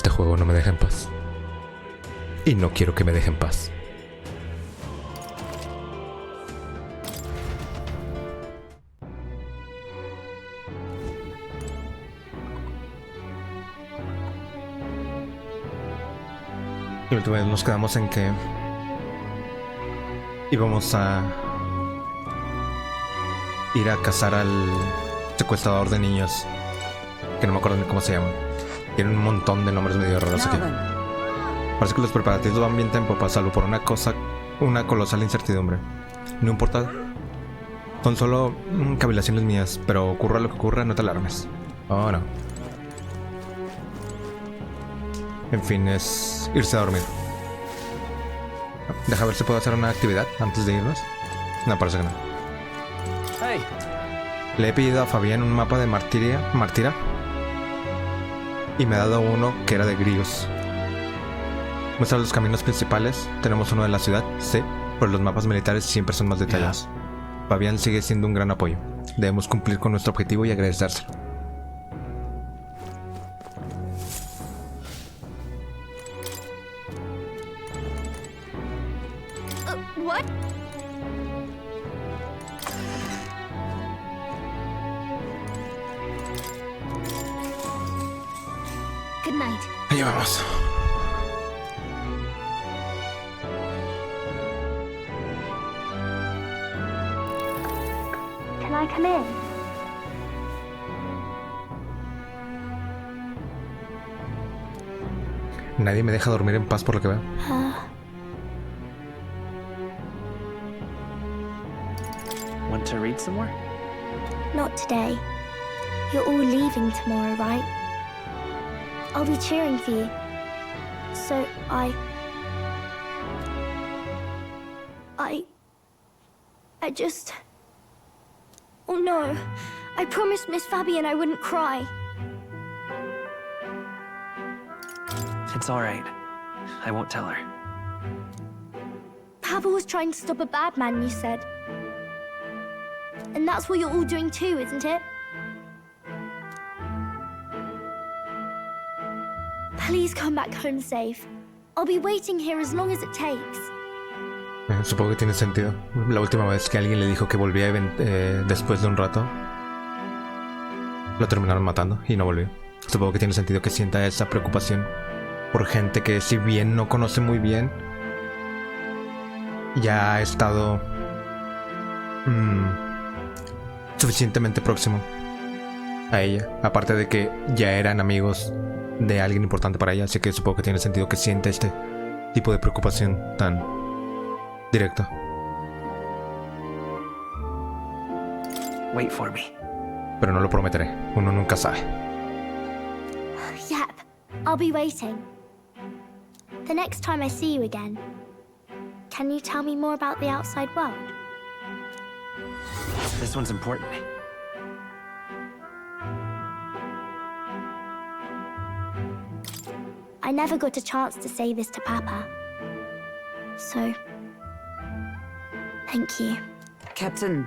Este juego no me deja en paz. Y no quiero que me deje en paz. Y última vez nos quedamos en que íbamos a ir a cazar al secuestrador de niños, que no me acuerdo ni cómo se llama. Tiene un montón de nombres medio raros aquí. Parece que los preparativos van bien tiempo, salvo por una colosal incertidumbre. No importa, son solo cavilaciones mías, pero ocurra lo que ocurra, no te alarmes. Oh, no. En fin, es irse a dormir. Deja ver si puedo hacer una actividad antes de irnos. No, parece que no. Hey. Le he pedido a Fabián un mapa de Martira y me ha dado uno que era de griegos. Muestra los caminos principales. Tenemos uno de la ciudad, sí, pero los mapas militares siempre son más detallados. Fabián sigue siendo un gran apoyo. Debemos cumplir con nuestro objetivo y agradecérselo. What? Good night. Allá vamos. Can I come in? Nadie me deja dormir en paz por lo que veo. Want to read some more? Not today. You're all leaving tomorrow, right? I'll be cheering for you. So I just... Oh no. I promised Miss Fabian I wouldn't cry. It's all right. I won't tell her. Papa was trying to stop a bad man, you said. And that's what you're all doing too, isn't it? Please come back home safe. I'll be waiting here as long as it takes. Supongo que tiene sentido. La última vez que alguien le dijo que volvía después de un rato, lo terminaron matando y no volvió. Supongo que tiene sentido que sienta esa preocupación por gente que, si bien no conoce muy bien, ya ha estado suficientemente próximo a ella. Aparte de que ya eran amigos de alguien importante para ella, así que supongo que tiene sentido que siente este tipo de preocupación tan directo. Wait for me. Pero no lo prometeré, uno nunca sabe. Yep, I'll be waiting. The next time I see you again, can you tell me more about the outside world? This one's important. I never got a chance to say this to Papa. So, thank you. Captain.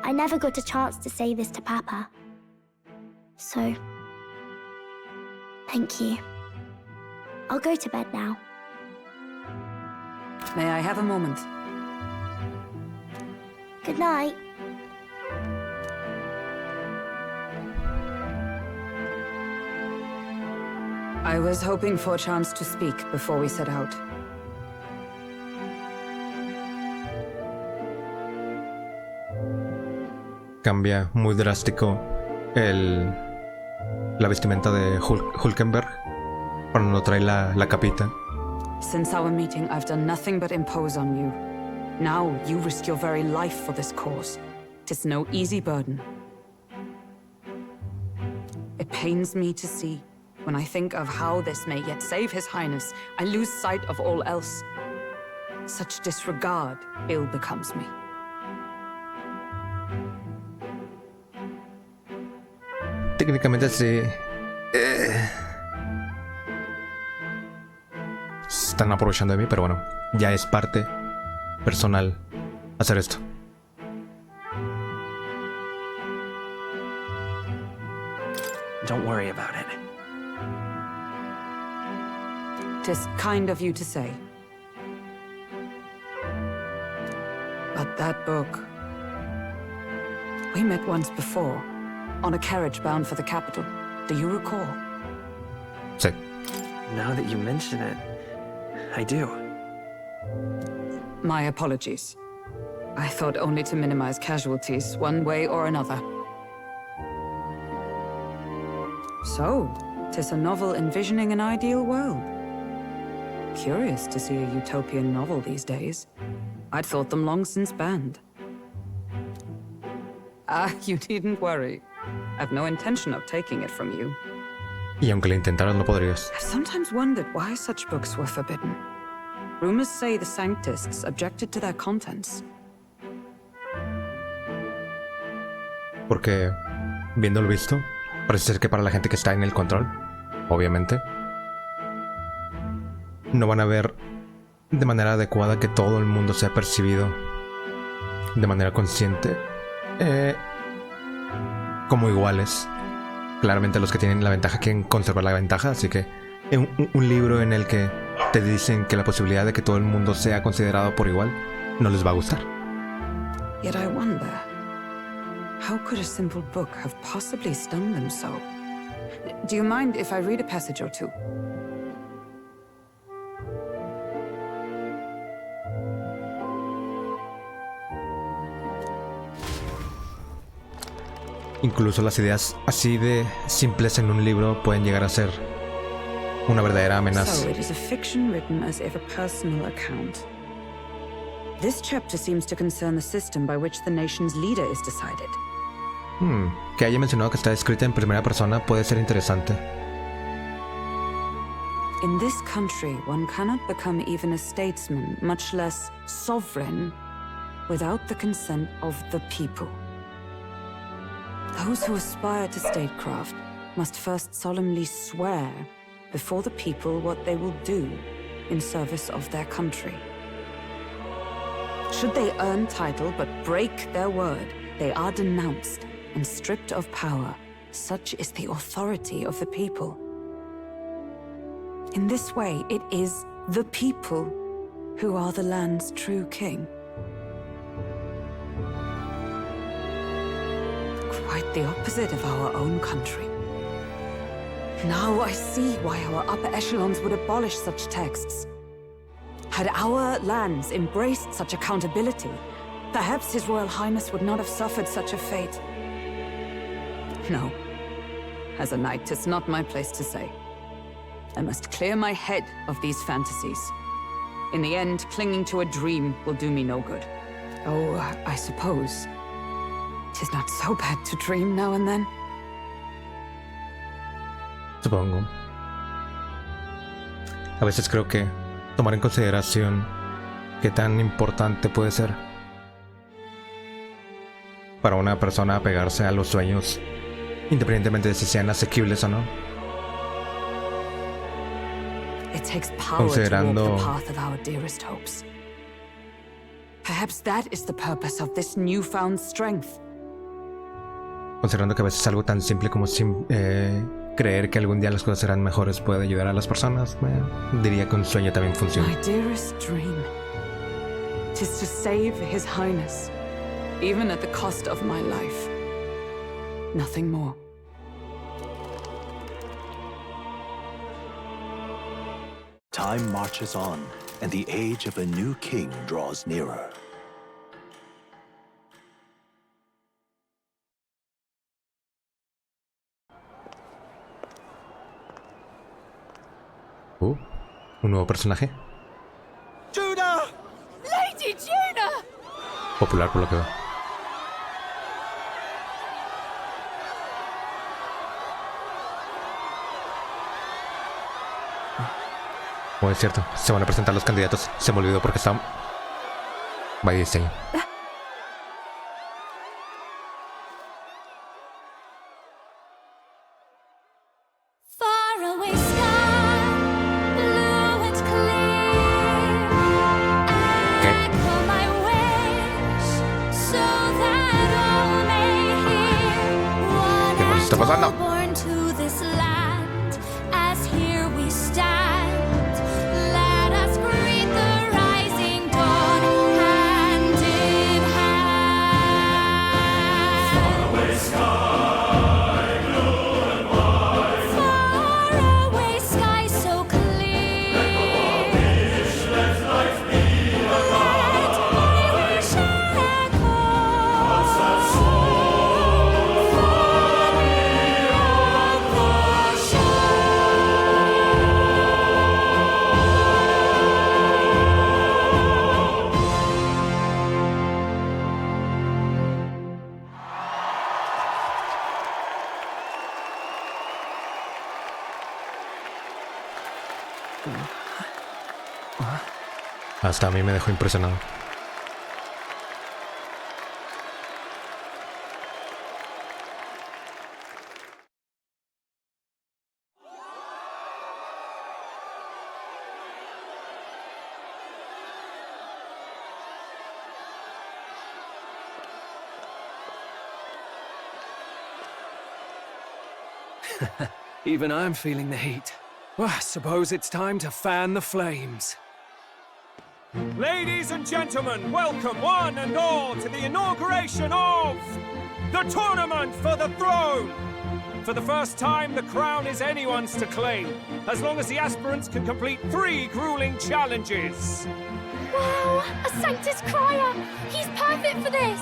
I never got a chance to say this to Papa. So, thank you. I'll go to bed now. May I have a moment? Good night. I was hoping for a chance to speak before we set out. Cambia muy drástico la vestimenta de Hulkenberg cuando trae la capita. Since our meeting, I've done nothing but impose on you. Now you risk your very life for this cause. 'Tis no easy burden. It pains me to see. When I think of how this may yet save His Highness, I lose sight of all else. Such disregard ill becomes me. Técnicamente sí. Están aprovechando de mí, pero bueno, ya es parte personal hacer esto. Don't worry about it. 'Tis kind of you to say. But that book... We met once before, on a carriage bound for the capital. Do you recall? Sí. Now that you mention it, I do. My apologies. I thought only to minimize casualties, one way or another. So, 'tis a novel envisioning an ideal world. Curious to see a utopian novel these days. I'd thought them long since banned. You needn't worry. I've no intention of taking it from you. Y aunque lo intentaras, no podrías. I've sometimes wondered why such books were forbidden. Rumors say the Sanctists objected to their contents. Porque, viendo lo visto, parece ser que para la gente que está en el control, obviamente, no van a ver de manera adecuada que todo el mundo sea percibido de manera consciente como iguales. Claramente los que tienen la ventaja quieren conservar la ventaja, así que un libro en el que te dicen que la posibilidad de que todo el mundo sea considerado por igual no les va a gustar. Yet I wonder, how could a simple book have possibly stung them so? Do you mind if I read a passage or two? Incluso las ideas así de simples en un libro pueden llegar a ser una verdadera amenaza. So it is a fiction written as if a personal account. This chapter seems to concern the system by which the nation's leader is decided. Que haya mencionado que está escrita en primera persona puede ser interesante. In this country, one cannot become even a statesman, much less sovereign, without the consent of the people. Those who aspire to statecraft must first solemnly swear before the people what they will do in service of their country. Should they earn title but break their word, they are denounced and stripped of power. Such is the authority of the people. In this way, it is the people who are the land's true king. Quite the opposite of our own country. Now I see why our upper echelons would abolish such texts. Had our lands embraced such accountability, perhaps His Royal Highness would not have suffered such a fate. No. As a knight, 'tis not my place to say. I must clear my head of these fantasies. In the end, clinging to a dream will do me no good. Oh, I suppose 'tis not so bad to dream now and then. Supongo. A veces creo que tomar en consideración qué tan importante puede ser para una persona apegarse a los sueños, independientemente de si sean asequibles o no. It takes power to walk the path of our dearest hopes. Perhaps that is the purpose of this newfound strength. Considerando que a veces algo tan simple como creer que algún día las cosas serán mejores puede ayudar a las personas, diría que un sueño también funciona. My dearest dream, 'tis to save His Highness, even at the cost of my life. Nothing more. Time marches on, and the age of a new king draws nearer. Un nuevo personaje. Judah! Lady Judah! Popular por lo que veo. Oh, es cierto, se van a presentar los candidatos. Se me olvidó porque están... By diseño. ¿Qué está pasando? Born to this land, as here we stand, Hasta a mí me dejó impresionado. Even I'm feeling the heat. Well, I suppose it's time to fan the flames. Ladies and gentlemen, welcome one and all to the inauguration of the Tournament for the Throne! For the first time, the crown is anyone's to claim, as long as the aspirants can complete 3 grueling challenges. Wow, a Sanctus Crier! He's perfect for this!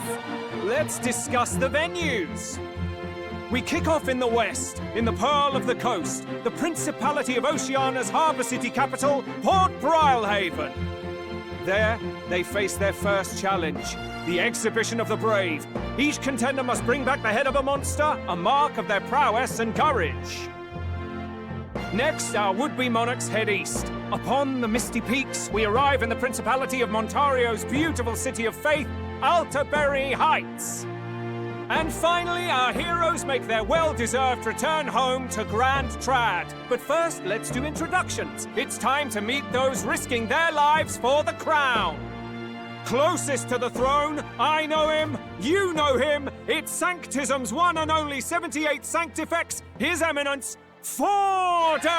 Let's discuss the venues. We kick off in the west, in the Pearl of the Coast, the Principality of Oceania's harbour city capital, Port Brilehaven. There, they face their first challenge, the Exhibition of the Brave. Each contender must bring back the head of a monster, a mark of their prowess and courage. Next, our would-be monarchs head east. Upon the misty peaks, we arrive in the Principality of Montario's beautiful city of faith, Altaberry Heights. And finally, our heroes make their well-deserved return home to Grand Trad. But first, let's do introductions. It's time to meet those risking their lives for the crown. Closest to the throne, I know him, you know him. It's Sanctism's one and only 78th Sanctifex, His Eminence, Forden!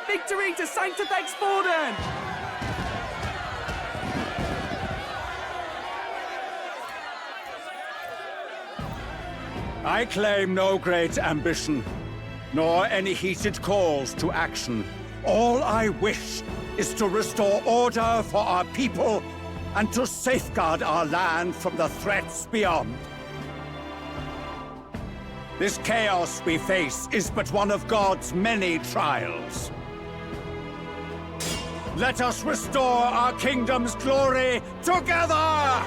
Victory to Sanctifex Forden! I claim no great ambition, nor any heated calls to action. All I wish is to restore order for our people and to safeguard our land from the threats beyond. This chaos we face is but one of God's many trials. Let us restore our kingdom's glory together!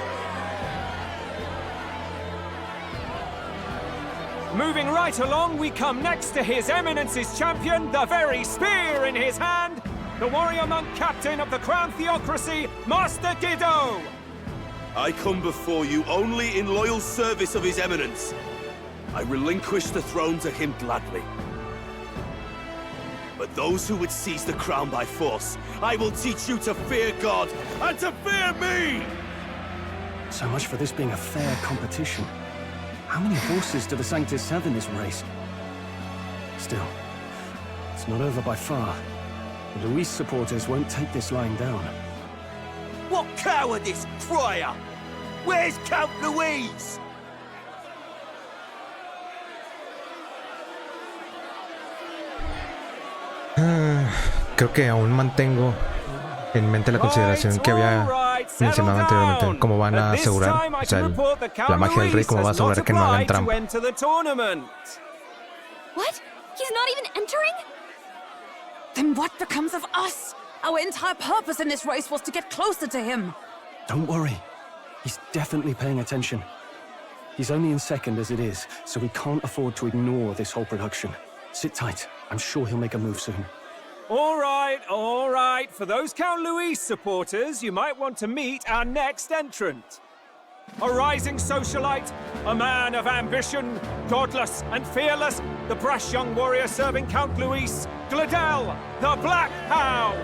Moving right along, we come next to His Eminence's champion, the very spear in his hand, the warrior monk captain of the Crown Theocracy, Master Giddo! I come before you only in loyal service of His Eminence. I relinquish the throne to him gladly. But those who would seize the crown by force, I will teach you to fear God and to fear me! So much for this being a fair competition. How many horses do the Sanctus have in this race? Still, it's not over by far. The Luis supporters won't take this lying down. What cowardice, Crier! Where's Count Louise? Creo que aún mantengo en mente la consideración que había mencionado anteriormente. ¿Cómo van a asegurar, o sea, la magia del rey, cómo va a asegurar que no hagan trampa? What? He's not even entering? Then what becomes of us? Our entire purpose in this race was to get closer to him. Don't worry. He's definitely paying attention. He's only in second as it is, so we can't afford to ignore this whole production. Sit tight. I'm sure he'll make a move soon. All right. For those Count Louis supporters, you might want to meet our next entrant. A rising socialite, a man of ambition, godless and fearless, the brash young warrior serving Count Louis, Gladel, the Black Hound!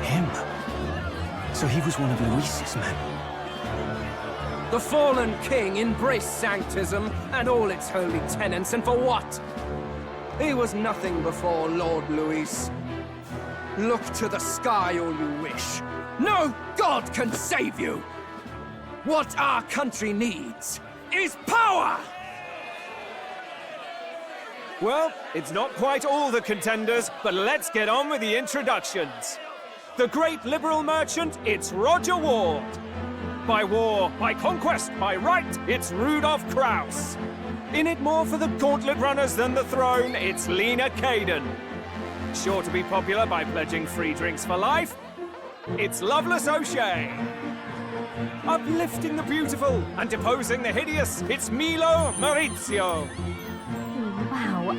Him? So he was one of Luis's men. The fallen king embraced Sanctism and all its holy tenets, and for what? He was nothing before Lord Luis. Look to the sky all you wish. No god can save you! What our country needs is power! Well, it's not quite all the contenders, but let's get on with the introductions. The great liberal merchant, it's Roger Ward. By war, by conquest, by right, it's Rudolph Kraus. In it more for the gauntlet runners than the throne, it's Lena Caden. Sure to be popular by pledging free drinks for life, it's Loveless O'Shea. Uplifting the beautiful and deposing the hideous, it's Milo Maurizio. Wow.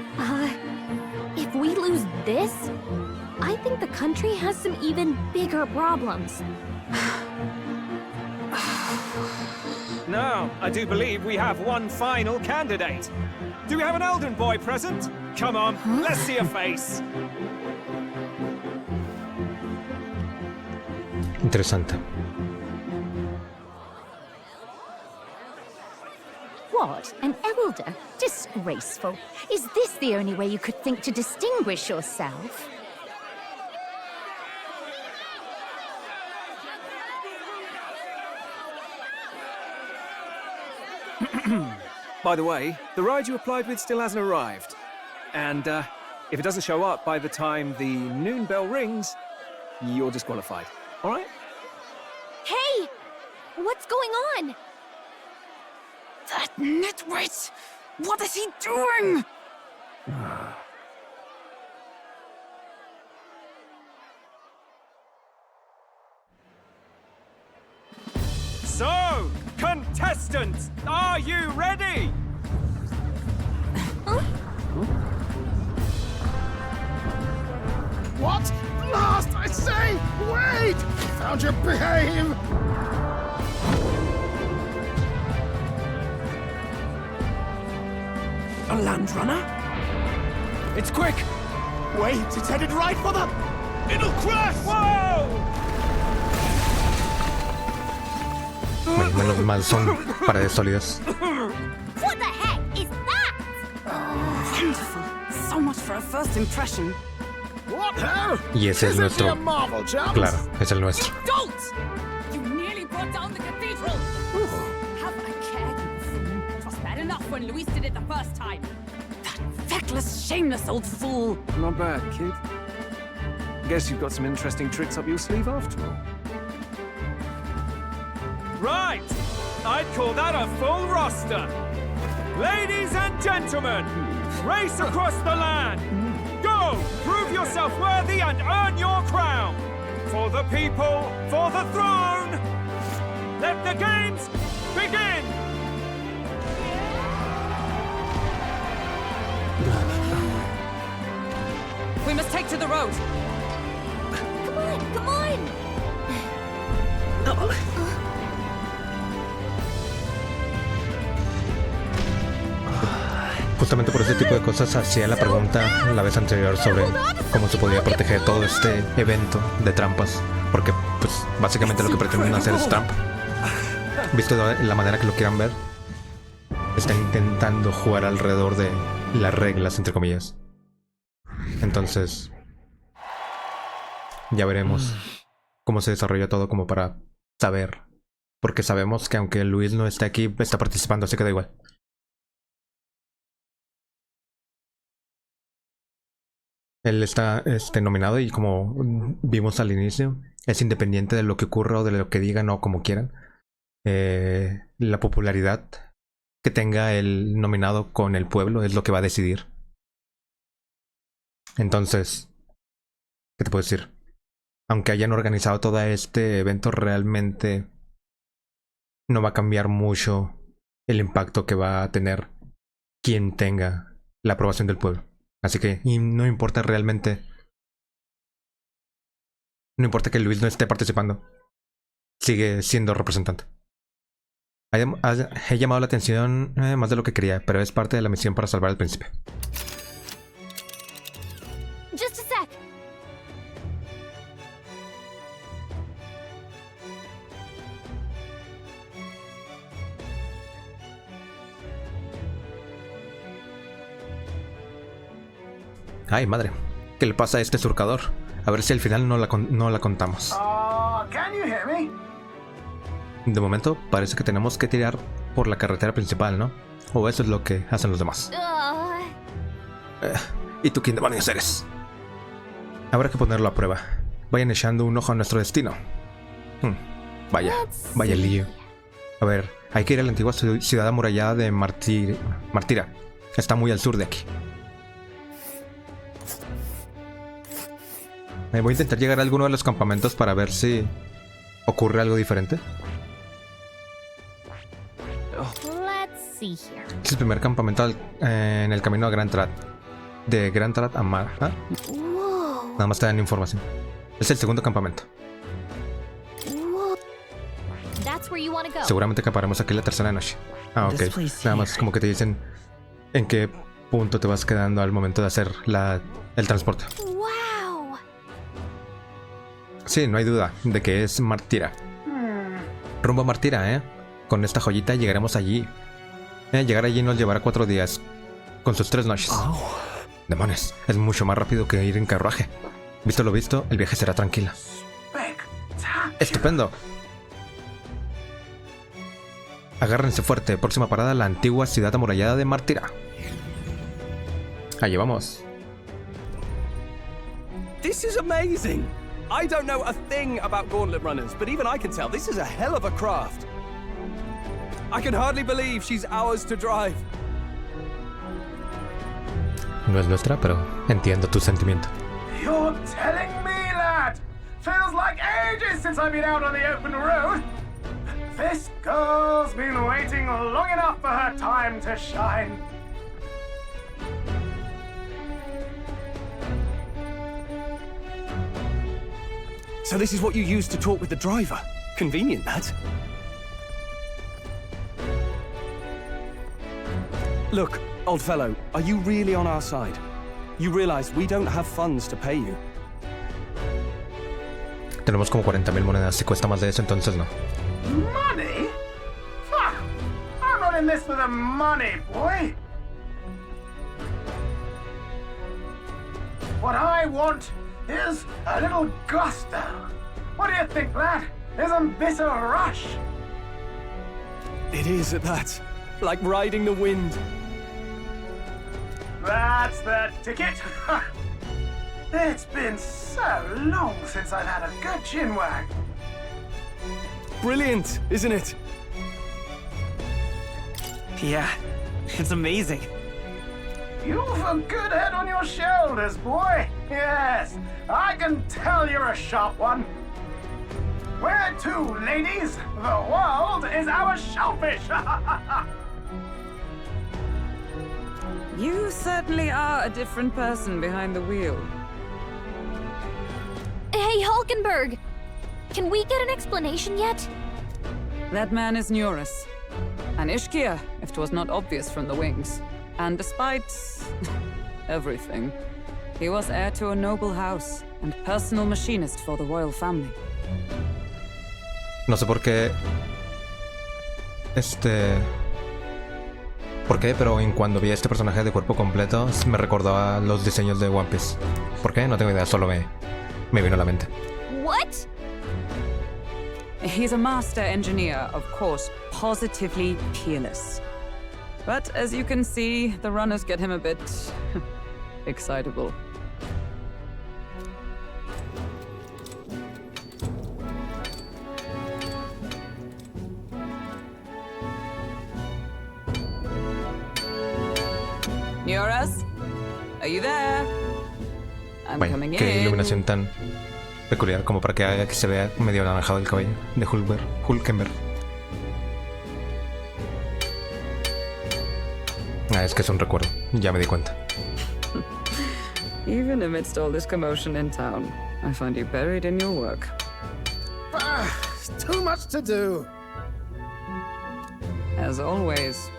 If If we lose this, I think the country has some even bigger problems. Now, I do believe we have one final candidate. Do we have an Elden boy present? Come on, let's see a face. Interesante. What? An elder? Disgraceful. Is this the only way you could think to distinguish yourself? By the way, the ride you applied with still hasn't arrived. And if it doesn't show up by the time the noon bell rings, you're disqualified. All right? Hey! What's going on? That nitwit! What is he doing? So, contestants, are you ready? What? Last, I say! Wait! Found your behave! A land runner? It's quick! Wait, it's headed right for the... It'll crash! Whoa! Menos mal son paredes sólidas. What the heck is that? Wonderful. So much for a first impression. What hell? Y ese es Isn't nuestro. he a marvel, chums? Claro, es el nuestro. Don't! You nearly brought down the cathedral! Have a care, you fool. It was bad enough when Luis did it the first time. That feckless, shameless old fool. Not bad, kid. Guess you've got some interesting tricks up your sleeve after all. Right! I'd call that a full roster. Ladies and gentlemen, race across the land. Go! Prove yourself worthy and earn your crown. For the people, for the throne. Let the games begin! We must take to the road. Come on, come on! Justamente por ese tipo de cosas hacía la pregunta la vez anterior sobre cómo se podía proteger todo este evento de trampas. Porque, pues, básicamente lo que pretenden hacer es trampa. Visto de la manera que lo quieran ver, está intentando jugar alrededor de las reglas, entre comillas. Entonces, ya veremos cómo se desarrolla todo como para saber. Porque sabemos que aunque Luis no esté aquí, está participando, así que da igual. Él está nominado y como vimos al inicio, es independiente de lo que ocurra o de lo que digan o como quieran. La popularidad que tenga el nominado con el pueblo es lo que va a decidir. Entonces, ¿qué te puedo decir? Aunque hayan organizado todo este evento, realmente no va a cambiar mucho el impacto que va a tener quien tenga la aprobación del pueblo. Así que no importa realmente. No importa que Luis no esté participando. Sigue siendo representante. He llamado la atención más de lo que quería, pero es parte de la misión para salvar al príncipe. Just a sec. Ay, madre. ¿Qué le pasa a este surcador? A ver si al final no la contamos. Can you hear me? De momento parece que tenemos que tirar por la carretera principal, ¿no? O eso es lo que hacen los demás. ¿Y tú quién demonios eres? Habrá que ponerlo a prueba. Vayan echando un ojo a nuestro destino. Vaya lío. A ver, hay que ir a la antigua ciudad amurallada de Martira. Está muy al sur de aquí. Voy a intentar llegar a alguno de los campamentos para ver si ocurre algo diferente. Let's see here. Es el primer campamento en el camino a Gran Trat. de Gran Tarat a Mar. ¿Ah? Nada más te dan información. Es el segundo campamento. Seguramente acaparemos aquí la tercera noche. Ah, ok. Nada más como que te dicen en qué punto te vas quedando al momento de hacer el transporte. Sí, no hay duda de que es Martira. Rumbo a Martira, ¿eh? Con esta joyita llegaremos allí. Llegar allí nos llevará 4 días. Con sus 3 noches. Demonios, es mucho más rápido que ir en carruaje. Visto lo visto, el viaje será tranquilo. ¡Estupendo! Agárrense fuerte. Próxima parada, la antigua ciudad amurallada de Martira. Allí vamos. This is amazing! I don't know a thing about gauntlet runners, but even I can tell this is a hell of a craft. I can hardly believe she's ours to drive. No es nuestra, pero entiendo tu sentimiento. You're telling me, lad? Feels like ages since I've been out on the open road. This girl's been waiting long enough for her time to shine. So this is what you use to talk with the driver. Convenient, that. Look, old fellow, are you really on our side? You realize we don't have funds to pay you. Tenemos como 40,000 monedas. Si cuesta más de eso, entonces no. Money? Fuck! I'm not in this for the money, boy. What I want is a little gusto. What do you think, lad? Isn't this a rush? It is at that. Like riding the wind. That's the ticket. It's been so long since I've had a good chinwag. Brilliant, isn't it? Yeah, it's amazing. You've a good head on your shoulders, boy. Yes, I can tell you're a sharp one. Where to, ladies? The world is our shellfish. You certainly are a different person behind the wheel. Hey, Hulkenberg! Can we get an explanation yet? That man is Nuris. An Ishkia, if 'twas not obvious from the wings. And despite everything, he was heir to a noble house and personal machinist for the royal family. No sé por qué. ¿Por qué? Pero en cuando vi a este personaje de cuerpo completo, me recordó a los diseños de One Piece. ¿Por qué? No tengo idea, solo me vino a la mente. What? He's a master engineer, of course, positively peerless. But as you can see, the runners get him a bit excitable. Nuris, are you there? I'm Vaya, coming qué in. iluminación tan peculiar como para que haga que se vea medio anaranjado el cabello de Hulkenberg. Ah, es que es un recuerdo, ya me di cuenta. Even amidst all this commotion in town, I find you buried in your work. Too much to do. As always.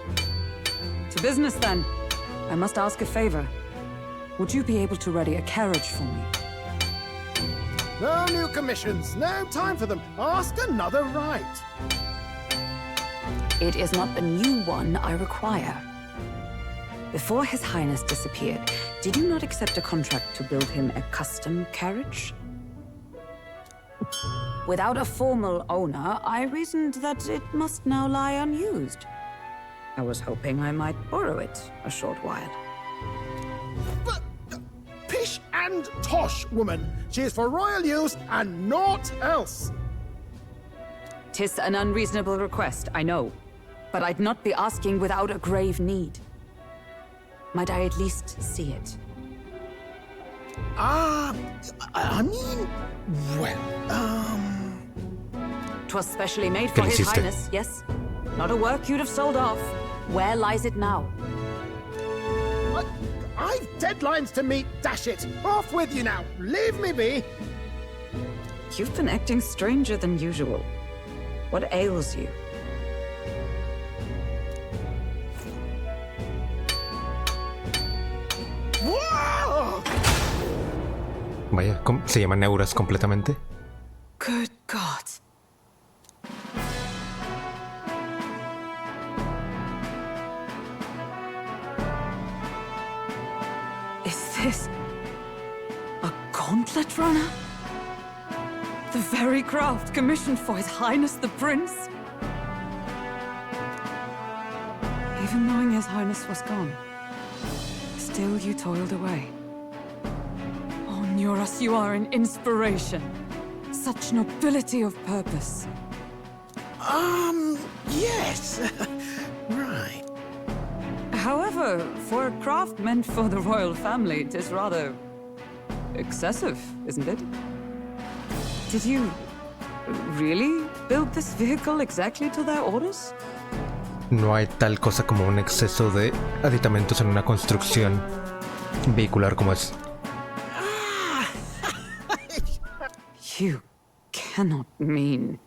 To business, then. I must ask a favor. Would you be able to ready a carriage for me? No new commissions. No time for them. Ask another right. It is not the new one I require. Before His Highness disappeared, did you not accept a contract to build him a custom carriage? Without a formal owner, I reasoned that it must now lie unused. I was hoping I might borrow it a short while. But, pish and tosh, woman. She is for royal use and naught else. 'Tis an unreasonable request, I know. But I'd not be asking without a grave need. Might I at least see it? I mean, well, 'Twas specially made for His Highness, yes? Not a work you'd have sold off. Where lies it now? I've deadlines to meet, dash it! Off with you now! Leave me be! You've been acting stranger than usual. What ails you? Whoa! Vaya, se llama neuras completamente. Good God. Is this a gauntlet runner? The very craft commissioned for His Highness the Prince? Even knowing His Highness was gone, still you toiled away. Oh, Nuras, you are an inspiration. Such nobility of purpose. Yes. Right. However, for a craft meant for the royal family, it is rather excessive, isn't it? Did you really build this vehicle exactly to their orders? No hay tal cosa como un exceso de aditamentos en una construcción vehicular como es. You cannot mean...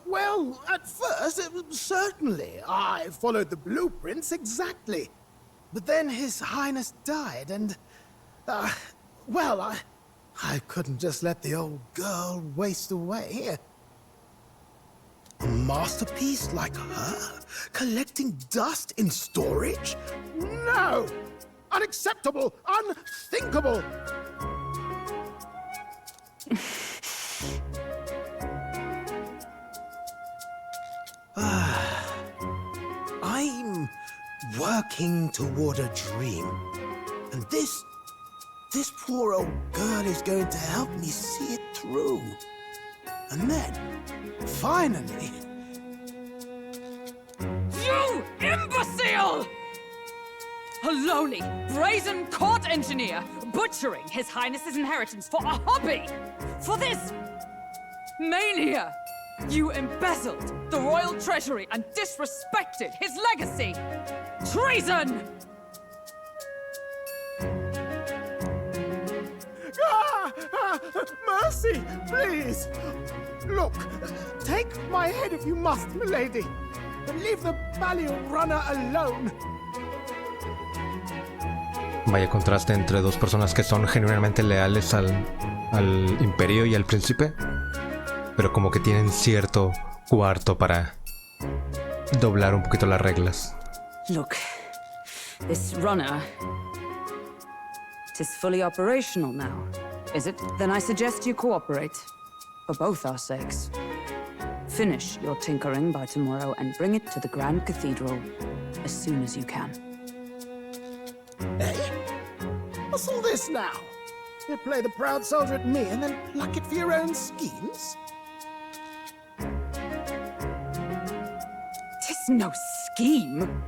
Well, at first, certainly. I followed the blueprints exactly. But then His Highness died, and... well, I couldn't just let the old girl waste away. A masterpiece like her? Collecting dust in storage? No! Unacceptable! Unthinkable! I'm working toward a dream. And this poor old girl is going to help me see it through. And then, finally... You imbecile! A lowly, brazen court engineer, butchering His Highness's inheritance for a hobby! For this mania! You embezzled the royal treasury and disrespected his legacy! Treason! Mercy, please! Look, take my head if you must, milady, but leave the Balliol runner alone. Vaya contraste entre dos personas que son genuinamente leales al imperio y al príncipe, pero como que tienen cierto cuarto para doblar un poquito las reglas. Look, this runner... it is fully operational now, is it? Then I suggest you cooperate, for both our sakes. Finish your tinkering by tomorrow and bring it to the Grand Cathedral as soon as you can. Hey? What's all this now? You play the proud soldier at me and then pluck it for your own schemes? Tis no scheme.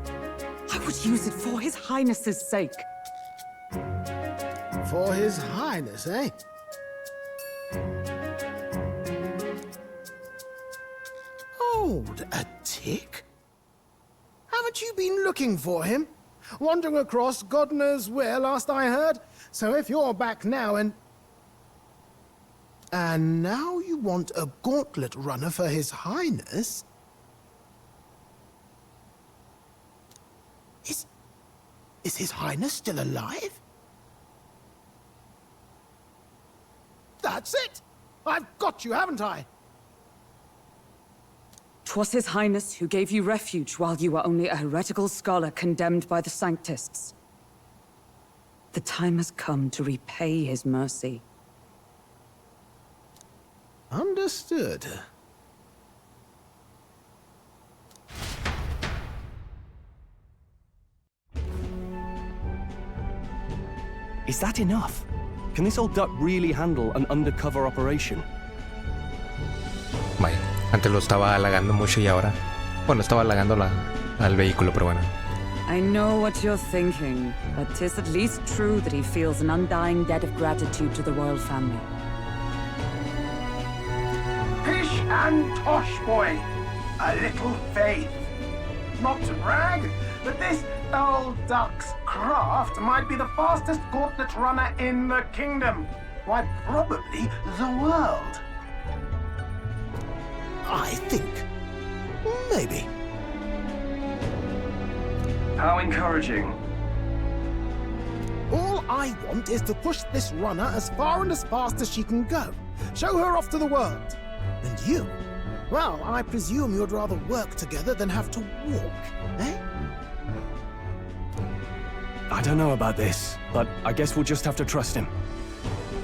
I would use it for His Highness's sake. For His Highness, eh? Hold a tick. Haven't you been looking for him? Wandering across God knows where, last I heard. So if you're back now and now you want a gauntlet runner for His Highness? Is His Highness still alive? That's it! I've got you, haven't I? 'Twas His Highness who gave you refuge while you were only a heretical scholar condemned by the Sanctists. The time has come to repay His mercy. Understood. Is that enough? Can this old duck really handle an undercover operation? Vaya, antes lo estaba halagando mucho y ahora... Bueno, estaba halagando al vehículo, pero bueno. I know what you're thinking, but 'tis at least true that he feels an undying debt of gratitude to the royal family. Pish and tosh, boy. A little faith. Not to brag, but this old duck's craft might be the fastest gauntlet runner in the kingdom. Why, probably the world. I think. Maybe. How encouraging. All I want is to push this runner as far and as fast as she can go. Show her off to the world. And you? Well, I presume you'd rather work together than have to walk, eh? I don't know about this, but I guess we'll just have to trust him.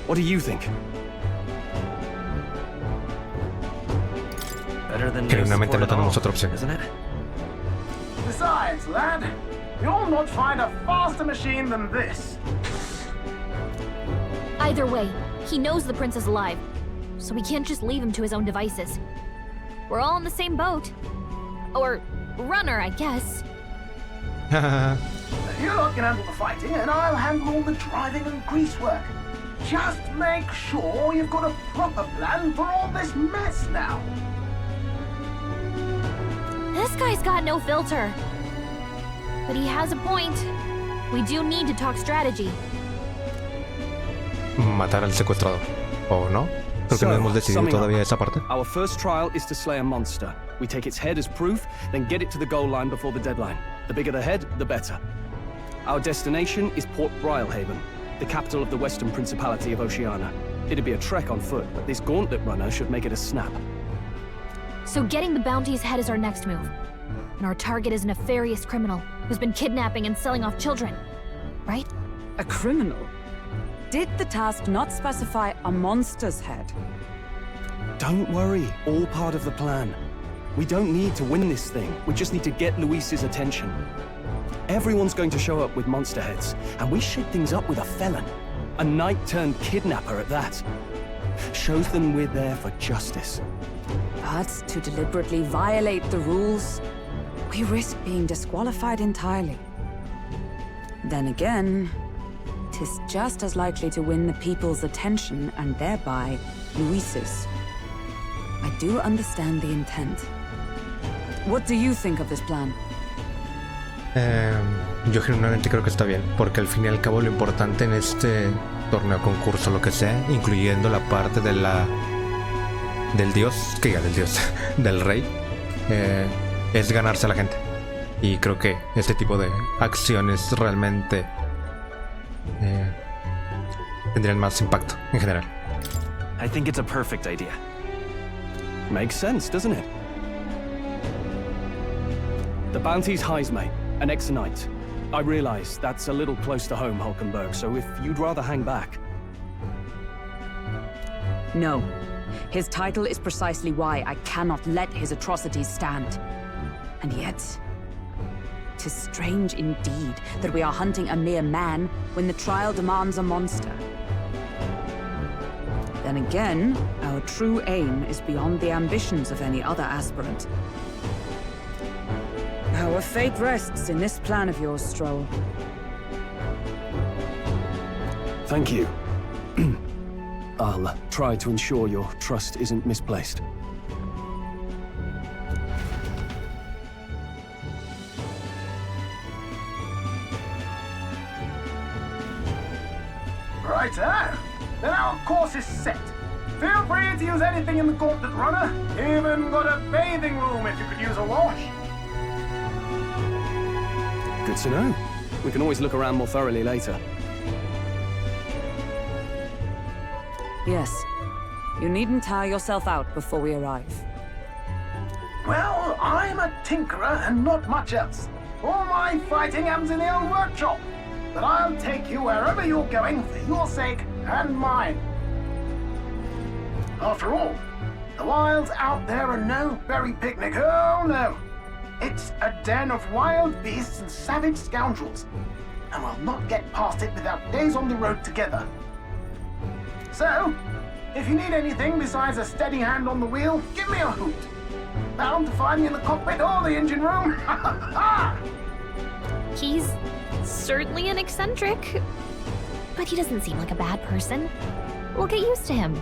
What do you think? Better than Genuinamente no tenemos otra opción. isn't it? Besides, lad, you'll not find a faster machine than this. Either way, he knows the prince is alive, so we can't just leave him to his own devices. We're all in the same boat. Or runner, I guess. You lot can handle the fighting, and I'll handle all the driving and grease work. Just make sure you've got a proper plan for all this mess now. This guy's got no filter. But he has a point. We do need to talk strategy. Matar al secuestrador. ¿O no? Creo que no hemos decidido todavía esa parte. Our first trial is to slay a monster. We take its head as proof, then get it to the goal line before the deadline. The bigger the head, the better. Our destination is Port Brilehaven, the capital of the Western Principality of Oceania. It'd be a trek on foot, but this gauntlet runner should make it a snap. So getting the bounty's head is our next move. And our target is a nefarious criminal who's been kidnapping and selling off children. Right? A criminal? Did the task not specify a monster's head? Don't worry, all part of the plan. We don't need to win this thing, we just need to get Luis's attention. Everyone's going to show up with monster heads, and we shake things up with a felon. A knight-turned-kidnapper at that. Shows them we're there for justice. But to deliberately violate the rules, we risk being disqualified entirely. Then again, 'tis just as likely to win the people's attention and thereby Luis's. I do understand the intent. What do you think of this plan? Yo genuinamente creo que está bien, porque al fin y al cabo lo importante en este torneo, concurso, lo que sea, incluyendo la parte de del dios, del rey, es ganarse a la gente. Y creo que este tipo de acciones realmente tendrían más impacto en general. I think it's a perfect idea. Makes sense, doesn't it? The bounty's Heismay, an ex-knight. I realize that's a little close to home, Hulkenberg, so if you'd rather hang back... No. His title is precisely why I cannot let his atrocities stand. And yet, 'tis strange indeed that we are hunting a mere man when the trial demands a monster. Then again, our true aim is beyond the ambitions of any other aspirant. Our fate rests in this plan of yours, Stroll. Thank you. I'll try to ensure your trust isn't misplaced. Righto. Then our course is set. Feel free to use anything in the gauntlet runner. Even got a bathing room if you could use a wash. Good to know. We can always look around more thoroughly later. Yes. You needn't tire yourself out before we arrive. Well, I'm a tinkerer and not much else. All my fighting happens in the old workshop. But I'll take you wherever you're going for your sake and mine. After all, the wilds out there are no berry picnic. Oh, no. It's a den of wild beasts and savage scoundrels. And we'll not get past it without days on the road together. So, if you need anything besides a steady hand on the wheel, give me a hoot. Bound to find me in the cockpit or the engine room. He's certainly an eccentric, but he doesn't seem like a bad person. We'll get used to him,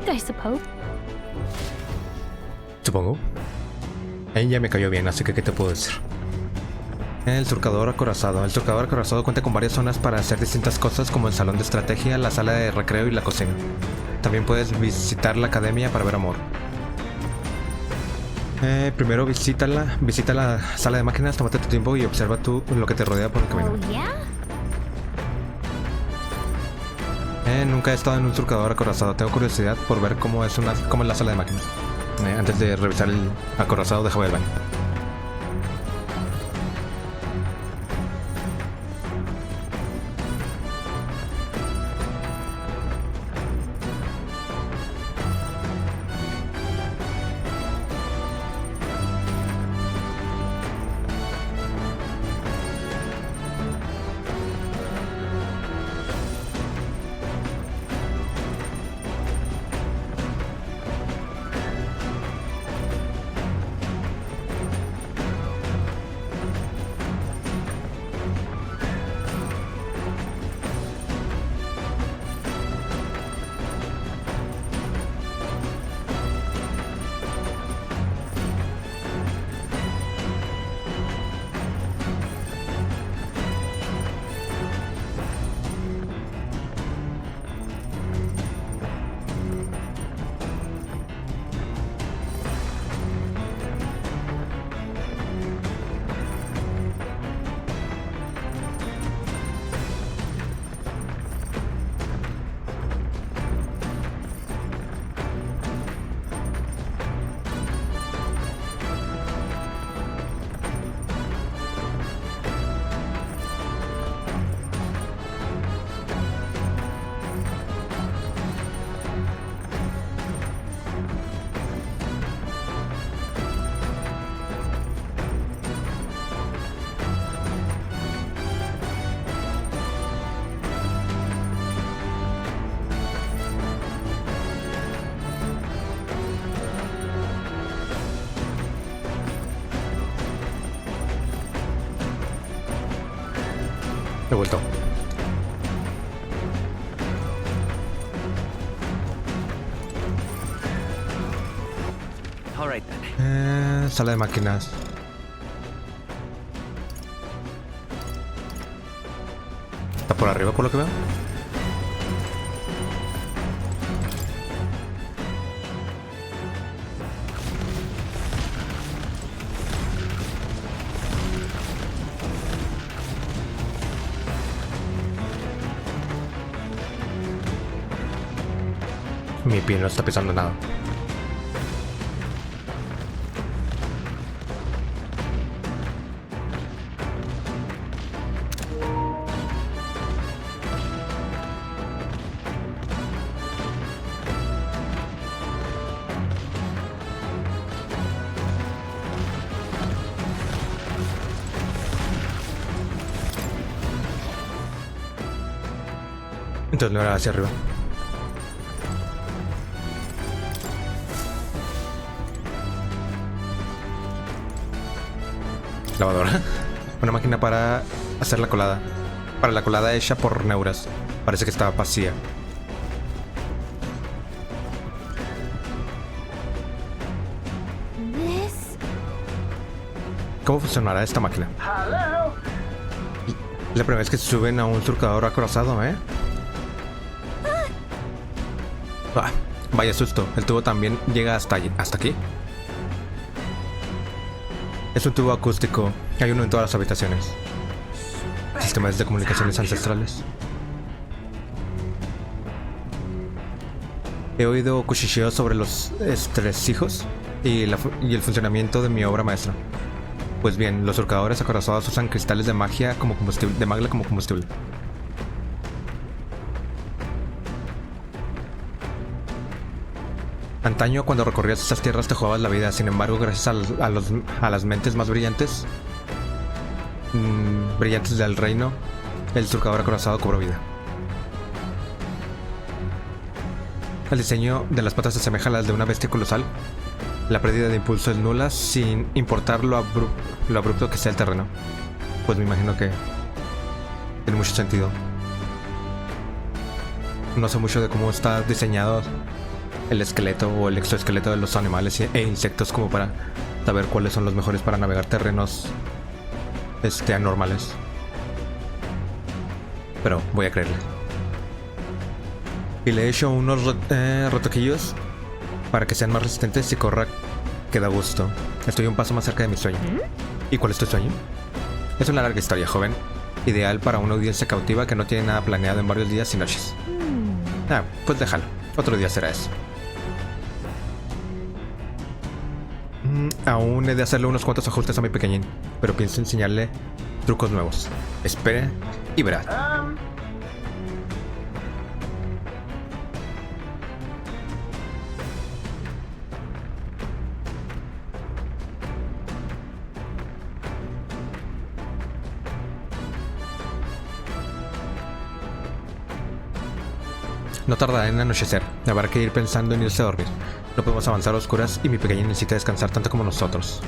I suppose. Supongo. Ella me cayó bien, así que ¿qué te puedo decir? El surcador acorazado. El surcador acorazado cuenta con varias zonas para hacer distintas cosas, como el salón de estrategia, la sala de recreo y la cocina. También puedes visitar la academia para ver amor. Primero visita la sala de máquinas, tómate tu tiempo y observa lo que te rodea por el camino. Oh, yeah? Nunca he estado en un surcador acorazado. Tengo curiosidad por ver cómo es la sala de máquinas. Antes de revisar el acorazado, déjame ver el baño. He vuelto. All right then. Sala de máquinas. Está por arriba por lo que veo. Mi pie no está pisando nada. Entonces no era hacia arriba. Lavadora. Una máquina para hacer la colada. Para la colada hecha por neuras. Parece que estaba vacía. ¿Cómo funcionará esta máquina? La primera vez que suben a un surcador acorazado, Ah, vaya susto. El tubo también llega hasta aquí. Es un tubo acústico. Hay uno en todas las habitaciones. Sistemas de comunicaciones ancestrales. He oído cuchicheos sobre los estresijos y el funcionamiento de mi obra maestra. Pues bien, los surcadores acorazados usan cristales de magia como combustible, de magla como combustible. Antaño, cuando recorrías estas tierras te jugabas la vida. Sin embargo, gracias a las mentes más brillantes del reino, el surcador acorazado cobró vida. El diseño de las patas se asemeja a las de una bestia colosal. La pérdida de impulso es nula, sin importar lo abrupto que sea el terreno. Pues me imagino que tiene mucho sentido. No sé mucho de cómo está diseñado el esqueleto o el exoesqueleto de los animales e insectos como para saber cuáles son los mejores para navegar terrenos anormales. Pero voy a creerle. Y le he hecho unos retoquillos para que sean más resistentes y corra que da gusto. Estoy un paso más cerca de mi sueño. ¿Y cuál es tu sueño? Es una larga historia, joven. Ideal para una audiencia cautiva que no tiene nada planeado en varios días y noches. Pues déjalo. Otro día será eso. Aún he de hacerle unos cuantos ajustes a mi pequeñín, pero pienso enseñarle trucos nuevos. Espere y verá. No tardará en anochecer, habrá que ir pensando en irse a dormir. No podemos avanzar a oscuras y mi pequeña necesita descansar tanto como nosotros.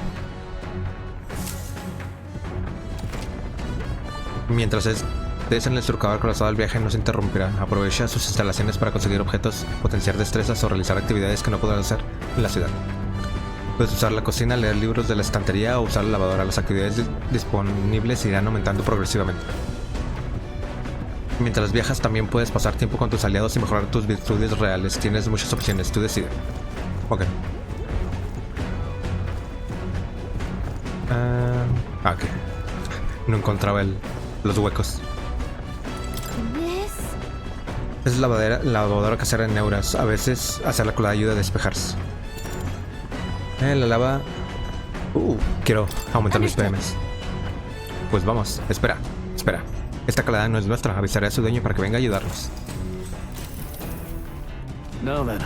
Mientras estés en el surcador acorazado, el viaje no se interrumpirá. Aprovecha sus instalaciones para conseguir objetos, potenciar destrezas o realizar actividades que no podrás hacer en la ciudad. Puedes usar la cocina, leer libros de la estantería o usar la lavadora. Las actividades disponibles irán aumentando progresivamente. Mientras viajas también puedes pasar tiempo con tus aliados y mejorar tus virtudes reales. Tienes muchas opciones, tú decides. Ok. Ok. No encontraba los huecos. Es la lavadora casera en Neuras. A veces hacer la colada ayuda a despejarse. La lava... quiero aumentar mis PMs. Pues vamos, espera. Esta colada no es nuestra. Avisaré a su dueño para que venga a ayudarnos. Now then.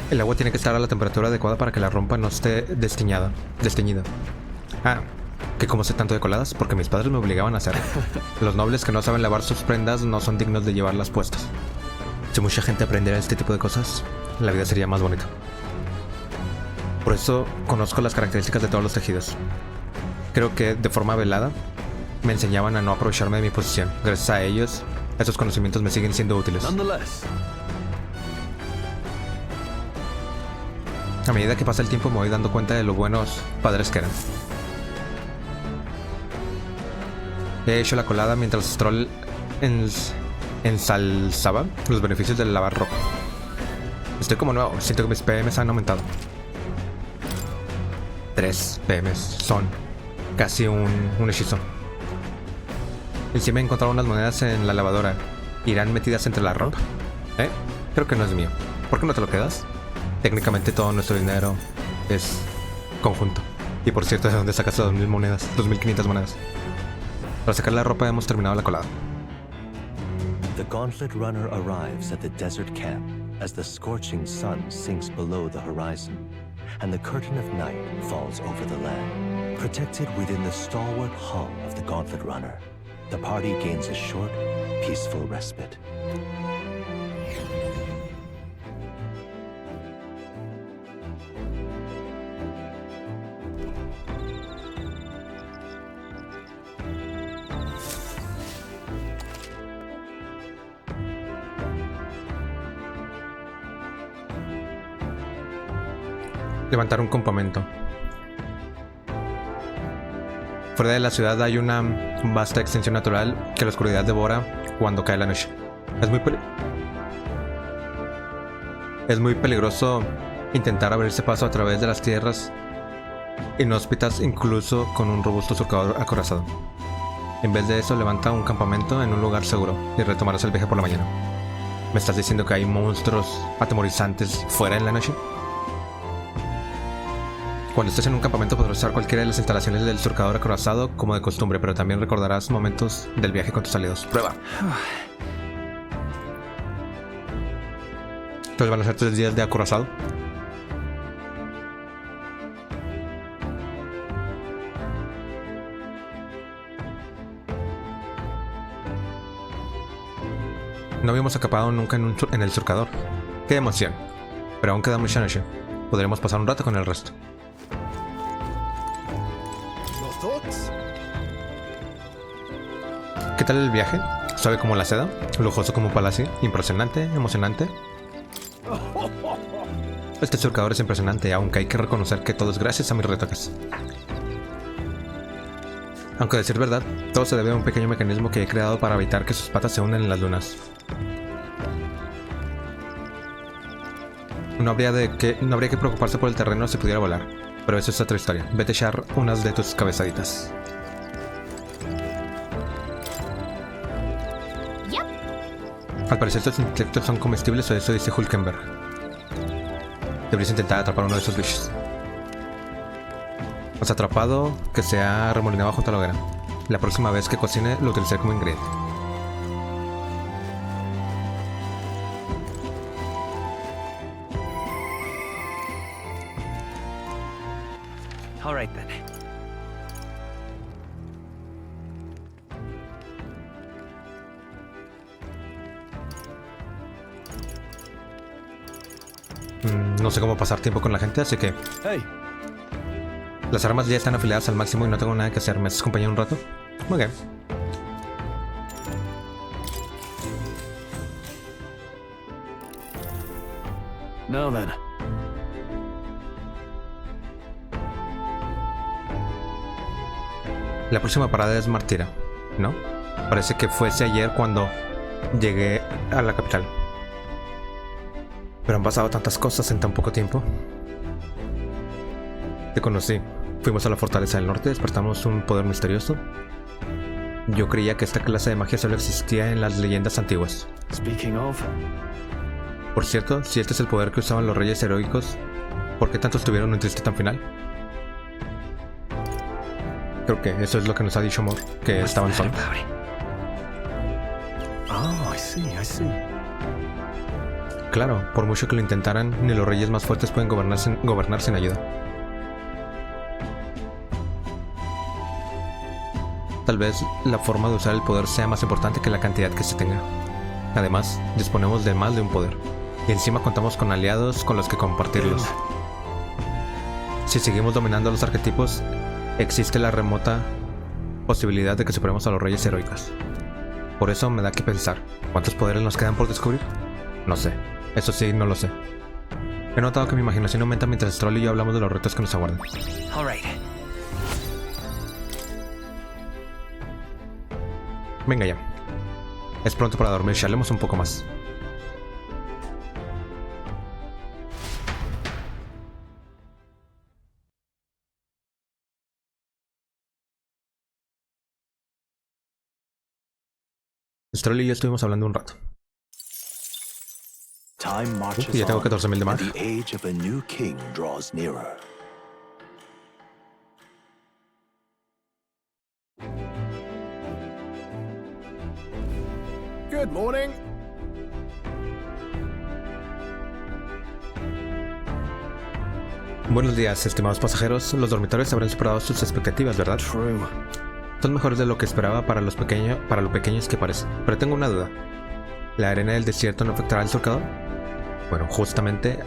El agua tiene que estar a la temperatura adecuada para que la rompa no esté desteñida. ¿Que cómo sé tanto de coladas? Porque mis padres me obligaban a hacerlo. Los nobles que no saben lavar sus prendas no son dignos de llevarlas puestas. Si mucha gente aprendiera este tipo de cosas, la vida sería más bonita. Por eso conozco las características de todos los tejidos. Creo que de forma velada me enseñaban a no aprovecharme de mi posición. Gracias a ellos, esos conocimientos me siguen siendo útiles. A medida que pasa el tiempo me voy dando cuenta de lo buenos padres que eran. He hecho la colada mientras Stroll ensalzaba los beneficios del lavar ropa. Estoy como nuevo, siento que mis PMs han aumentado. 3 PMs son casi un hechizo. Encima he encontrado unas monedas en la lavadora. ¿Irán metidas entre la ropa? Creo que no es mío. ¿Por qué no te lo quedas? Técnicamente todo nuestro dinero es conjunto. Y por cierto, ¿de dónde sacas 2.000 monedas? 2.500 monedas. Para sacar la ropa hemos terminado la colada. The Gauntlet Runner arrives at the desert camp as the scorching sun sinks below the horizon and the curtain of night falls over the land. Protected within the stalwart hull of the Gauntlet Runner, the party gains a short, peaceful respite. Levantar un campamento. Fuera de la ciudad hay una vasta extensión natural que la oscuridad devora cuando cae la noche. Es muy peligroso intentar abrirse paso a través de las tierras inhóspitas, incluso con un robusto surcador acorazado. En vez de eso, levanta un campamento en un lugar seguro y retomarás el viaje por la mañana. ¿Me estás diciendo que hay monstruos atemorizantes fuera en la noche? Cuando estés en un campamento podrás usar cualquiera de las instalaciones del surcador acorazado como de costumbre, pero también recordarás momentos del viaje con tus aliados. Prueba. Entonces van a ser 3 días de acorazado. No habíamos escapado nunca en el surcador. ¡Qué emoción! Pero aún queda mucha noche. Podremos pasar un rato con el resto. ¿Qué tal el viaje? Suave como la seda, lujoso como palacio, impresionante, emocionante. Este surcador es impresionante, aunque hay que reconocer que todo es gracias a mis retoques. Aunque a decir verdad, todo se debe a un pequeño mecanismo que he creado para evitar que sus patas se unan en las lunas. No habría que preocuparse por el terreno si pudiera volar, pero eso es otra historia. Vete a echar unas de tus cabezaditas. Al parecer estos insectos son comestibles, o eso dice Hulkenberg. Deberías intentar atrapar uno de esos bichos. Has atrapado que se ha remolinado junto a la hoguera. La próxima vez que cocine lo utilizaré como ingrediente. All right then. No sé cómo pasar tiempo con la gente, así que... Hey. Las armas ya están afiladas al máximo y no tengo nada que hacer. ¿Me haces compañía un rato? Ok. Now then. La próxima parada es Martira, ¿no? Parece que fuese ayer cuando llegué a la capital. Pero han pasado tantas cosas en tan poco tiempo. Te conocí. Fuimos a la fortaleza del norte, despertamos un poder misterioso. Yo creía que esta clase de magia solo existía en las leyendas antiguas. Speaking of. Por cierto, si este es el poder que usaban los reyes heroicos, ¿por qué tantos tuvieron un triste tan final? Creo que eso es lo que nos ha dicho Mor, que estaban solos. Oh, I see. Claro, por mucho que lo intentaran, ni los reyes más fuertes pueden gobernar sin ayuda. Tal vez la forma de usar el poder sea más importante que la cantidad que se tenga. Además, disponemos de más de un poder. Y encima contamos con aliados con los que compartirlos. Si seguimos dominando los arquetipos, existe la remota posibilidad de que superemos a los reyes heroicos. Por eso me da que pensar, ¿cuántos poderes nos quedan por descubrir? No sé, eso sí, no lo sé. He notado que mi imaginación aumenta mientras Stroll y yo hablamos de los retos que nos aguardan. All right. Venga ya. Es pronto para dormir, charlemos un poco más. Stroll y yo estuvimos hablando un rato. Ya tengo 14.000 de mar. Good morning. Buenos días, estimados pasajeros. Los dormitorios habrán superado sus expectativas, ¿verdad? True. Son mejores de lo que esperaba para lo pequeños que parecen. Pero tengo una duda. ¿La arena del desierto no afectará al surcador? Bueno, justamente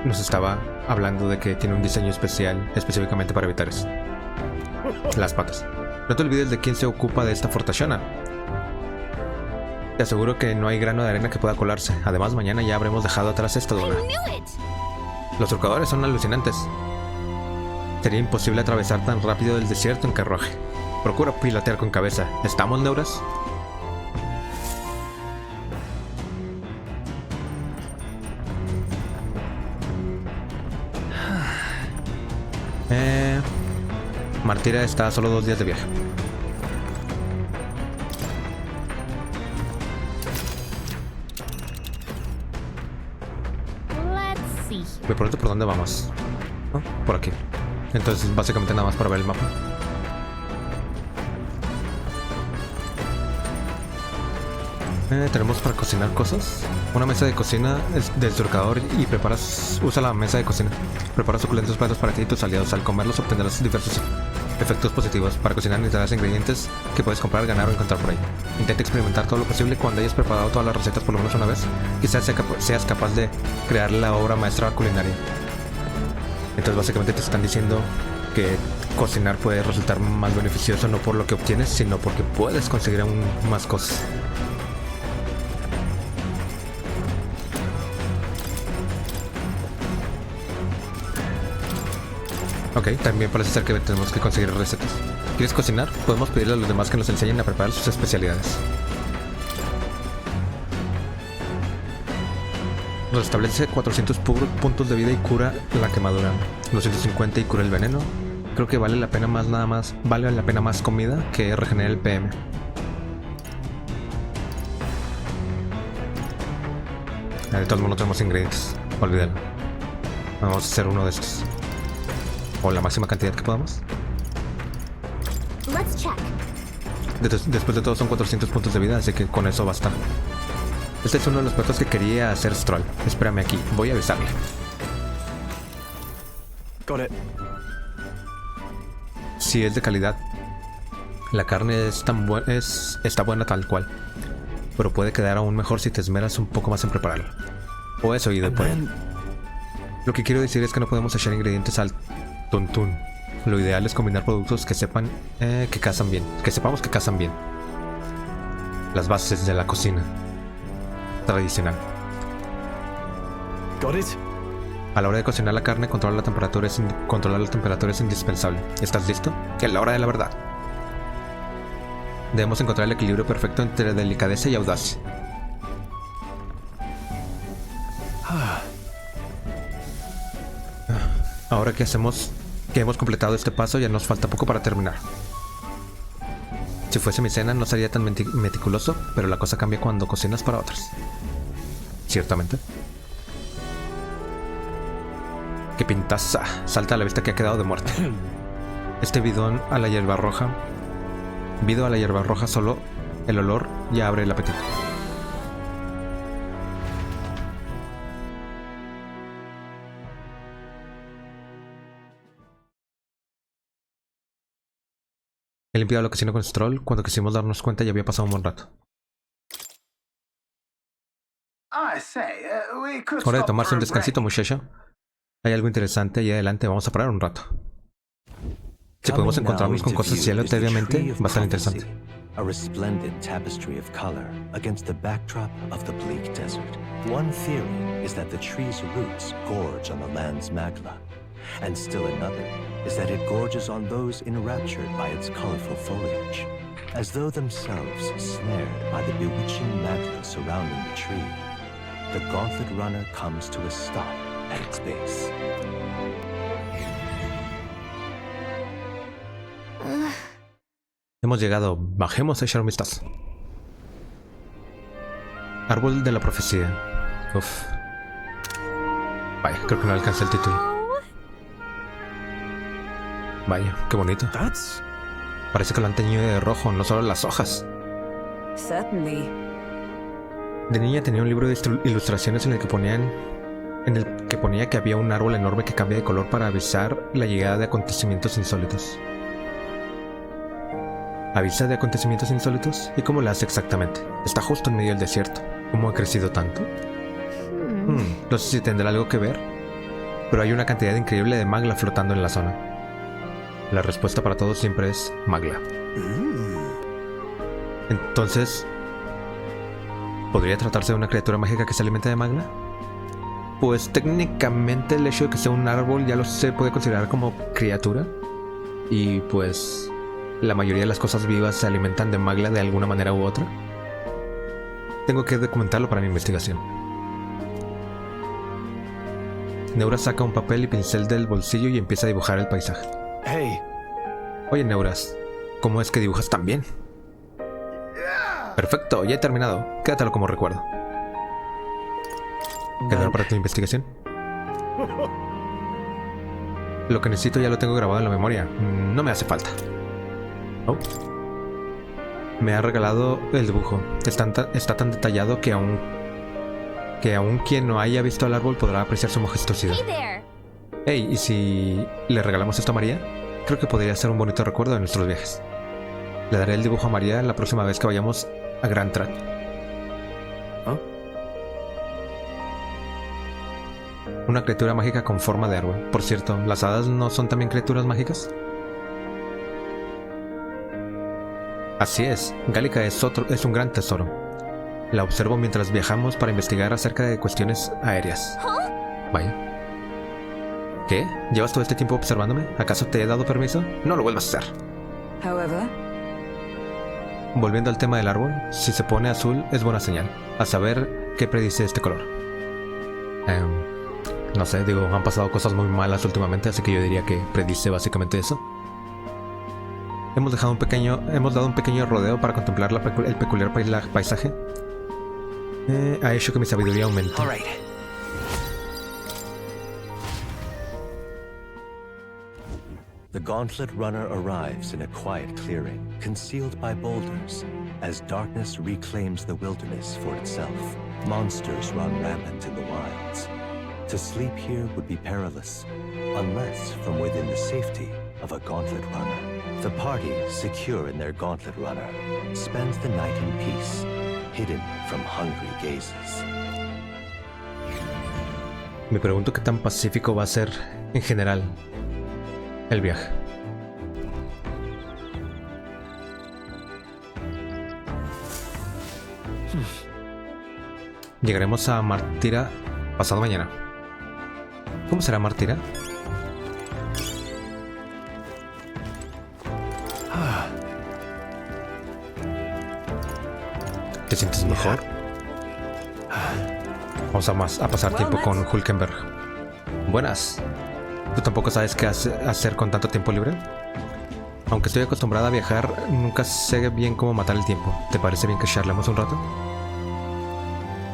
nos estaba hablando de que tiene un diseño especial específicamente para evitar eso. Las patas. No te olvides de quién se ocupa de esta fortachona. Te aseguro que no hay grano de arena que pueda colarse. Además, mañana ya habremos dejado atrás esta duna. Los surcadores son alucinantes. Sería imposible atravesar tan rápido el desierto en carruaje. Procura pilotear con cabeza. ¿Estamos, neuras? Martira está a solo 2 días de viaje. Me pregunto por dónde vamos. ¿No? Por aquí. Entonces básicamente nada más para ver el mapa. Tenemos para cocinar cosas. Una mesa de cocina del surcador y usa la mesa de cocina. Prepara suculentos platos para ti y tus aliados. Al comerlos obtendrás diversos efectos positivos. Para cocinar necesitarás ingredientes que puedes comprar, ganar o encontrar por ahí. Intenta experimentar todo lo posible cuando hayas preparado todas las recetas por lo menos una vez. Quizás seas capaz de crear la obra maestra culinaria. Entonces básicamente te están diciendo que cocinar puede resultar más beneficioso no por lo que obtienes, sino porque puedes conseguir aún más cosas. Ok, también parece ser que tenemos que conseguir recetas. ¿Quieres cocinar? Podemos pedirle a los demás que nos enseñen a preparar sus especialidades. Restablece 400 puntos de vida y cura la quemadura. 250 y cura el veneno. Creo que vale la pena más comida que regenerar el PM. De todos modos no tenemos ingredientes. Olvídalo. Vamos a hacer uno de estos. O la máxima cantidad que podamos. Let's check. Después de todo son 400 puntos de vida, así que con eso basta. Este es uno de los platos que quería hacer Stroll. Espérame aquí, voy a avisarle. Got it. Si es de calidad. La carne está buena tal cual. Pero puede quedar aún mejor si te esmeras un poco más en prepararla. O eso y después. Lo que quiero decir es que no podemos echar ingredientes al tuntún. Lo ideal es combinar productos que sepan que casan bien. Que sepamos que casan bien. Las bases de la cocina tradicional. Got it. A la hora de cocinar la carne, controlar la temperatura es indispensable. ¿Estás listo? Es la hora de la verdad. Debemos encontrar el equilibrio perfecto entre delicadeza y audacia. Ahora que hemos completado este paso, ya nos falta poco para terminar. Si fuese mi cena no sería tan meticuloso, pero la cosa cambia cuando cocinas para otros. Ciertamente. ¡Qué pintaza! Salta a la vista que ha quedado de muerte. Este bidón a la hierba roja. Vido a la hierba roja, solo el olor ya abre el apetito. He limpiado la cocina con Stroll. Cuando quisimos darnos cuenta ya había pasado un buen rato. Hora de tomarse un descansito, muchacho. Hay algo interesante ahí adelante, vamos a parar un rato. Si podemos encontrarnos con cosas aleatoriamente, va a estar interesante. A resplendent tapestry of color against the backdrop of the bleak desert. One theory is that the tree's roots gorge on the land's magla, and still another is that it gorges on those enraptured by its colorful foliage, as though themselves snared by the bewitching magla surrounding the tree. The gauntlet runner comes to a stop at its base. Hemos llegado, bajemos a echar un vistazo. Árbol de la profecía. Uf. Vaya, creo que no alcancé el título. Vaya, qué bonito. Parece que lo han teñido de rojo, no solo las hojas. Certainly. De niña tenía un libro de ilustraciones en el que ponía que había un árbol enorme que cambia de color para avisar la llegada de acontecimientos insólitos. ¿Avisa de acontecimientos insólitos? ¿Y cómo lo hace exactamente? Está justo en medio del desierto. ¿Cómo ha crecido tanto? No sé si tendrá algo que ver, pero hay una cantidad increíble de magla flotando en la zona. La respuesta para todos siempre es magla. Entonces, ¿podría tratarse de una criatura mágica que se alimenta de magla? Pues técnicamente el hecho de que sea un árbol ya se puede considerar como criatura. Y pues la mayoría de las cosas vivas se alimentan de magla de alguna manera u otra. Tengo que documentarlo para mi investigación. Neuras saca un papel y pincel del bolsillo y empieza a dibujar el paisaje. Hey. Oye, Neuras, ¿cómo es que dibujas tan bien? Perfecto, ya he terminado. Quédatelo como recuerdo. ¿Quedará para tu investigación? Lo que necesito ya lo tengo grabado en la memoria. No me hace falta. Oh. Me ha regalado el dibujo. Está tan detallado que aún quien no haya visto el árbol podrá apreciar su majestuosidad. Hey, ¿y si le regalamos esto a María? Creo que podría ser un bonito recuerdo de nuestros viajes. Le daré el dibujo a María la próxima vez que vayamos a Grand Trat. ¿Oh? Una criatura mágica con forma de árbol. Por cierto, ¿las hadas no son también criaturas mágicas? Así es, Gálica es un gran tesoro. La observo mientras viajamos para investigar acerca de cuestiones aéreas. Vaya. ¿Qué? ¿Llevas todo este tiempo observándome? ¿Acaso te he dado permiso? No lo vuelvas a hacer. However, volviendo al tema del árbol, si se pone azul es buena señal. A saber qué predice este color. No sé, digo, han pasado cosas muy malas últimamente, así que yo diría que predice básicamente eso. Hemos dado un pequeño rodeo para contemplar el peculiar paisaje. Ha hecho que mi sabiduría aumente. The gauntlet runner arrives in a quiet clearing, concealed by boulders, as darkness reclaims the wilderness for itself. Monsters run rampant in the wilds. To sleep here would be perilous, unless from within the safety of a gauntlet runner. The party, secure in their gauntlet runner, spends the night in peace, hidden from hungry gazes. Me pregunto qué tan pacífico va a ser en general el viaje. Llegaremos a Martira pasado mañana. ¿Cómo será Martira? ¿Te sientes mejor? Vamos a pasar tiempo con Hulkenberg. Buenas. ¿Tú tampoco sabes qué hacer con tanto tiempo libre? Aunque estoy acostumbrada a viajar, nunca sé bien cómo matar el tiempo. ¿Te parece bien que charlemos un rato?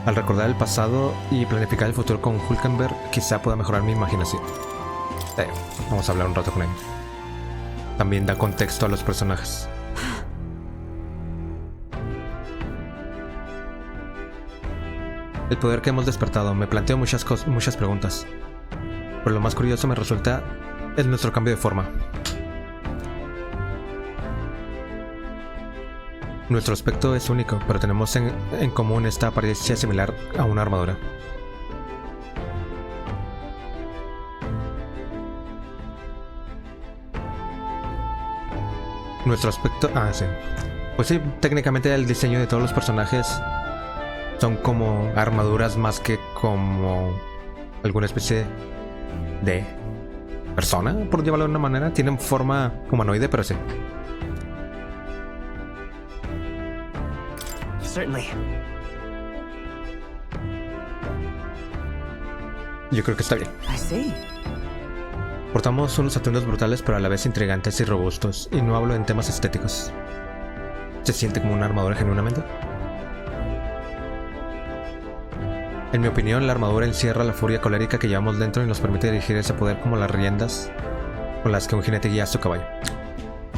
Al recordar el pasado y planificar el futuro con Hulkenberg, quizá pueda mejorar mi imaginación. Vamos a hablar un rato con él. También da contexto a los personajes. El poder que hemos despertado me planteó muchas preguntas. Pero lo más curioso me resulta es nuestro cambio de forma. Nuestro aspecto es único, pero tenemos en común esta apariencia similar a una armadura. Nuestro aspecto... sí. Pues sí, técnicamente el diseño de todos los personajes son como armaduras más que como alguna especie de persona, por llamarlo de una manera. Tienen forma humanoide, pero sí. Certainly. Yo creo que está bien. I see. Portamos unos atuendos brutales, pero a la vez intrigantes y robustos, y no hablo en temas estéticos. ¿Se siente como una armadura genuinamente? En mi opinión, la armadura encierra la furia colérica que llevamos dentro y nos permite dirigir ese poder como las riendas con las que un jinete guía a su caballo.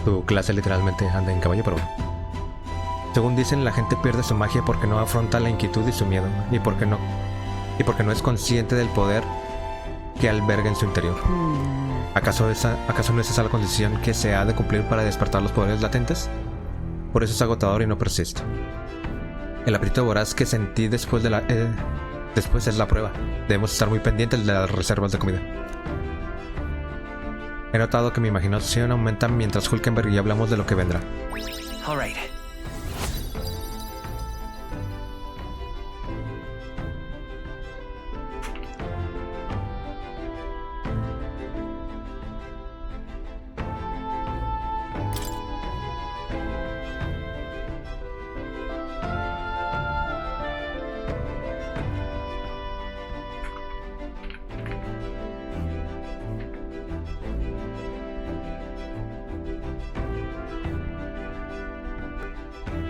Tu clase literalmente anda en caballo, pero bueno. Según dicen, la gente pierde su magia porque no afronta la inquietud y su miedo, y porque no es consciente del poder que alberga en su interior. ¿Acaso no es esa la condición que se ha de cumplir para despertar los poderes latentes? Por eso es agotador y no persisto. El apetito voraz que sentí después es la prueba. Debemos estar muy pendientes de las reservas de comida. He notado que mi imaginación aumenta mientras Hulkenberg y yo hablamos de lo que vendrá. All right.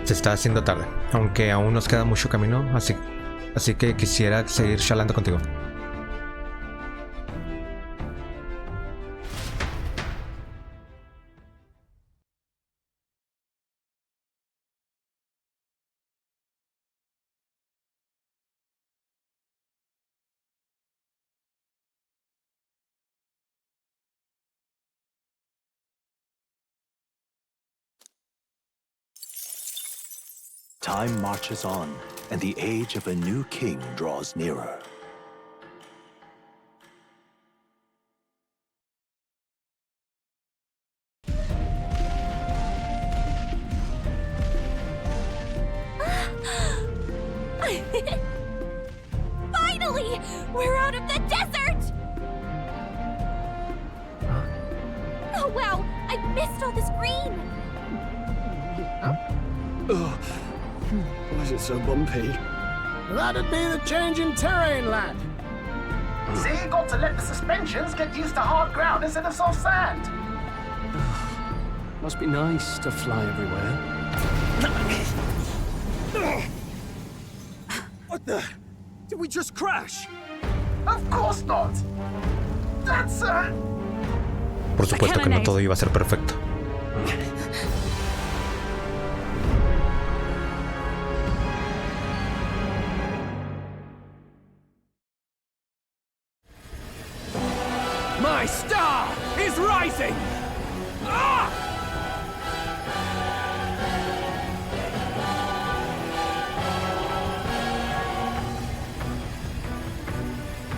Se está haciendo tarde, aunque aún nos queda mucho camino, así que quisiera seguir charlando contigo. Time marches on, and the age of a new king draws nearer. Finally! We're out of the desert! missed all this green! Why is it so bumpy? That'd be the change in terrain, lad. See, you got to let the suspensions get used to hard ground instead of soft sand. Must be nice to fly everywhere. What the? Did we just crash? Of course not. That's Por supuesto que no todo iba a ser perfecto. My star is rising! Ah!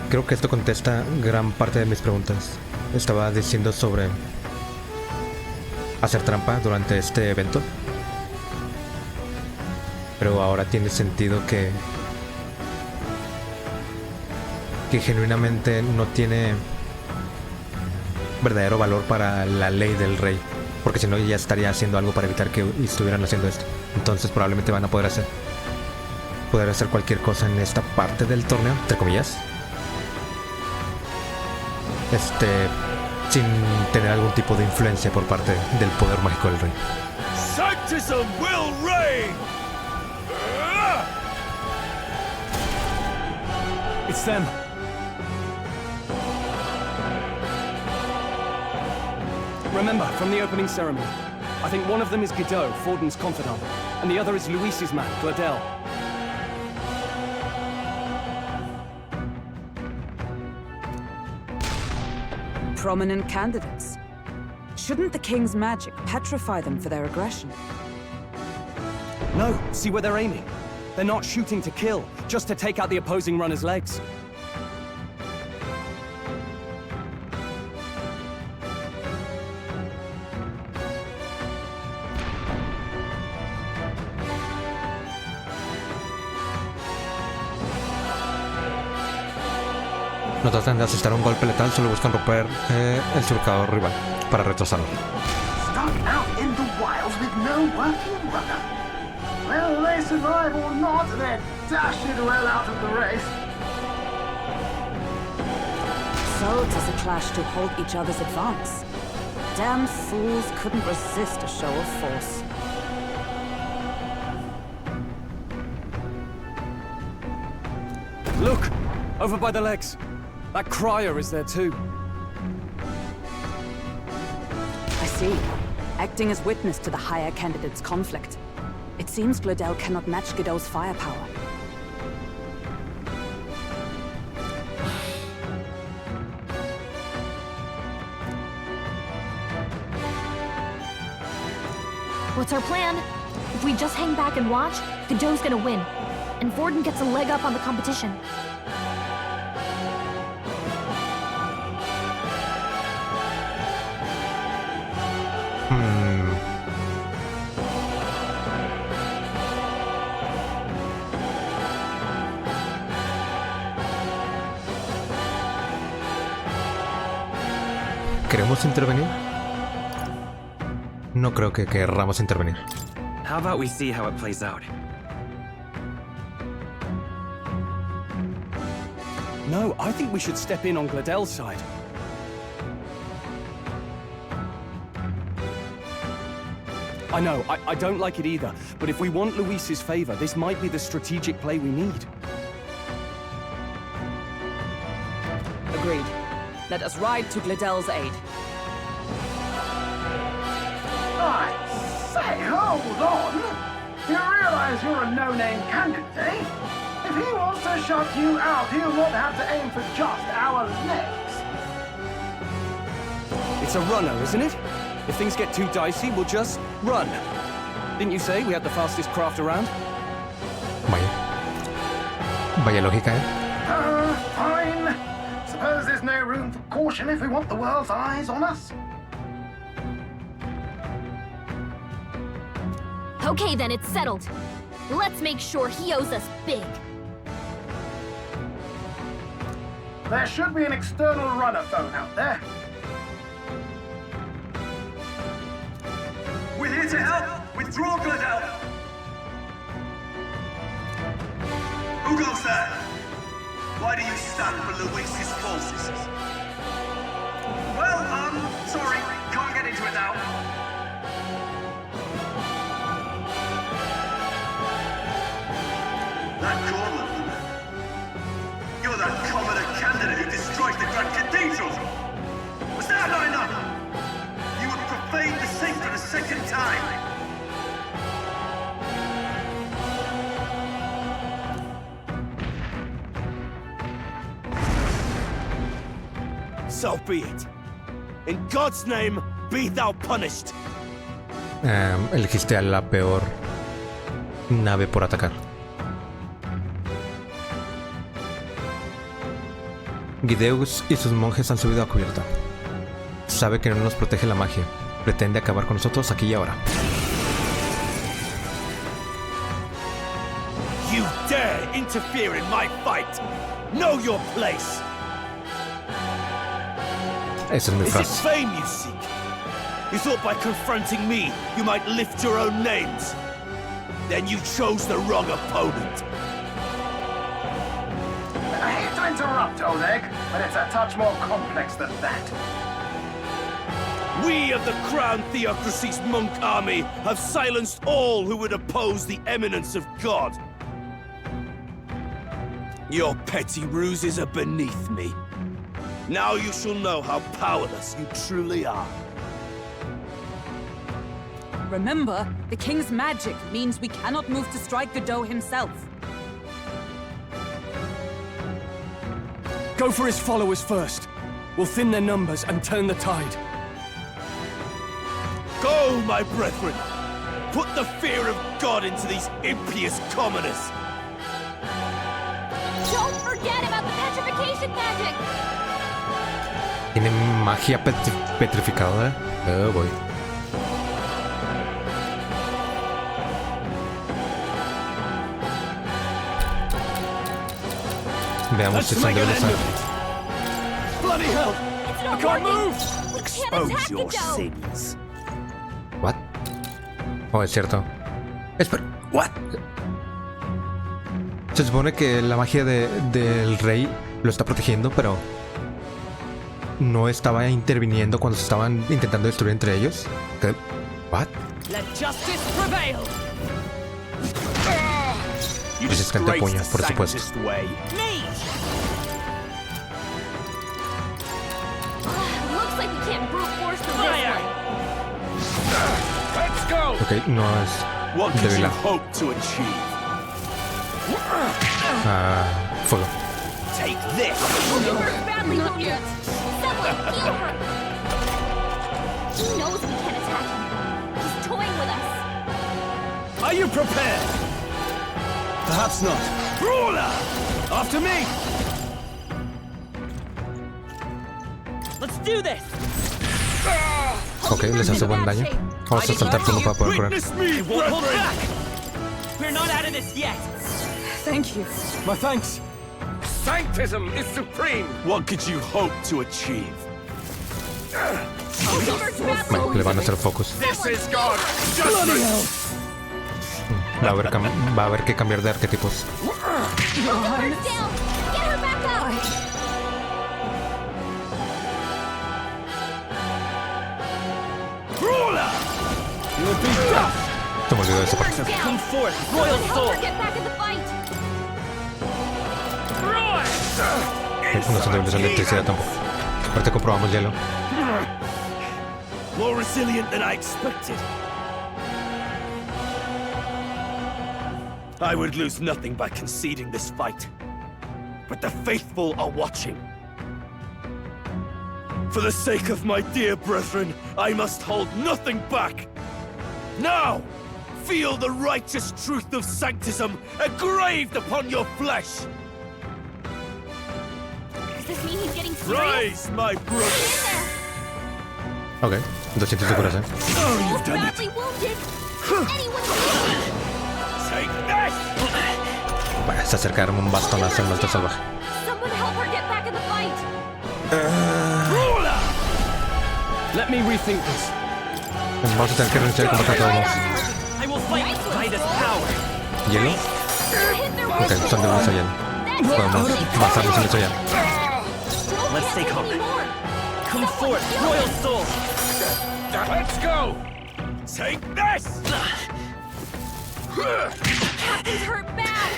Creo que esto contesta gran parte de mis preguntas. Estaba diciendo sobre hacer trampa durante este evento, pero ahora tiene sentido que genuinamente no tiene verdadero valor para la ley del rey, porque si no ya estaría haciendo algo para evitar que estuvieran haciendo esto. Entonces probablemente van a poder hacer cualquier cosa en esta parte del torneo, entre comillas, sin tener algún tipo de influencia por parte del poder mágico del rey. Sanctism will reign! It's them. Remember, from the opening ceremony, I think one of them is Godot, Forden's confidant, and the other is Luis's man, Gladel. Prominent candidates. Shouldn't the king's magic petrify them for their aggression? No, see where they're aiming. They're not shooting to kill, just to take out the opposing runner's legs. No tratan de asestar un golpe letal, solo buscan romper el surcador rival para retrasarlo. Stuck out in the wilds with no working runner. Well, they survive or not, they're dashing well out of the race. So does a clash to halt each other's advance. Damn fools couldn't resist a show of force. Look! Over by the legs. That crier is there too. I see. Acting as witness to the higher candidate's conflict. It seems Gladel cannot match Godot's firepower. What's our plan? If we just hang back and watch, Godot's gonna win. And Forden gets a leg up on the competition. ¿Queremos intervenir? No creo que querramos intervenir. How about we see how it plays out? No, I think we should step in on Gladel's side. I know, I don't like it either, but if we want Luis's favor, this might be the strategic play we need. Agreed. Let us ride to Gladel's aid. I say, hold on. You realize you're a no-name candidate, eh? If he wants to shut you out, he'll not have to aim for just our legs. It's a runner, isn't it? If things get too dicey, we'll just run. Didn't you say we had the fastest craft around? Vaya lógica, ¿eh? Fine. Suppose there's no room for caution if we want the world's eyes on us. Okay then, it's settled. Let's make sure he owes us big. There should be an external runner phone out there. here to help. Withdraw, Gladel. Who goes there? Why do you stand for Luis's forces? Well, sorry. Can't get into it now. That Corlin. You're that commoner candidate who destroyed the Grand Cathedral. Was that not enough? You would profane the sacred a second time. So be it. In God's name, be thou punished. Elegiste a la peor nave por atacar. Gideus y sus monjes han subido a cubierta. Sabe que no nos protege la magia. Pretende acabar con nosotros aquí y ahora. You dare interfere in my fight! Know your place! Esa es mi Is it frase. fame you seek? You thought by confronting me, you might lift your own names? Then you chose the wrong opponent. I hate to interrupt, Oleg, but it's a touch more complex than that. We of the Crown Theocracy's monk army have silenced all who would oppose the eminence of God. Your petty ruses are beneath me. Now you shall know how powerless you truly are. Remember, the king's magic means we cannot move to strike Godot himself. Go for his followers first. We'll thin their numbers and turn the tide. Go, my brethren! Put the fear of God into these impious commoners! Don't forget about the petrification magic! Tiene magia petrificada. Oh boy. Veamos si son de los. Bloody hell! I can't move! Expose your sins. What? Oh, es cierto. Espera. What? Se supone que la magia del rey lo está protegiendo, pero no estaba interviniendo cuando se estaban intentando destruir entre ellos. ¿Qué? What? Let justice prevail. Resistente a puño, por supuesto. Looks like we can't brute force through this one. Let's go. Ok, no es What could you débil. hope to achieve? Fuego. Take this! You hurt badly, don't you? Someone heal her! He knows we can't attack him. He's toying with us. Are you prepared? Perhaps not. Brawler! After me! Let's do this. Ok, les hace buen daño. Vamos a saltar turno para poder correr. Witness me, We'll hold brethren! back. We're not out of this yet. Thank you. My thanks. Sanctism is supreme. What could you hope to achieve? He hurt badly. Bueno, le van a hacer focus. This is God. Bloody hell! Va a haber que cambiar de arquetipos. Get her down! Get her back up! Brawler! You'll be dust! Se me olvidó de esa parte. Come forth, royal Someone help soul. her get back in the fight! No son débiles a la electricidad tampoco. Ahorita comprobamos hielo. More resilient than I expected. I would lose nothing by conceding this fight. But the faithful are watching. For the sake of my dear brethren, I must hold nothing back. Now, feel the righteous truth of sanctism engraved upon your flesh. Does this mean he's getting serious? Rise, my brother. Ok, 200 de corazón. He's badly wounded! Anyone Take this! Bueno, se acercaron un bastonazo en malta salvaje. Someone help her get back in the fight! Let me rethink this. Vamos a tener que renunciar y combatir a todos los. I will fight by this power. ¿Hielo? Ok, son débiles a hielo. Podemos basarnos en eso ya. Let's stay calm. Come forth, royal soul. Let's go! Take this! Captain's hurt bad.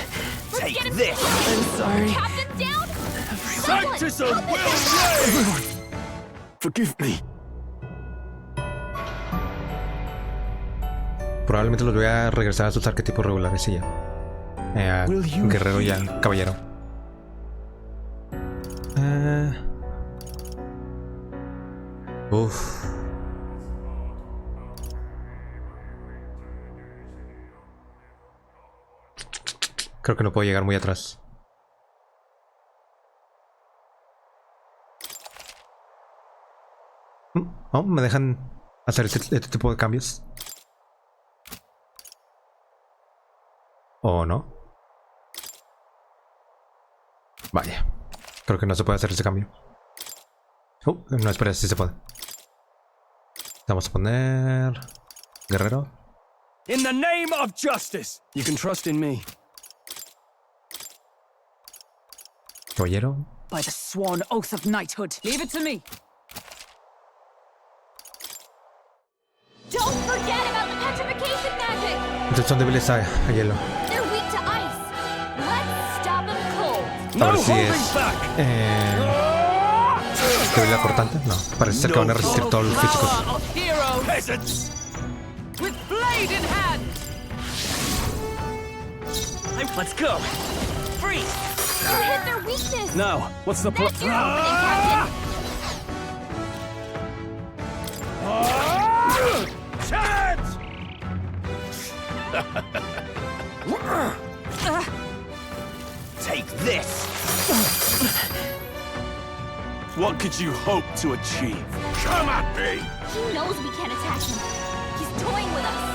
Let's Take get him this! I'm sorry. Captain down. Sanctism will reign! Forgive me. Probablemente los voy a regresar a sus arquetipos regulares y ya. Guerrero y a caballero. Uff. Creo que no puedo llegar muy atrás. Oh, ¿me dejan hacer este tipo de cambios? ¿O no? Vaya. Creo que no se puede hacer ese cambio. No, espera, sí se puede. Vamos a poner... Guerrero. In the name of justice, you can trust in me. Caballero. By the sworn oath of knighthood. Leave it to me. Don't forget about the petrification magic. Entonces son débiles a hielo. They're weak to ice. Let's stop them cold. A ver si es... ¿Debilidad cortante? No. Parece ser que van a resistir todo el físico. Peasants! With blade in hand. Let's go. Freeze. You hit their weakness. Now, what's the That's your opening, Captain. Chance! Take this! What could you hope to achieve? Come at me! He knows we can't attack him. He's toying with us.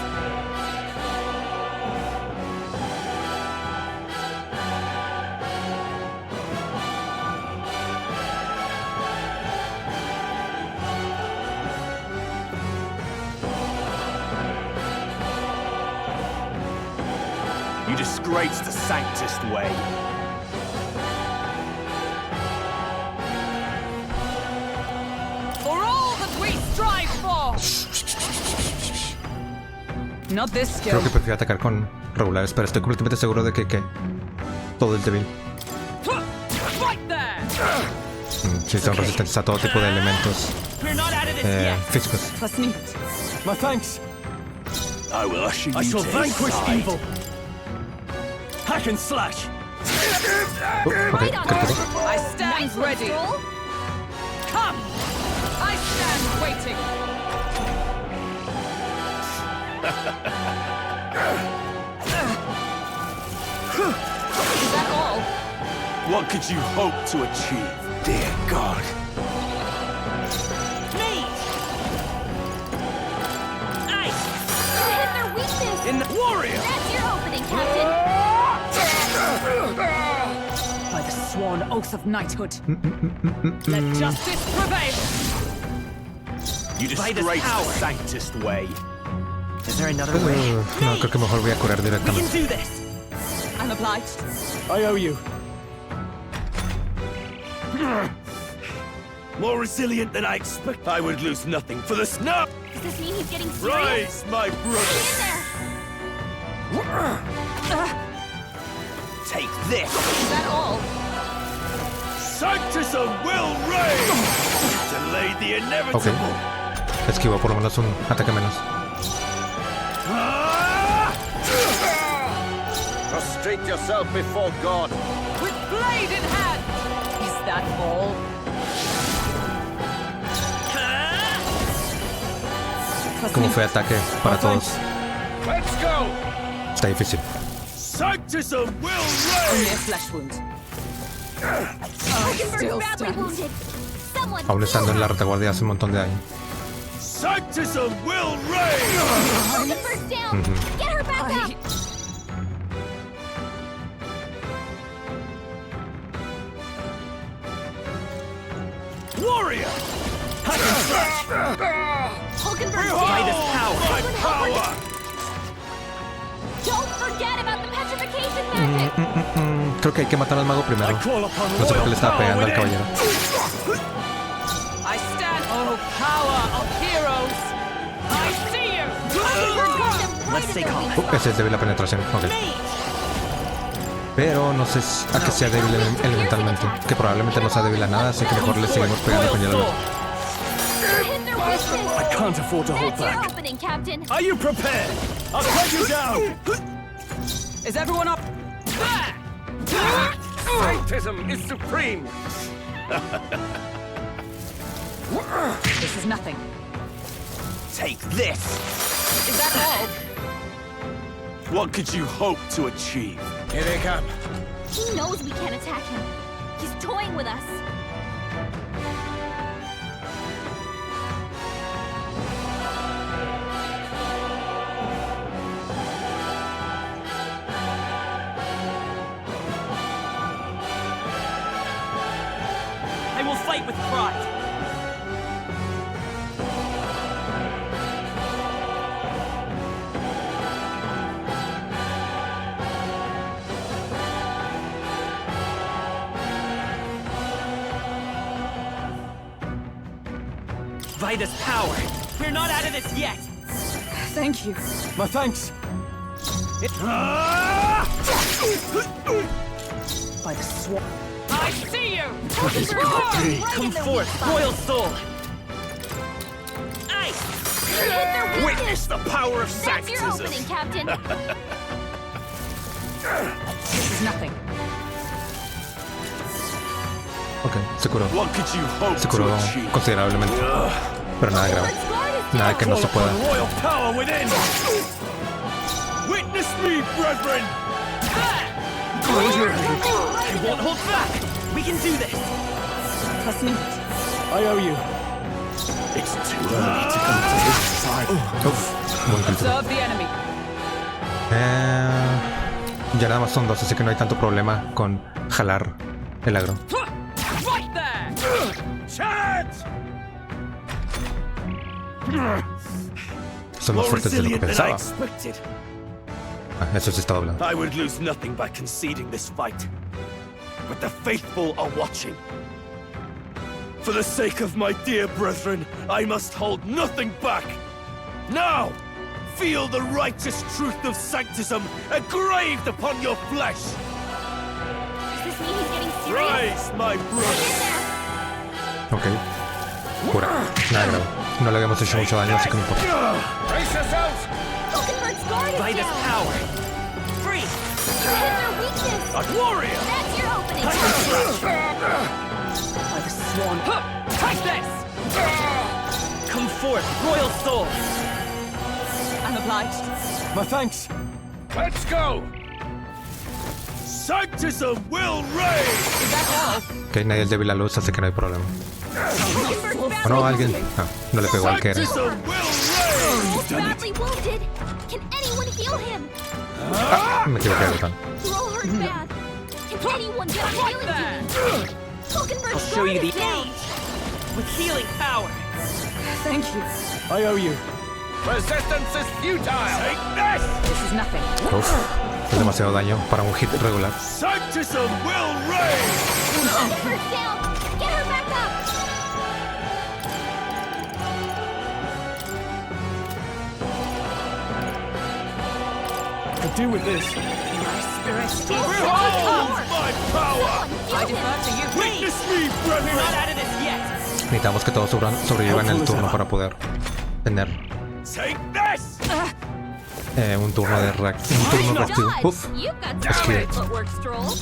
You disgrace the sanctist way. For all that we strive for. Not this skill. Creo que prefiero atacar con regulares, pero estoy completamente seguro de que todo es débil. Right there. Sí, son resistentes a todo tipo de elementos físicos. My thanks. I will usher you I shall to vanquish his side. evil. Hack and slash. Okay, I stand ready. Come. I stand waiting. Is that all? What could you hope to achieve, dear God? In the warrior! That's your opening, Captain. By the sworn oath of knighthood. Let justice prevail. You disgrace the sanctist way. Is there another way? No, creo que mejor voy a curar We can directamente. do this. I'm obliged. I owe you. More resilient than I expect. I would lose nothing for the snuff. Does this mean he's getting serious? Rise, my brother. Take this. Is that all? Sanctism will reign. Delay the inevitable. Esquivo por lo menos un ataque menos. Prostrate yourself before God. With blade in hand. Is that all? Como fue ataque para todos. Let's go. Está difícil. Sanctism will Only reign. a flesh wound. Hackenberg's Still badly stands. wounded. Someone Aún estando en la retaguardia hace un montón de daño. Sanctism will reign. Hackenberg's down. Get her back up. Warrior. By this power. Don't forget about the petrification magic. Creo que hay que matar al mago primero. No sé por qué le estaba pegando al caballero. I stand. Oh, power of heroes. I see you. Let's stay calm. Ese es débil la penetración. Ok. Pero no sé a que sea débil elementalmente. Que probablemente no sea débil a nada, así que mejor le seguimos pegando con hielo. I can't afford to hold That's your back. opening, Captain. Are you prepared? I'll cut you down! Is everyone up? Sanctism is supreme. This is nothing. Take this! Is that all? What could you hope to achieve? Here they come. He knows we can't attack him. He's toying with us. I will fight with pride. By this power. We're not out of this yet. Thank you. My thanks. By the swamp. I see you. Come forth, royal soul. Ice. Witness the power of That's your sanctism! opening, Captain. This is nothing. Ok, se curó. What could you hope Se curó to achieve? considerablemente. Pero nada grave. Nada que no se pueda. Royal power within! Witness me, brethren! I won't hold back. We can do this. Trust me. I owe you. It's too early to come to this side. Buen cálculo. Serve the enemy. Ya nada más son dos, así que no hay tanto problema con jalar el agro. Right there. Chance! Son más fuertes de lo que than I pensaba. expected. Ah, eso sí estaba hablando. I would lose nothing by conceding this fight. But the faithful are watching. For the sake of my dear brethren, I must hold nothing back. Now, feel the righteous truth of sanctism engraved upon your flesh. Does this mean he's getting serious? Rise, my brothers. Ok. Cura. Nada grave. No le habíamos hecho mucho daño, así que no importa. Brace yourselves! Hulkenberg's guard is By this down. power. Free. You hit their weakness. A warrior! That's your opening, Captain. By the swan. Take this. Come forth, royal soul. I'm obliged. My thanks. Let's go! Sanctism will reign! Is that all? Ok, nadie es débil a luz, así que no hay problema. ¿O no? ¿Alguien? Ah, no le pegó al que era. Sanctism will reign! He's badly wounded. Can anyone heal him? Ah, me equivoqué de botón. You're all hurt bad. Can anyone get a healing to me? Hulkenberg's I'll show you guard the is down. age with healing power. Thank you. I owe you. Resistance is futile! Take this! This is nothing. Uf, es demasiado daño para un hit regular. Sanctism will reign! Hulkenberg's down. Get her back up. Could do with this. My spirit is Behold my power! I defer to you. Witness me, We're brethren! not out of this yet. Necesitamos que todos sobrevivan el turno para poder tener Take this! un turno de reactivo. Un turno reactivo. Uf, You've got es some que great footwork, Stroll.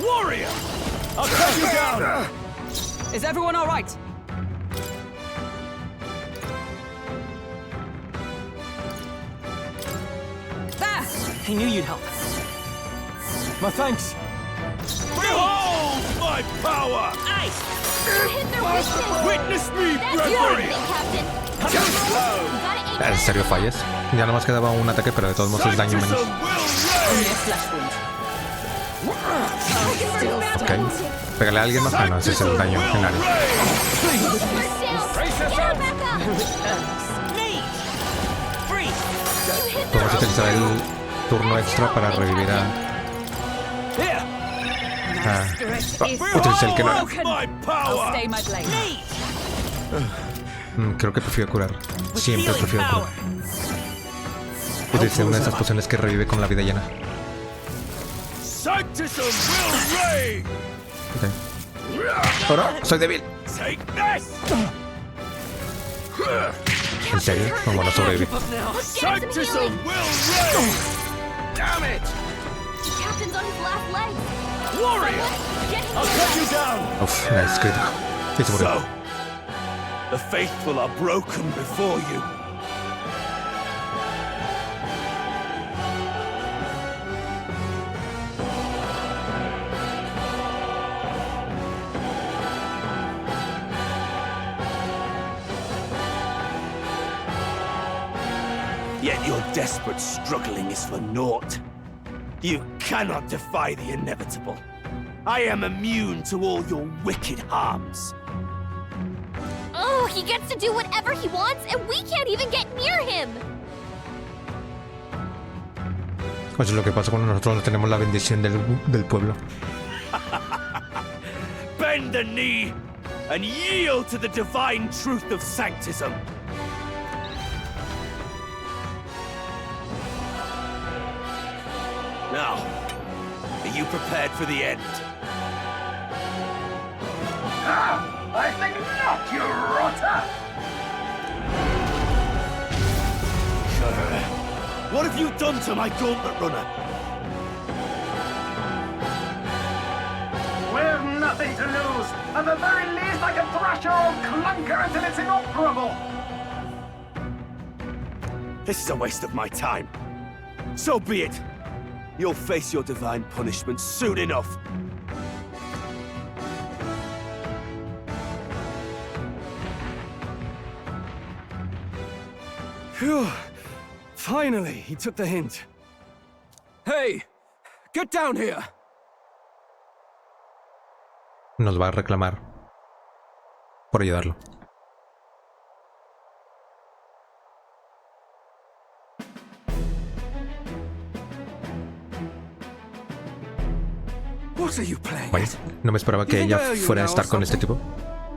Warrior! I'll cut you down! Is everyone all right? There. I knew you'd help. My thanks. Behold my power! Ice. You hit their weakness. Witness me, That's your brethren! opening, Captain. You gotta aim ¿en serio fallas? Ya nomás quedaba un ataque, pero de todos modos es daño menos. Sanctism will only reign! a flesh wound. Ok. Pégale a alguien más. Ah, no, ese es el daño en área. Podemos utilizar el turno extra para revivir utilicé el que no. Creo que prefiero curar. Siempre prefiero curar. Utilicé una de esas pociones que revive con la vida llena. Okay. Ahora, soy débil. ¿En serio? ¿Cómo no sobreviví? Uf, nice, crítico. Sí, se murió. The faithful are broken before you. Yet your desperate struggling is for naught. You cannot defy the inevitable. I am immune to all your wicked harms. Oh, he gets to do whatever he wants, and we can't even get near him. Eso es lo que pasa cuando nosotros no tenemos la bendición del pueblo. Bend the knee and yield to the divine truth of sanctism. Now, are you prepared for the end? I think not, you rotter! What have you done to my gauntlet runner? We've nothing to lose. At the very least, I can thrash your old clunker until it's inoperable. This is a waste of my time. So be it. You'll face your divine punishment soon enough. Phew. Finally, he took the hint. Hey, get down here. Nos va a reclamar por ayudarlo. What are you playing? Bueno, no me esperaba que ella fuera a estar con este tipo.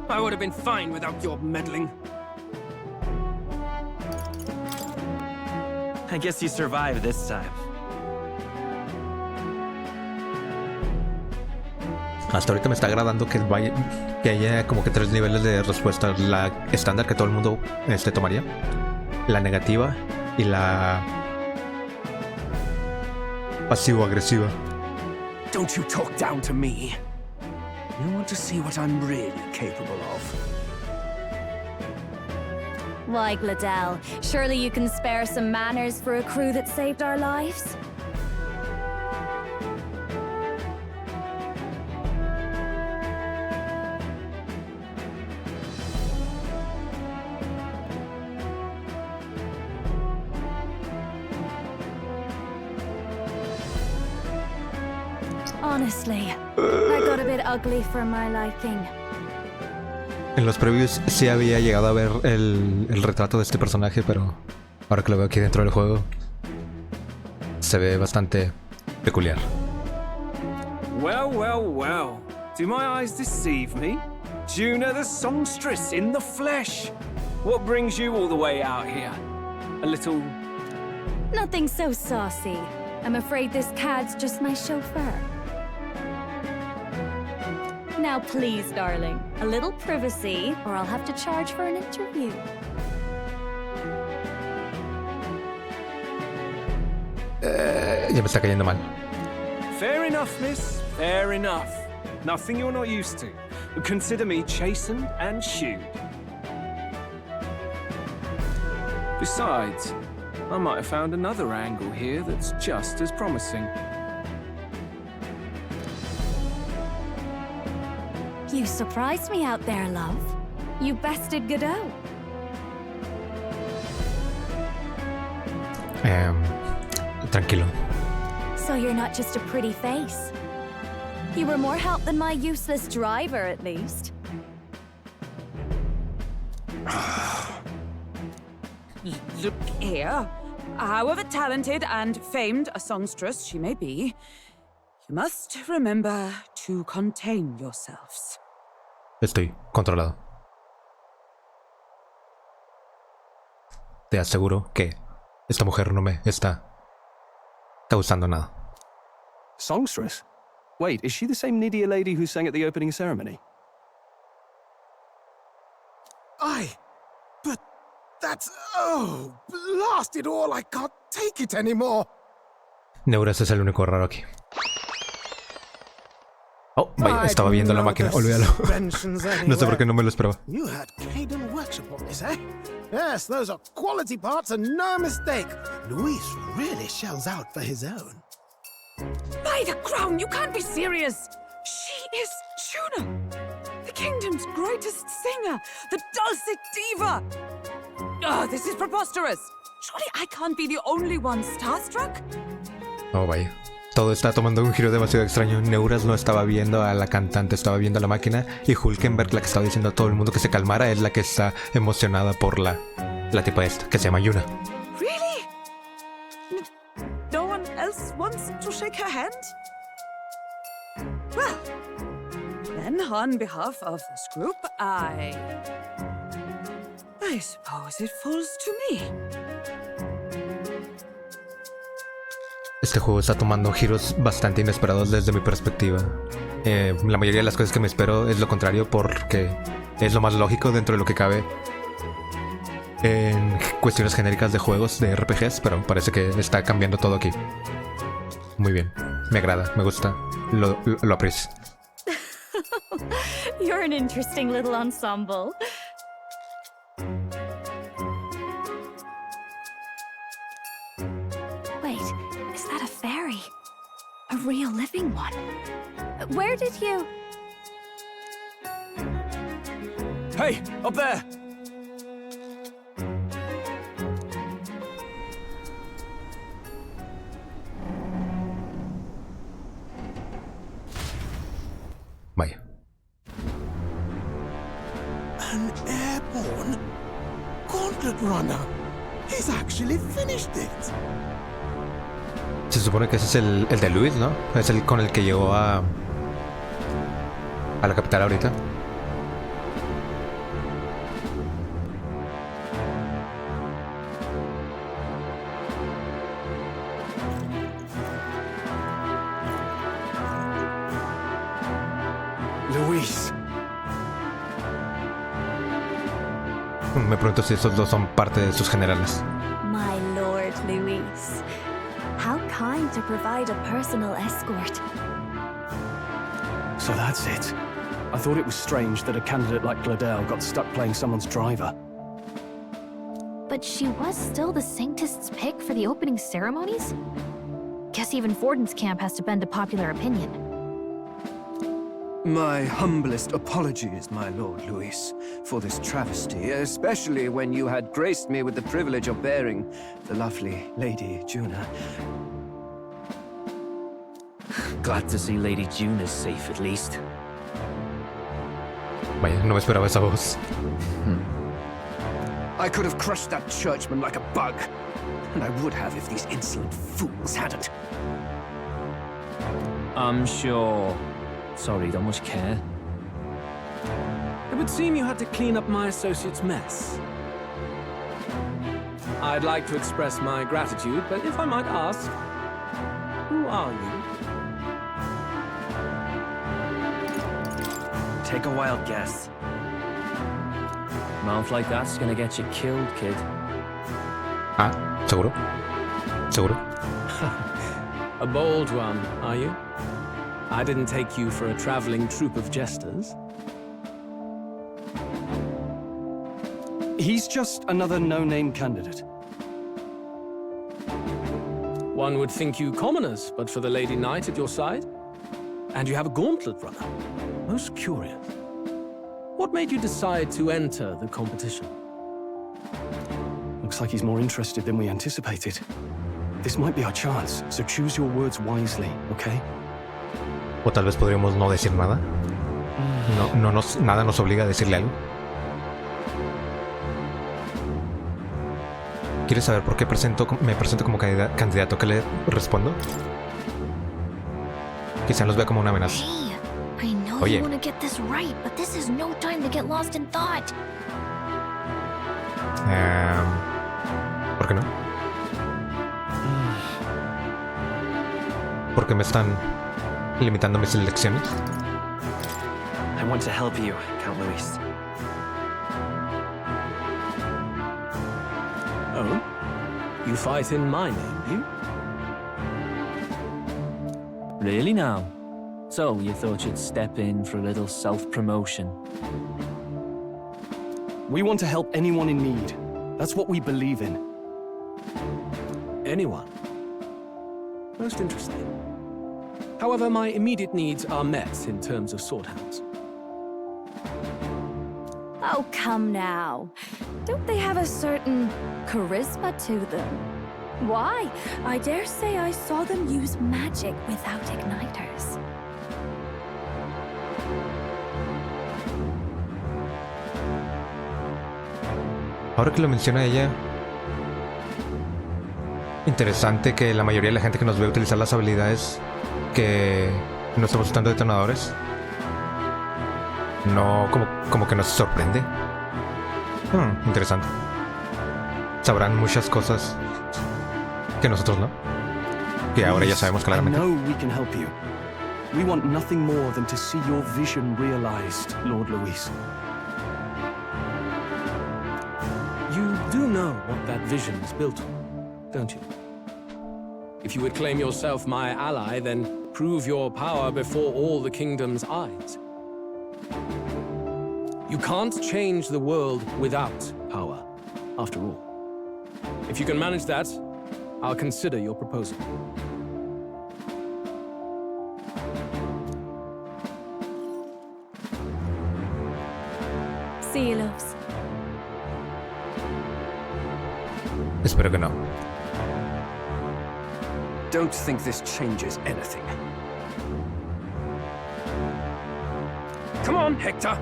I would have been fine without your meddling. I guess you survived this time. Hasta ahorita me está agradando que haya como que 3 niveles de respuesta. La estándar que todo el mundo tomaría, la negativa y la pasivo-agresiva. Don't you talk down to me. You want to see what I'm really capable of. Why, Gladell, surely you can spare some manners for a crew that saved our lives? Honestly, that got a bit ugly for my liking. En los previews sí había llegado a ver el retrato de este personaje, pero ahora que lo veo aquí dentro del juego, se ve bastante peculiar. Well, well, well. Do my eyes deceive me? Juna the songstress in the flesh. What brings you all the way out here? A little... Nothing so saucy. I'm afraid this cad's just my chauffeur. Now please, darling, a little privacy, or I'll have to charge for an interview. Ya me está cayendo mal. Fair enough, miss. Fair enough. Nothing you're not used to. Consider me chastened and shooed. Besides, I might have found another angle here that's just as promising. You surprised me out there, love. You bested Godot. Tranquilo. So you're not just a pretty face. You were more help than my useless driver, at least. Look here. However talented and famed a songstress she may be, you must remember to contain yourselves. Estoy controlado. Te aseguro que esta mujer no me está causando nada. Songstress? Wait, is she the same Nidia lady who sang at the opening ceremony? Aye, but that's... oh, blast it all, I can't take it anymore. Neuras es el único raro aquí. Oh, vaya, estaba viendo la máquina, olvídalo. No sé por qué no me lo esperaba. You had Caden workshop on this, eh? Yes, those are quality parts and no mistake. Luis really shells out for his own. By the crown, you can't be serious! She is Juno, the kingdom's greatest singer, the dulcet diva! Oh, this is preposterous! Surely I can't be the only one starstruck? Oh, vaya. Todo está tomando un giro demasiado extraño. Neuras no estaba viendo a la cantante, estaba viendo a la máquina. Y Hulkenberg, la que estaba diciendo a todo el mundo que se calmara, es la que está emocionada por la tipa esta, que se llama Yuna. Really? No one else wants to shake her hand? Well, then on behalf of this group, I suppose it falls to me. Este juego está tomando giros bastante inesperados desde mi perspectiva. La mayoría de las cosas que me espero es lo contrario, porque es lo más lógico dentro de lo que cabe en cuestiones genéricas de juegos, de RPGs, pero parece que está cambiando todo aquí. Muy bien, me agrada, me gusta, lo aprecio. You're an interesting little ensemble. Wait, is that a fairy? A real living one? Where did you... Hey, up there! Vaya. An airborne gauntlet runner. He's actually finished it. Se supone que ese es el de Luis, ¿no? Es el con el que llegó a la capital ahorita. Luis. Me pregunto si estos dos son parte de sus generales. My lord, Luis. How kind to provide a personal escort. So that's it. I thought it was strange that a candidate like Gladel got stuck playing someone's driver. But she was still the Sanctist's pick for the opening ceremonies? Guess even Forden's camp has to bend to popular opinion. My humblest apologies, my lord Luis, for this travesty, especially when you had graced me with the privilege of bearing the lovely Lady Juna. Glad to see Lady Juna's safe, at least. Vaya, no me esperaba esa voz. I could have crushed that churchman like a bug, and I would have if these insolent fools hadn't. I'm sure. Sorry, don't much care. It would seem you had to clean up my associate's mess. I'd like to express my gratitude, but if I might ask, who are you? Take a wild guess. Mouth like that's gonna get you killed, kid. Ah, ¿seguro? ¿Seguro? A bold one, are you? I didn't take you for a traveling troupe of jesters. He's just another no-name candidate. One would think you commoners, but for the Lady Knight at your side. And you have a gauntlet runner. Most curious. What made you decide to enter the competition? Looks like he's more interested than we anticipated. This might be our chance, so choose your words wisely, okay? O tal vez podríamos no decir nada. Nada nos obliga a decirle algo. ¿Quieres saber por qué me presento como candidato? ¿Qué le respondo? Quizá los vea como una amenaza. Hey, I know Oye. you want to get this right, but this is no time to get lost in thought. ¿Por qué no? ¿Por qué me están limitando mis elecciones? I want to help you, Count Luis. Oh? You fight in my name, you? Really now? So, you thought you'd step in for a little self-promotion? We want to help anyone in need. That's what we believe in. Anyone. Most interesting. However, my immediate needs are met in terms of swordhands. Oh, come now. Don't they have a certain charisma to them? Why? I dare say I saw them use magic without igniters. Ahora que lo menciona ella, interesante que la mayoría de la gente que nos ve utilizar las habilidades que no estamos usando detonadores, no como que nos sorprende. Interesante. Sabrán muchas cosas que nosotros no, que ahora ya sabemos claramente. I know we can help you. We want nothing more than to see your vision realized, Lord Luis. You do know what that vision is built on, don't you? If you would claim yourself my ally, then prove your power before all the kingdom's eyes. You can't change the world without power, after all. If you can manage that, I'll consider your proposal. See you, loves. Espero que no. Don't think this changes anything. Come on, Hector!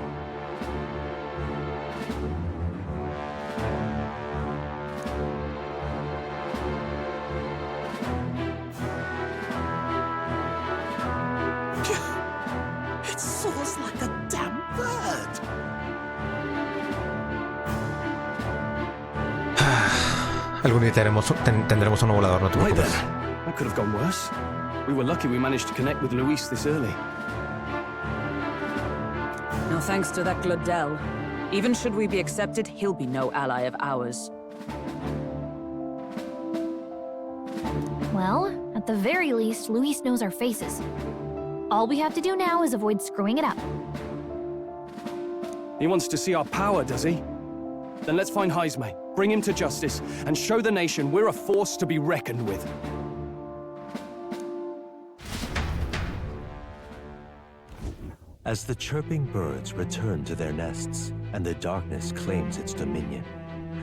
It soars like a damn bird. Algún día tendremos uno volador, no te Right preocupes. then. That could have gone worse. We were lucky we managed to connect with Luis this early. No thanks to that Glodell. Even should we be accepted, he'll be no ally of ours. Well, at the very least, Luis knows our faces. All we have to do now is avoid screwing it up. He wants to see our power, does he? Then let's find Heisme, bring him to justice, and show the nation we're a force to be reckoned with. As the chirping birds return to their nests and the darkness claims its dominion,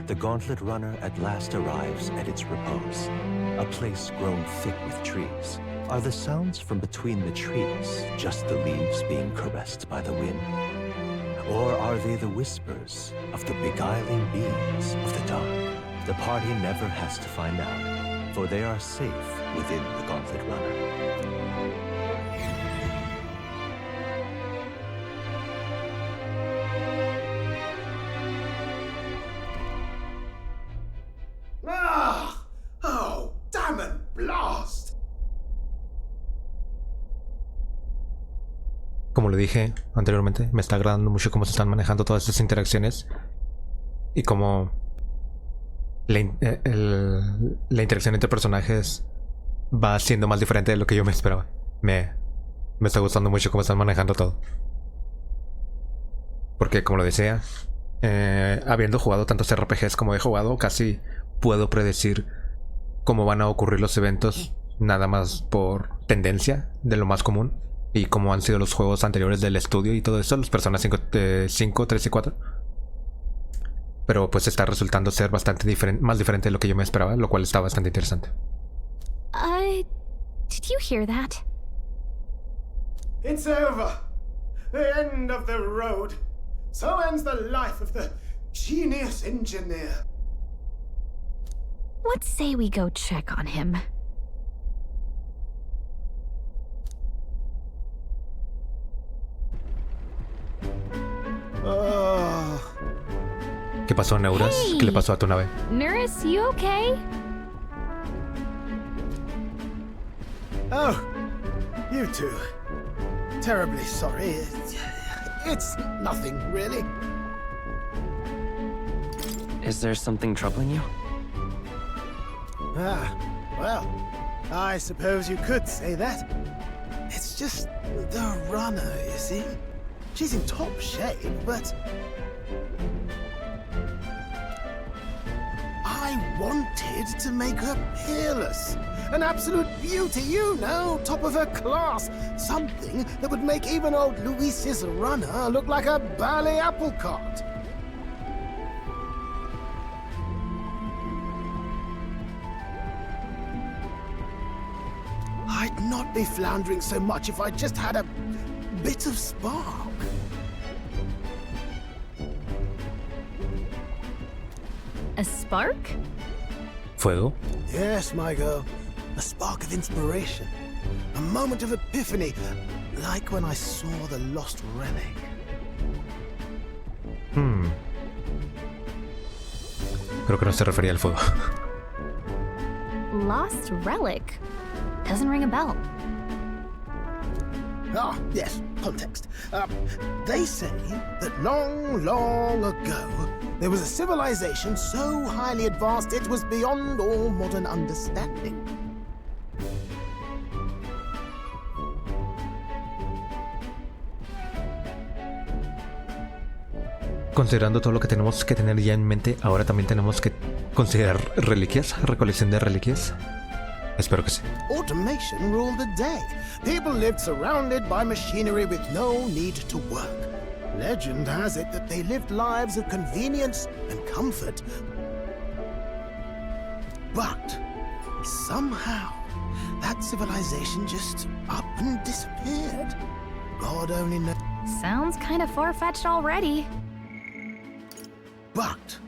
the Gauntlet Runner at last arrives at its repose, a place grown thick with trees. Are the sounds from between the trees just the leaves being caressed by the wind? Or are they the whispers of the beguiling beings of the dark? The party never has to find out, for they are safe within the Gauntlet Runner. Ah! Oh, damn and blast! Como le dije anteriormente, me está agradando mucho cómo se están manejando todas estas interacciones y cómo la interacción entre personajes va siendo más diferente de lo que yo me esperaba. Me está gustando mucho cómo están manejando todo. Porque como lo decía, habiendo jugado tantos RPGs como he jugado, casi puedo predecir cómo van a ocurrir los eventos nada más por tendencia de lo más común y cómo han sido los juegos anteriores del estudio y todo eso, los Persona 5, 3 y 4. Pero pues está resultando ser bastante más diferente de lo que yo me esperaba, lo cual está bastante interesante. Did you hear that? It's over. The end of the road. So ends the life of the genius engineer. Let's say we go check on him. ¿Qué pasó, Neuras? Hey. ¿Qué le pasó a tu nave? Nurse, you okay? Oh, you two. Terribly sorry. It's nothing, really. Is there something troubling you? Ah, well, I suppose you could say that. It's just the runner, you see? She's in top shape, but I wanted to make her peerless. An absolute beauty, you know, top of her class. Something that would make even old Luis's runner look like a bally apple cart. I'd not be floundering so much if I just had a bit of spark. A spark? Fuego? Yes, my girl. A spark of inspiration. A moment of epiphany. Like when I saw the lost relic. Creo que no se refería al fuego. Lost relic? Doesn't ring a bell. Ah, yes, context. They say that long, long ago, there was a civilization so highly advanced it was beyond all modern understanding. Considerando todo lo que tenemos que tener ya en mente, ahora también tenemos que considerar reliquias, recolección de reliquias. Espero que sí. Automation ruled the day. People lived surrounded by machinery with no need to work. Legend has it that they lived lives of convenience and comfort. But somehow, that civilization just up and disappeared. God only knows. Sounds kind of far-fetched already. But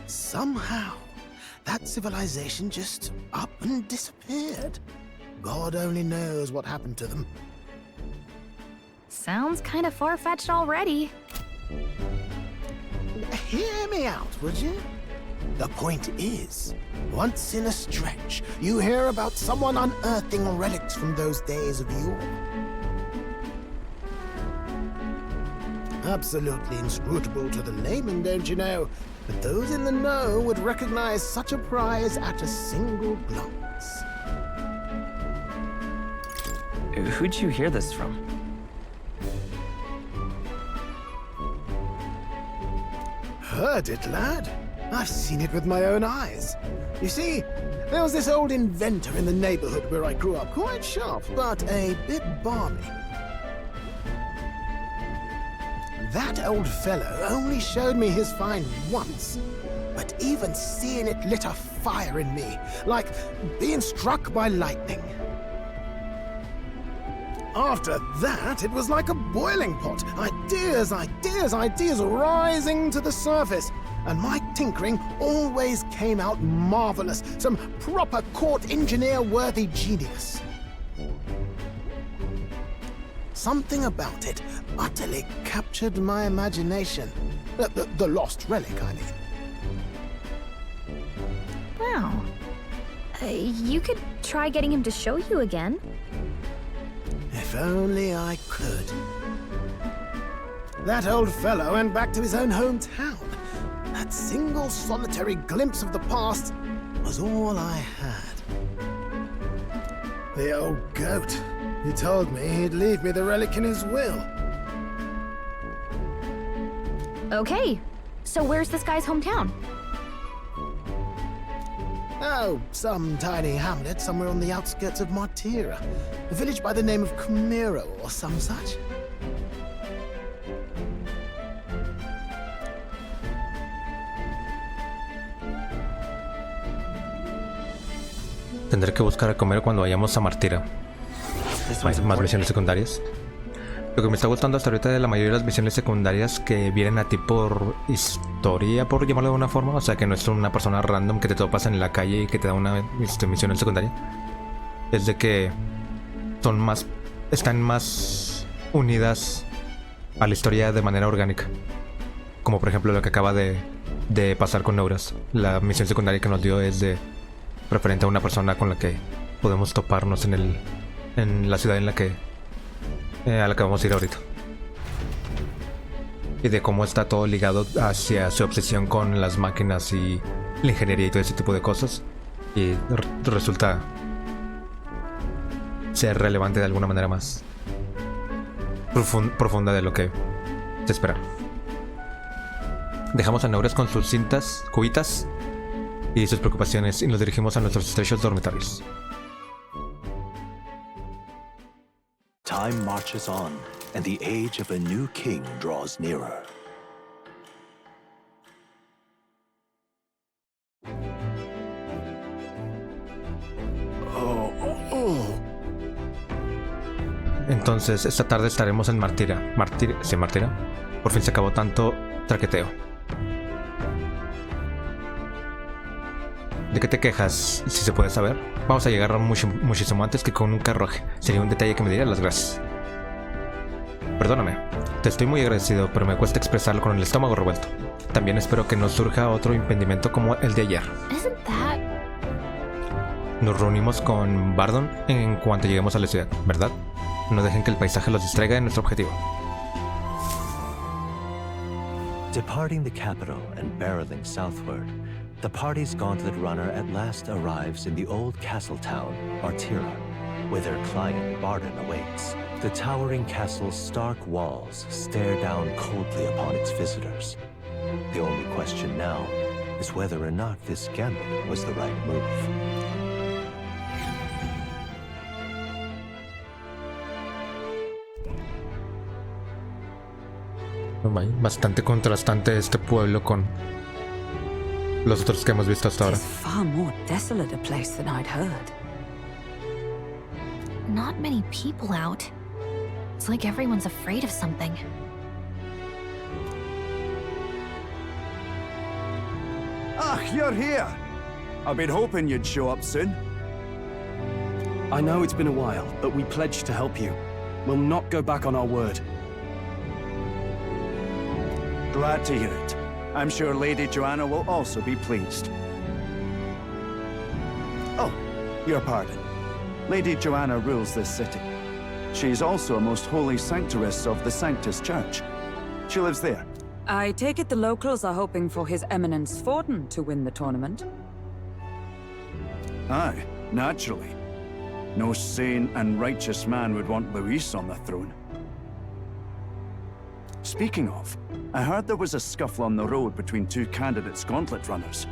somehow, that civilization just up and disappeared. God only knows what happened to them. Sounds kind of far-fetched already. Hear me out, would you? The point is, once in a stretch, you hear about someone unearthing relics from those days of yore. Absolutely inscrutable to the layman, don't you know? But those in the know would recognize such a prize at a single glance. Who'd you hear this from? Heard it, lad. I've seen it with my own eyes. You see, there was this old inventor in the neighborhood where I grew up, quite sharp, but a bit balmy. That old fellow only showed me his find once, but even seeing it lit a fire in me, like being struck by lightning. After that, it was like a boiling pot. Ideas, ideas, ideas rising to the surface. And my tinkering always came out marvelous. Some proper court engineer-worthy genius. Something about it utterly captured my imagination. The lost relic, I mean. Wow. You could try getting him to show you again. If only I could. That old fellow went back to his own hometown. That single solitary glimpse of the past was all I had. The old goat. He told me he'd leave me the relic in his will. Okay, so where's this guy's hometown? Oh, some tiny hamlet somewhere on the outskirts of Martira. A village by the name of Camiro or some such. Tendré que buscar a comer cuando vayamos a Martira. Más misiones secundarias. Lo que me está gustando hasta ahorita de la mayoría de las misiones secundarias que vienen a ti por historia, por llamarlo de una forma. O sea, que no es una persona random que te topas en la calle y que te da una misión en secundaria. Es de que están más unidas a la historia de manera orgánica. Como por ejemplo lo que acaba de pasar con Neuras. La misión secundaria que nos dio es de referente a una persona con la que podemos toparnos en la ciudad en la que a la que vamos a ir ahorita. Y de cómo está todo ligado hacia su obsesión con las máquinas y la ingeniería y todo ese tipo de cosas. Y resulta ser relevante de alguna manera más profunda de lo que se espera. Dejamos a Neuras con sus cubitas y sus preocupaciones y nos dirigimos a nuestros estrechos dormitorios. Time marches on, and the age of a new king draws nearer. Entonces, esta tarde estaremos en Martira. Martira. Por fin se acabó tanto traqueteo. ¿De qué te quejas, si se puede saber? Vamos a llegar muchísimo antes que con un carruaje. Sería un detalle que me diera las gracias. Perdóname, te estoy muy agradecido, pero me cuesta expresarlo con el estómago revuelto. También espero que no surja otro impedimento como el de ayer. Nos reunimos con Bardon en cuanto lleguemos a la ciudad, ¿verdad? No dejen que el paisaje los distraiga de nuestro objetivo. Departing the capital and barreling southward, the party's gauntlet runner at last arrives in the old castle town, Martira, where their client Bardon awaits. The towering castle's stark walls stare down coldly upon its visitors. The only question now is whether or not this gambit was the right move. Bastante contrastante este pueblo con los otros que hemos visto hasta ahora. Far more desolate a place than I'd heard. Not many people out. It's like everyone's afraid of something. Ah, you're here. I've been hoping you'd show up soon. I know it's been a while, but we pledged to help you. We'll not go back on our word. Glad to hear it. I'm sure Lady Joanna will also be pleased. Oh, your pardon. Lady Joanna rules this city. She's also a most holy sanctuaress of the Sanctus Church. She lives there. I take it the locals are hoping for His Eminence Forden to win the tournament? Aye, naturally. No sane and righteous man would want Luis on the throne. Speaking of, I heard there was a scuffle on the road between two candidates gauntlet runners.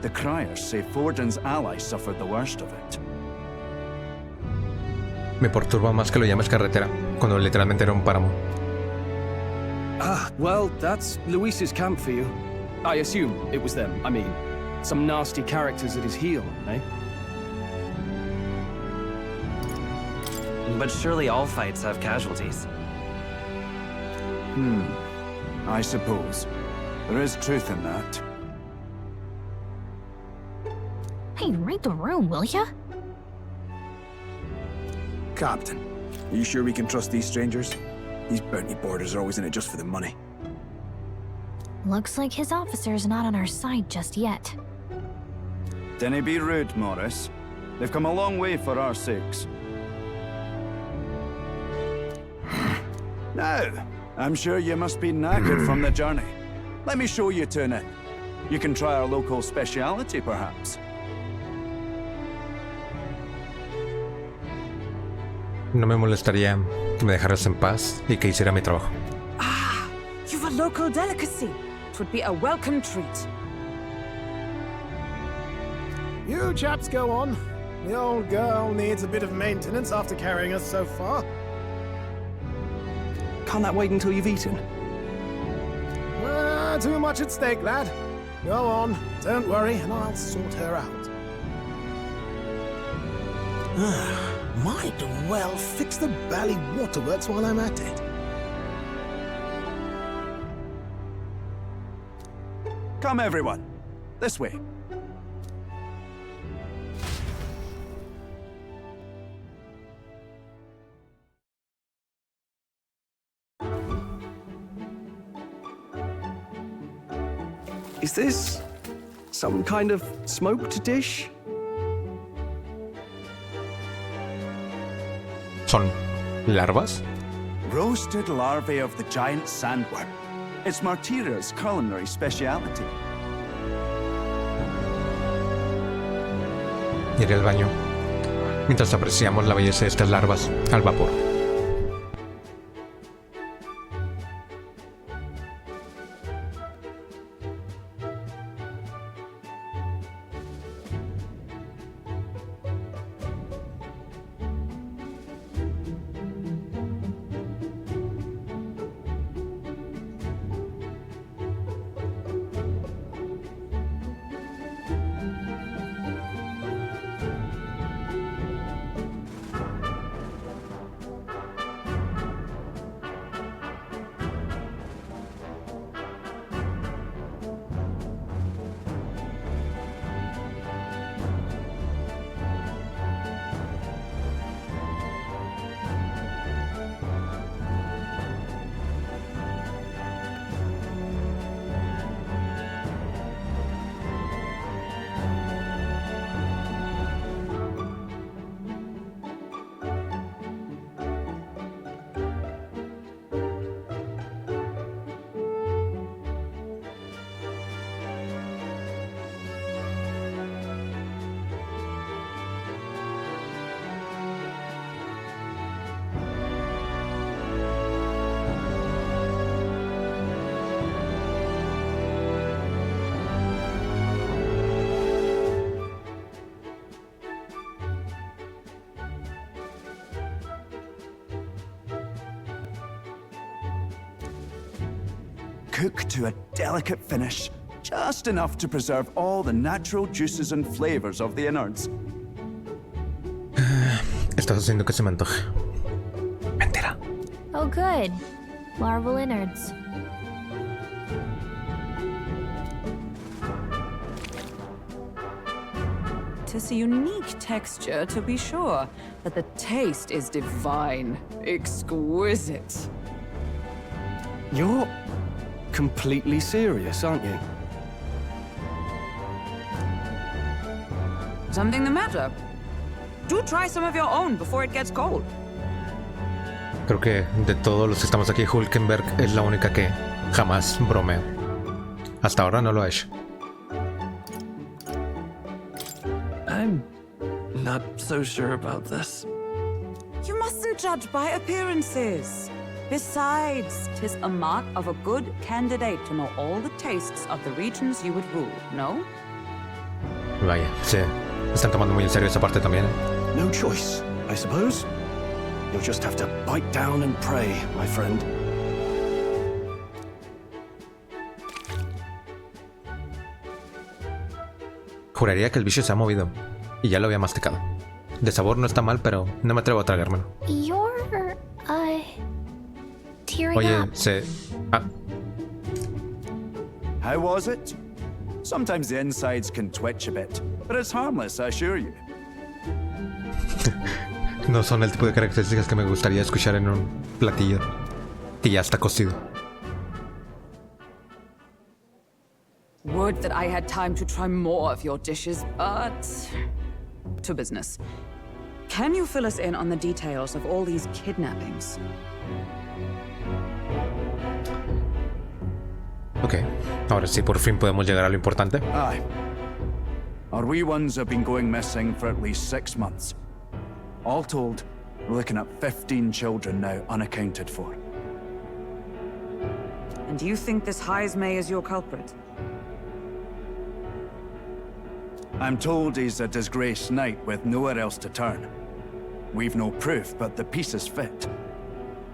The criers say Forden's ally suffered the worst of it. Me perturba más que lo llames carretera, cuando literalmente era un páramo. Ah, well, that's Luis's camp for you. I assume it was them. I mean, some nasty characters at his heel, eh? But surely all fights have casualties. I suppose. There is truth in that. Hey, read the room, will ya? Captain, are you sure we can trust these strangers? These bounty boarders are always in it just for the money. Looks like his officer's not on our side just yet. Dinna be rude, Morris. They've come a long way for our sakes. Now, I'm sure you must be knackered from the journey. Let me show you to an inn. You can try our local speciality, perhaps. No me molestaría que me dejaras en paz y que hiciera mi trabajo. Ah, you've a local delicacy. It would be a welcome treat. You chaps go on. The old girl needs a bit of maintenance after carrying us so far. Can't that wait until you've eaten? Too much at stake, lad. Go on, don't worry, and I'll sort her out. Might well fix the bally waterworks while I'm at it. Come, everyone. This way. Is this some kind of smoked dish? ¿Son larvas? Roasted larvae of the giant sandworm. It's Martira's culinary speciality. Iré al baño mientras apreciamos la belleza de estas larvas al vapor. Cooked to a delicate finish, just enough to preserve all the natural juices and flavors of the innards. Estás haciendo que se me antoje. Mentira. Oh, good. Larval innards. Tis a unique texture, to be sure, but the taste is divine, exquisite. You're completely serious, aren't you? Something the matter? Do try some of your own before it gets cold. Creo que de todos los que estamos aquí, Hulkenberg es la única que jamás bromea. Hasta ahora no lo ha hecho. I'm not so sure about this. You mustn't judge by appearances. Besides, 'tis a mark of a good candidate to know all the tastes of the regions you would rule, no? Vaya, se están tomando muy en serio esa parte también. No choice, I suppose. You'll just have to bite down and pray, my friend. Juraría que el bicho se ha movido y ya lo había masticado. De sabor no está mal, pero no me atrevo a tragármelo. You're, tearing Oye, up. How was it? Sometimes the insides can twitch a bit, but it's harmless, I assure you. No son el tipo de características que me gustaría escuchar en un platillo que ya está cocido. Would that I had time to try more of your dishes, but... to business. Can you fill us in on the details of all these kidnappings? Ok, ahora sí, por fin podemos llegar a lo importante. Aye. Our wee ones have been going missing for at least 6 months. All told, we're looking at 15 children now unaccounted for. And do you think this Heismay is your culprit? I'm told he's a disgraced knight with nowhere else to turn. We've no proof, but the pieces fit.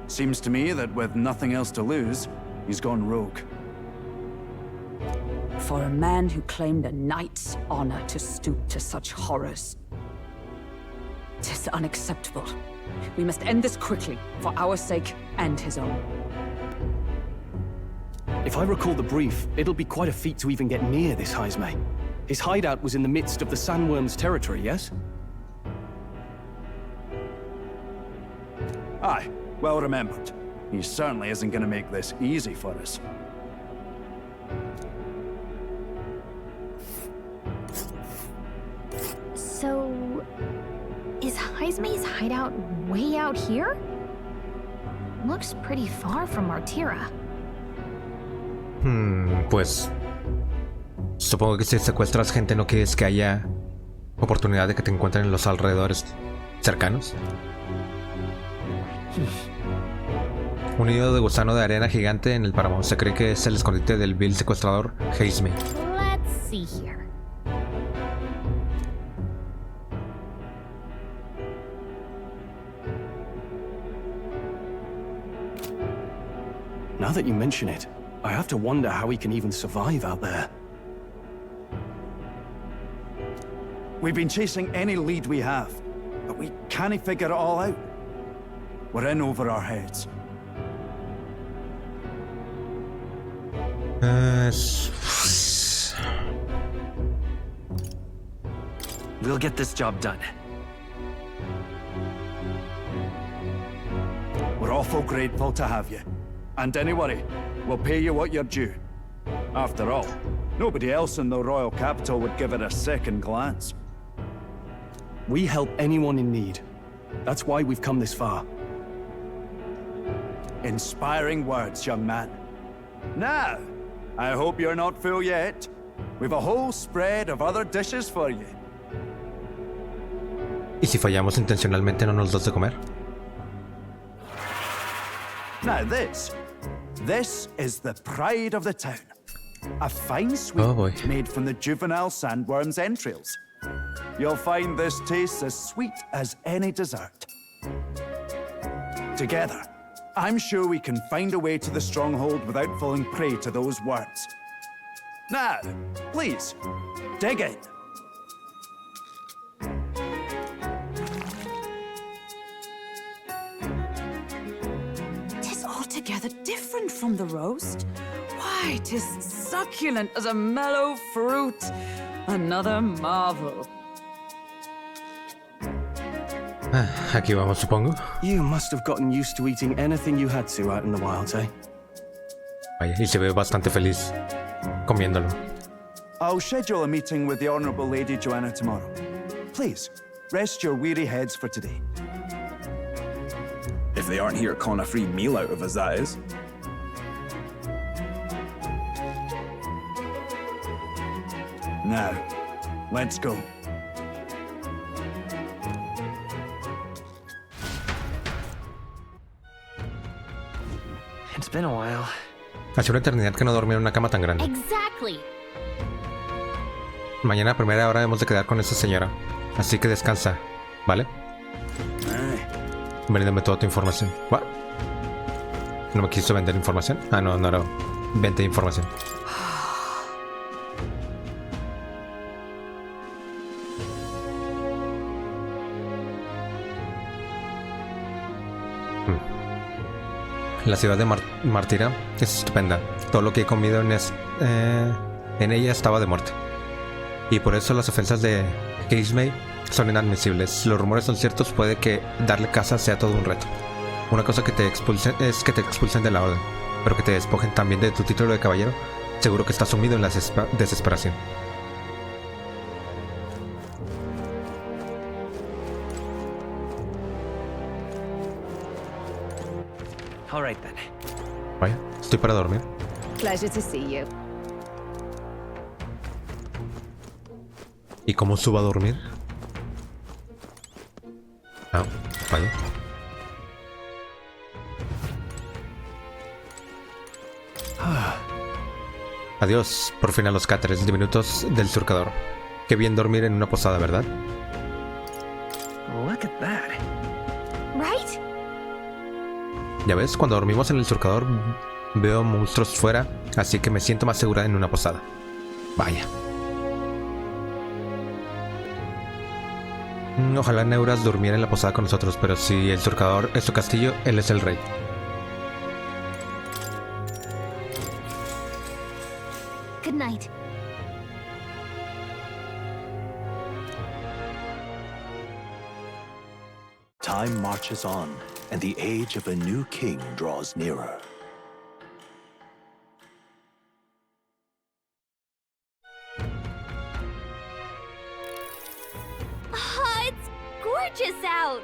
Seems to me that with nothing else to lose, he's gone rogue. For a man who claimed a knight's honor to stoop to such horrors. 'Tis unacceptable. We must end this quickly, for our sake and his own. If I recall the brief, it'll be quite a feat to even get near this Heisme. His hideout was in the midst of the sandworm's territory, yes? Aye, well remembered. He certainly isn't going to make this easy for us. So... is Heisme's hideout way out here? Looks pretty far from Martira. Pues... supongo que si secuestras gente no quieres que haya oportunidad de que te encuentren en los alrededores cercanos. Un nido de gusano de arena gigante en el páramo. Se cree que es el escondite del vil secuestrador Heisme. Let's see here. Now that you mention it, I have to wonder how he can even survive out there. We've been chasing any lead we have, but we can't figure it all out. We're in over our heads. We'll get this job done. We're awful grateful to have you. And don't worry, we'll pay you what you're due. After all, nobody else in the royal capital would give it a second glance. We help anyone in need. That's why we've come this far. Inspiring words, young man. Now, I hope you're not full yet. We've a whole spread of other dishes for you. ¿Y si fallamos intencionalmente no nos das de comer? Now this is the pride of the town. A fine sweet made from the juvenile sandworm's entrails. You'll find this tastes as sweet as any dessert. Together, I'm sure we can find a way to the stronghold without falling prey to those worms. Now, please, dig in. Tis altogether different from the roast. Why, 'tis succulent as a mellow fruit. Another marvel. Aquí vamos, supongo. You must have gotten used to eating anything you had to out in the wilds, eh? Vaya, y se ve bastante feliz comiéndolo. I'll schedule a meeting with the Honourable Lady Joanna tomorrow. Please, rest your weary heads for today. If they aren't here calling a free meal out of us, that is. Now, let's go. It's been a while. Hace una eternidad que no dormía en una cama tan grande. Exactly. Mañana a primera hora hemos de quedar con esa señora. Así que descansa, ¿vale? Bríndame toda tu información. ¿What? ¿No me quiso vender información? Ah, no, no, no. Vente información. La ciudad de Martira es estupenda. Todo lo que he comido en ella estaba de muerte. Y por eso las ofensas de Heisme son inadmisibles. Si los rumores son ciertos, puede que darle caza sea todo un reto. Una cosa que te expulsen es que te expulsen de la orden, pero que te despojen también de tu título de caballero. Seguro que estás sumido en la desesperación. All right then. Vaya, estoy para dormir. Pleasure to see you. ¿Y cómo subo a dormir? Ah, vaya. Adiós, por fin a los cáteres diminutos del surcador. Qué bien dormir en una posada, ¿verdad? Look at that. Right? Ya ves, cuando dormimos en el surcador veo monstruos fuera, así que me siento más segura en una posada. Vaya. Ojalá Neuras durmiera en la posada con nosotros, pero si el surcador es su castillo, él es el rey. Good night. Time marches on, and the age of a new king draws nearer. Ah, it's gorgeous out!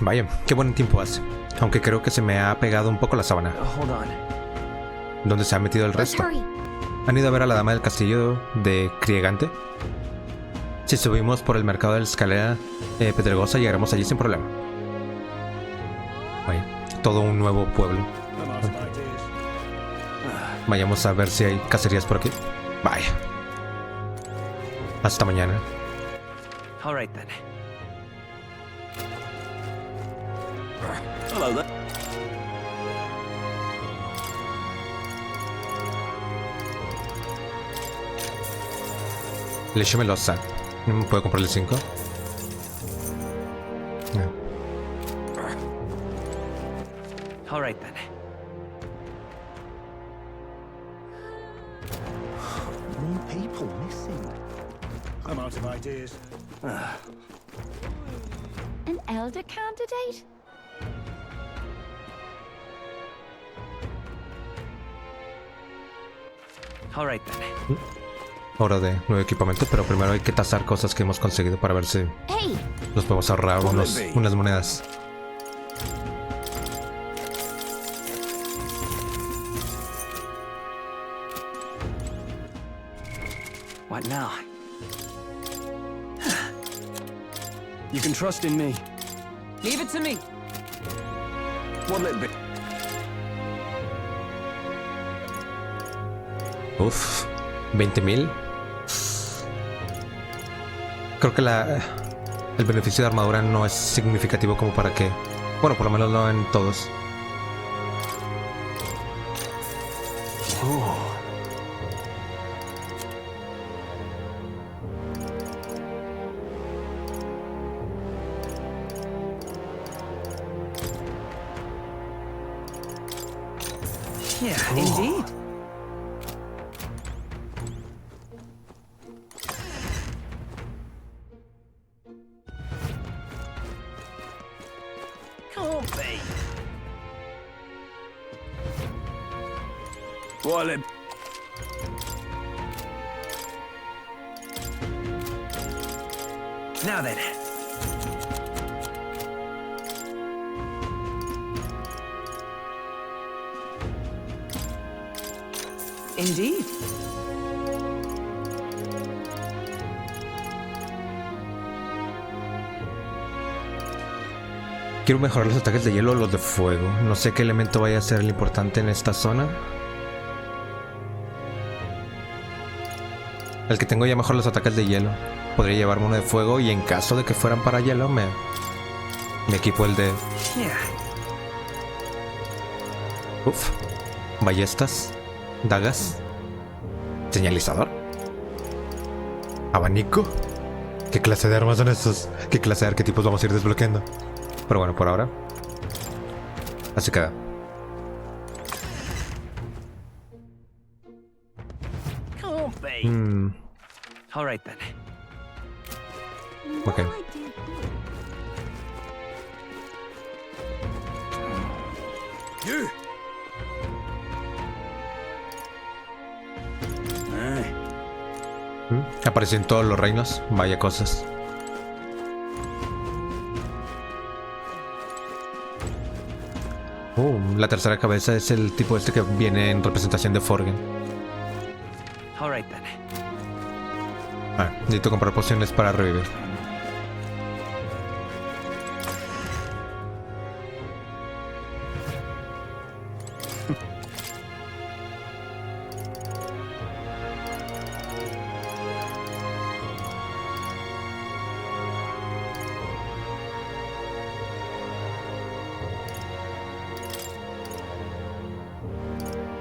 Vaya, qué buen tiempo hace. Aunque creo que se me ha pegado un poco la sábana. Hold on. ¿Dónde se ha metido el resto? Hurry. ¿Han ido a ver a la dama del castillo de Kriegante? Si subimos por el mercado de la escalera pedregosa, llegaremos allí sin problema. Vaya, todo un nuevo pueblo. Vayamos a ver si hay cacerías por aquí. Vaya. Hasta mañana. All right then. Hello there. Leche melosa. ¿Puedo comprarle 5? All right then. More people missing. I'm out of ideas. An elder candidate? All right then. Hora de nuevo equipamiento, pero primero hay que tasar cosas que hemos conseguido para ver si Hey! nos podemos ahorrar unas monedas. What now? You can trust in me. Leave it to me. What'll it be? Uf, 20,000. Creo que el beneficio de armadura no es significativo como para que... Bueno, por lo menos no en todos. Yeah, indeed. Can't be. What'll it... Now then. Indeed. Quiero mejorar los ataques de hielo o los de fuego. No sé qué elemento vaya a ser el importante en esta zona. El que tengo ya mejor los ataques de hielo. Podría llevarme uno de fuego y en caso de que fueran para hielo me equipo el de... Yeah. Uf. Ballestas. Dagas. Señalizador. Abanico. ¿Qué clase de armas son estos? ¿Qué clase de arquetipos vamos a ir desbloqueando? Pero bueno, por ahora así queda. Can't be. All right then. Ok. You! Apareció en todos los reinos. Vaya cosas. La tercera cabeza es el tipo este que viene en representación de Forgen. All right then. Necesito comprar pociones para revivir.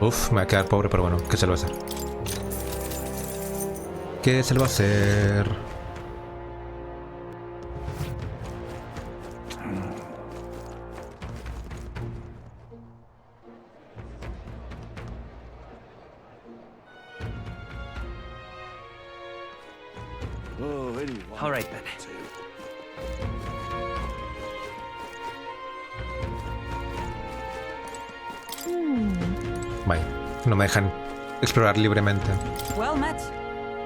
Uf, me va a quedar pobre, pero bueno, ¿qué se lo va a hacer? ¿Qué se le va a hacer? All right, then. Vaya, no me dejan explorar libremente. Well met.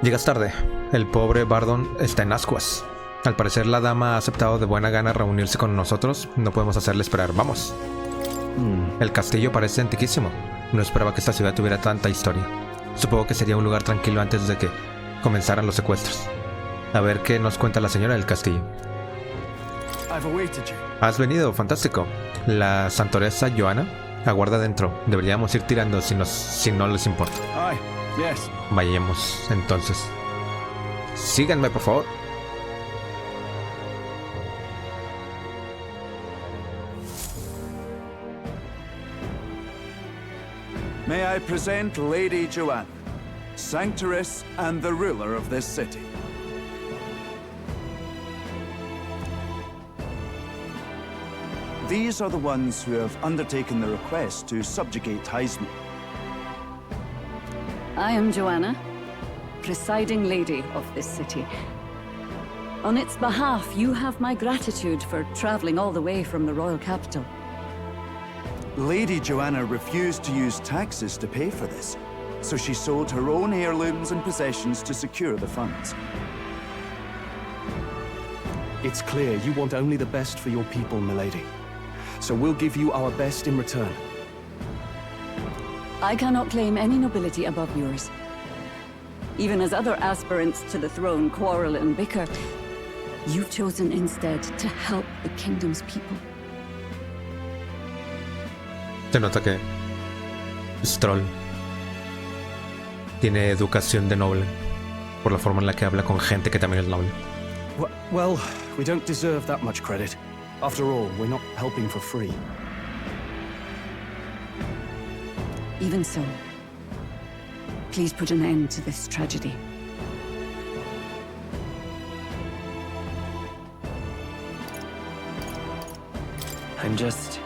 Llegas tarde. El pobre Bardon está en ascuas. Al parecer la dama ha aceptado de buena gana reunirse con nosotros. No podemos hacerle esperar. Vamos. El castillo parece antiquísimo. No esperaba que esta ciudad tuviera tanta historia. Supongo que sería un lugar tranquilo antes de que comenzaran los secuestros. A ver qué nos cuenta la señora del castillo. Has venido, fantástico. La santoresa Joanna aguarda dentro. Deberíamos ir tirando si no les importa. Vayamos, entonces. Síganme, por favor. May I present Lady Joanna, Sanctoress and the ruler of this city. These are the ones who have undertaken the request to subjugate Heisman. I am Joanna, presiding lady of this city. On its behalf, you have my gratitude for traveling all the way from the royal capital. Lady Joanna refused to use taxes to pay for this, so she sold her own heirlooms and possessions to secure the funds. It's clear you want only the best for your people, milady. So we'll give you our best in return. I cannot claim any nobility above yours. Even as other aspirants to the throne quarrel and bicker, you've chosen instead to help the kingdom's people. Se nota que Stroll tiene educación de noble por la forma en la que habla con gente que también es noble. Well, we don't deserve that much credit. After all, we're not helping for free. Even so, please put an end to this tragedy. I'm just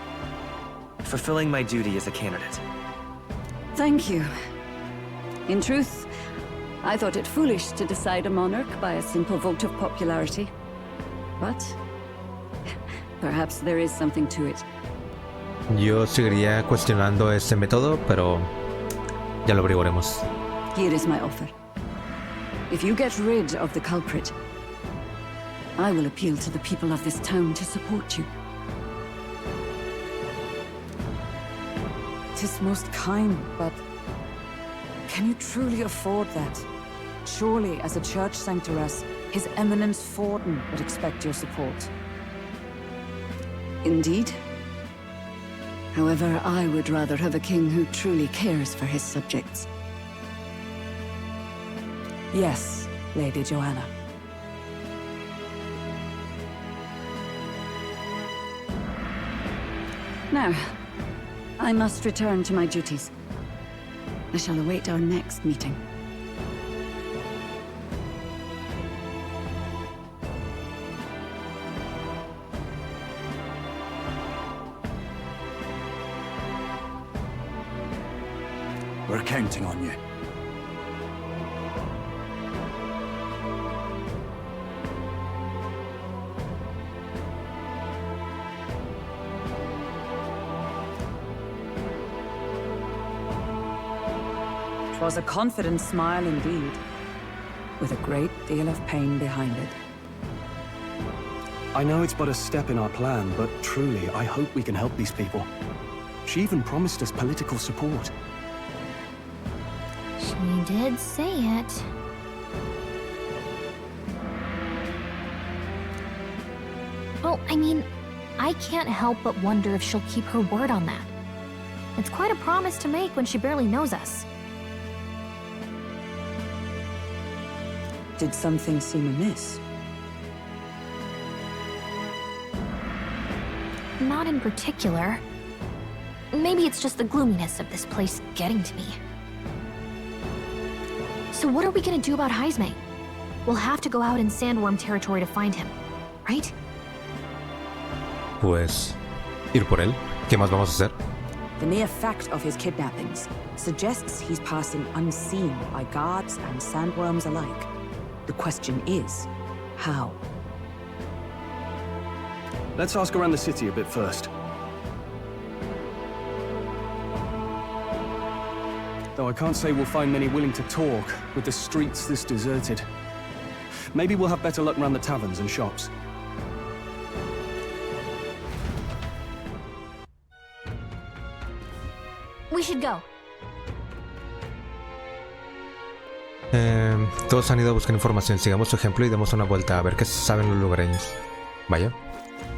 fulfilling my duty as a candidate. Thank you. In truth, I thought it foolish to decide a monarch by a simple vote of popularity. But perhaps there is something to it. Yo seguiría cuestionando ese método, pero ya lo averiguaremos. Here is my offer. If you get rid of the culprit, I will appeal to the people of this town to support you. It is most kind, but can you truly afford that? Surely, as a church sanctoress, His Eminence Forden would expect your support. Indeed. However, I would rather have a king who truly cares for his subjects. Yes, Lady Joanna. Now, I must return to my duties. I shall await our next meeting. We're counting on you. It was a confident smile indeed, with a great deal of pain behind it. I know it's but a step in our plan, but truly, I hope we can help these people. She even promised us political support. She did say it. Well, I mean, I can't help but wonder if she'll keep her word on that. It's quite a promise to make when she barely knows us. Did something seem amiss? Not in particular. Maybe it's just the gloominess of this place getting to me. So what are we gonna do about Heisme? We'll have to go out in Sandworm territory to find him, right? Pues ir por él. ¿Qué más vamos a hacer? The mere fact of his kidnappings suggests he's passing unseen by guards and sandworms alike. The question is, how? Let's ask around the city a bit first. Though I can't say we'll find many willing to talk with the streets this deserted. Maybe we'll have better luck around the taverns and shops. We should go. Todos han ido a buscar información. Sigamos su ejemplo y demos una vuelta a ver qué saben los lugareños. Vaya,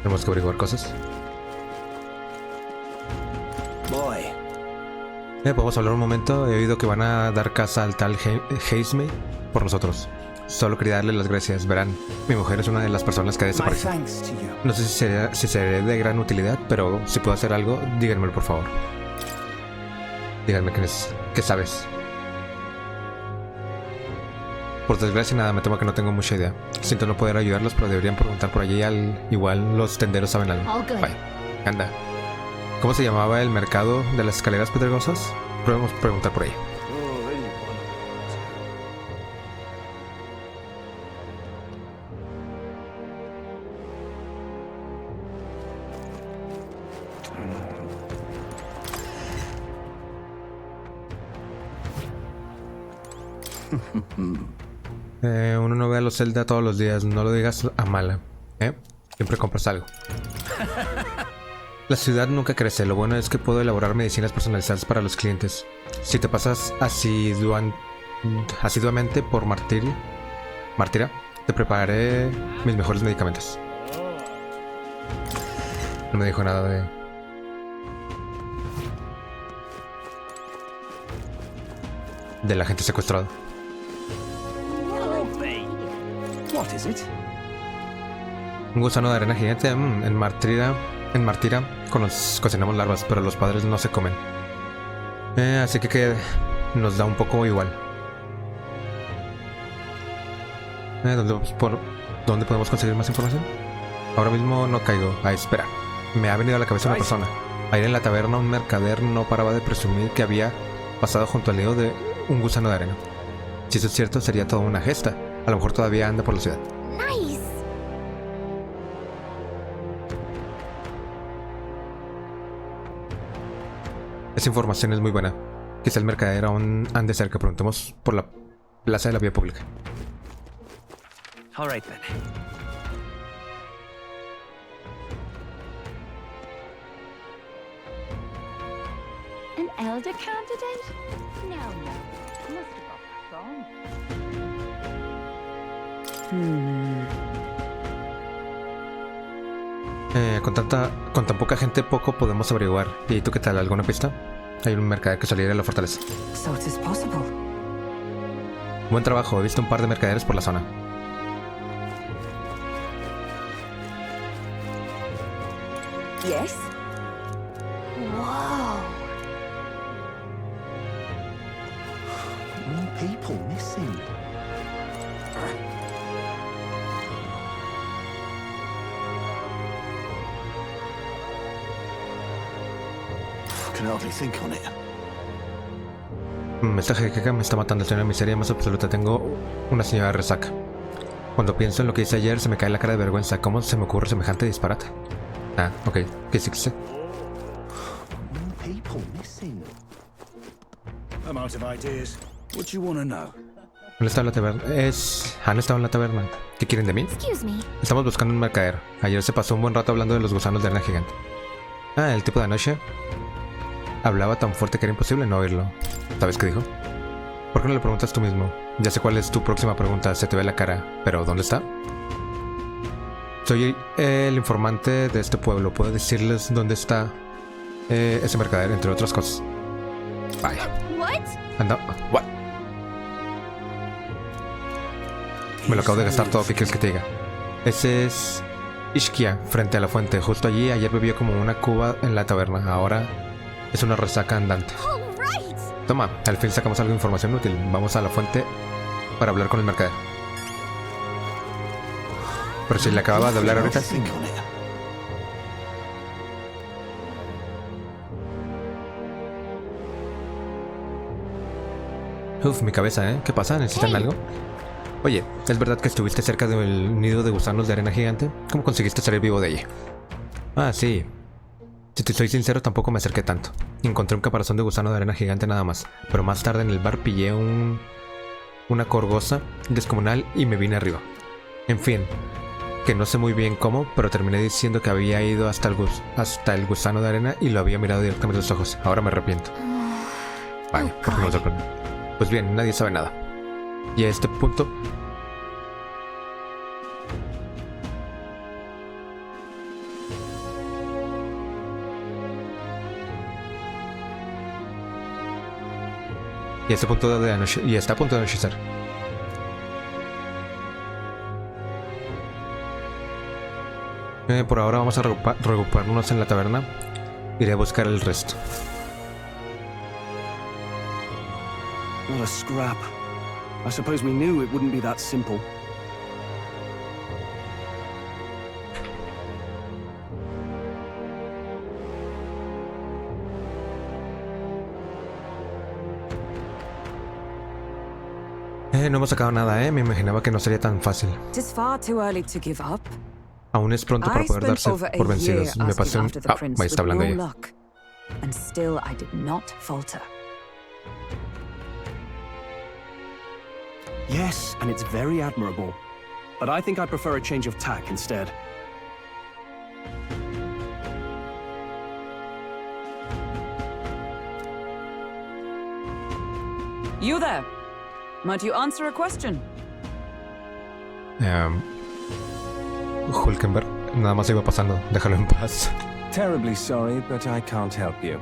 tenemos que averiguar cosas. Boy. ¿Podemos hablar un momento? He oído que van a dar casa al tal Heisme por nosotros. Solo quería darle las gracias. Verán, mi mujer es una de las personas que ha desaparecido. No sé si seré de gran utilidad, pero si puedo hacer algo, díganmelo por favor. Díganme qué sabes. Por desgracia nada, me temo que no tengo mucha idea. Siento no poder ayudarlos, pero deberían preguntar por allí. Igual los tenderos saben algo. Bye. Anda. ¿Cómo se llamaba el mercado de las escaleras pedregosas? Probemos preguntar por ahí. Uno no ve a los Zelda todos los días, no lo digas a mala, siempre compras algo. La ciudad nunca crece, lo bueno es que puedo elaborar medicinas personalizadas para los clientes. Si te pasas asiduamente por Martira, te prepararé mis mejores medicamentos. No me dijo nada de la gente secuestrada. What is it? Un gusano de arena gigante. En Martira cocinamos larvas, pero los padres no se comen. Así que nos da un poco igual. ¿Dónde podemos conseguir más información? Ahora mismo no caigo. Espera. Me ha venido a la cabeza una persona. Ayer en la taberna un mercader no paraba de presumir que había pasado junto al nido de un gusano de arena. Si eso es cierto, sería toda una gesta. A lo mejor todavía anda por la ciudad. Nice. Esa información es muy buena. Quizá el mercader aún ande cerca. Preguntemos por la plaza de la vía pública. All right then. An elder candidate? No. Must have got that wrong. Con tan poca gente, poco podemos averiguar. ¿Y tú qué tal? ¿Alguna pista? Hay un mercader que saliera de la fortaleza. So it is possible. Buen trabajo, he visto un par de mercaderes por la zona. Yes? Whoa. More people missing. I can hardly think on it. Esta jequeca me está matando. Estoy en la miseria más absoluta. Tengo una señora resaca. Cuando pienso en lo que hice ayer, se me cae la cara de vergüenza. ¿Cómo se me ocurre semejante disparate? Ok. ¿Qué sí? More people missing. I'm out of ideas. What do you want to know? ¿Han estado en la taberna? ¿Han estado en la taberna? ¿Qué quieren de mí? Excuse me. Estamos buscando un mercader. Ayer se pasó un buen rato hablando de los gusanos de arena gigante. El tipo de anoche hablaba tan fuerte que era imposible no oírlo. ¿Sabes qué dijo? ¿Por qué no le preguntas tú mismo? Ya sé cuál es tu próxima pregunta, se te ve la cara. ¿Pero dónde está? Soy el informante de este pueblo. Puedo decirles dónde está ese mercader, entre otras cosas. Vaya. Anda. What? Me lo acabo de gastar todo. ¿Qué quieres que te diga? Ese es Ishkia, frente a la fuente. Justo allí, ayer bebió como una cuba en la taberna. Ahora es una resaca andante. Toma, al fin sacamos algo de información útil. Vamos a la fuente para hablar con el mercader. Pero si le acababa de hablar ahorita. Uf, mi cabeza, ¿eh? ¿Qué pasa? ¿Necesitan algo? Oye, ¿es verdad que estuviste cerca del nido de gusanos de arena gigante? ¿Cómo conseguiste salir vivo de allí? Ah, sí. Si te soy sincero, tampoco me acerqué tanto. Encontré un caparazón de gusano de arena gigante nada más. Pero más tarde en el bar pillé una corgosa descomunal y me vine arriba. En fin, que no sé muy bien cómo, pero terminé diciendo que había ido hasta el gusano de arena y lo había mirado directamente a los ojos. Ahora me arrepiento. Vale, ¿por qué no me sorprende? Pues bien, nadie sabe nada. Y a este punto... Y está a punto de anochecer. Por ahora vamos a reagruparnos en la taberna. Iré a buscar el resto. Not a scrap. I suppose we knew it wouldn't be that simple. No hemos sacado nada, Me imaginaba que no sería tan fácil. It is far too early to give up. Aún es pronto para poder darse por vencidos. Me pasé un... Ah, ahí está hablando ella. And still I did not falter. Yes, and it's very admirable. But I think I prefer a change of tack instead. You there? Might you answer a question? Hulkenberg, nada más iba pasando. Déjalo en paz. Terribly sorry, but I can't help you.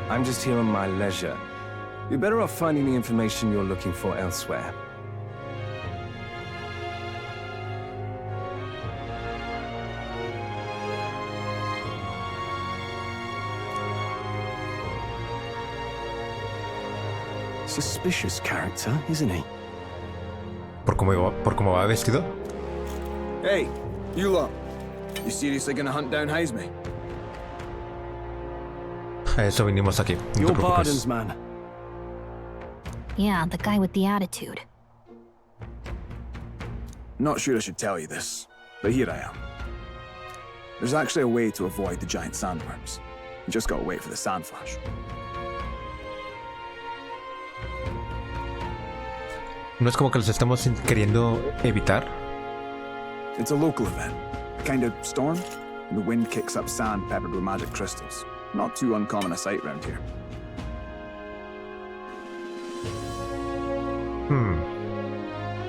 I'm just here on my leisure. You're better off finding the information you're looking for elsewhere. Suspicious character, isn't he? ¿Por cómo va vestido? Hey, you lot. You seriously gonna hunt down Heisme? A eso vinimos aquí. No Your te preocupes. pardons, man. Yeah, the guy with the attitude. Not sure I should tell you this, but here I am. There's actually a way to avoid the giant sandworms. You just gotta wait for the sand flash. ¿No es como que los estamos queriendo evitar? It's a local event. Kind of storm. The wind kicks up sand peppered with magic crystals. Not too uncommon a sight around here.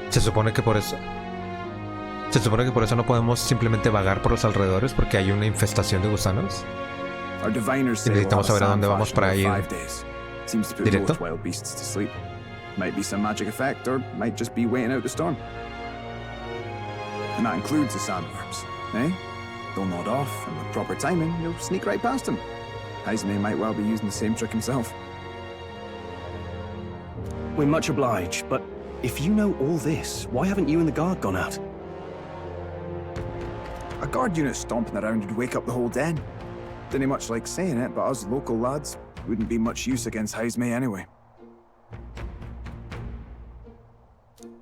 Se supone que por eso no podemos simplemente vagar por los alrededores porque hay una infestación de gusanos. Y necesitamos saber a dónde vamos para ir directo. Might be some magic effect, or might just be waiting out the storm. And that includes the sandworms, eh? They'll nod off, and with proper timing, you'll sneak right past them. Heisme might well be using the same trick himself. We're much obliged, but if you know all this, why haven't you and the guard gone out? A guard unit stomping around would wake up the whole den. Didn't much like saying it, but us local lads wouldn't be much use against Heisme anyway.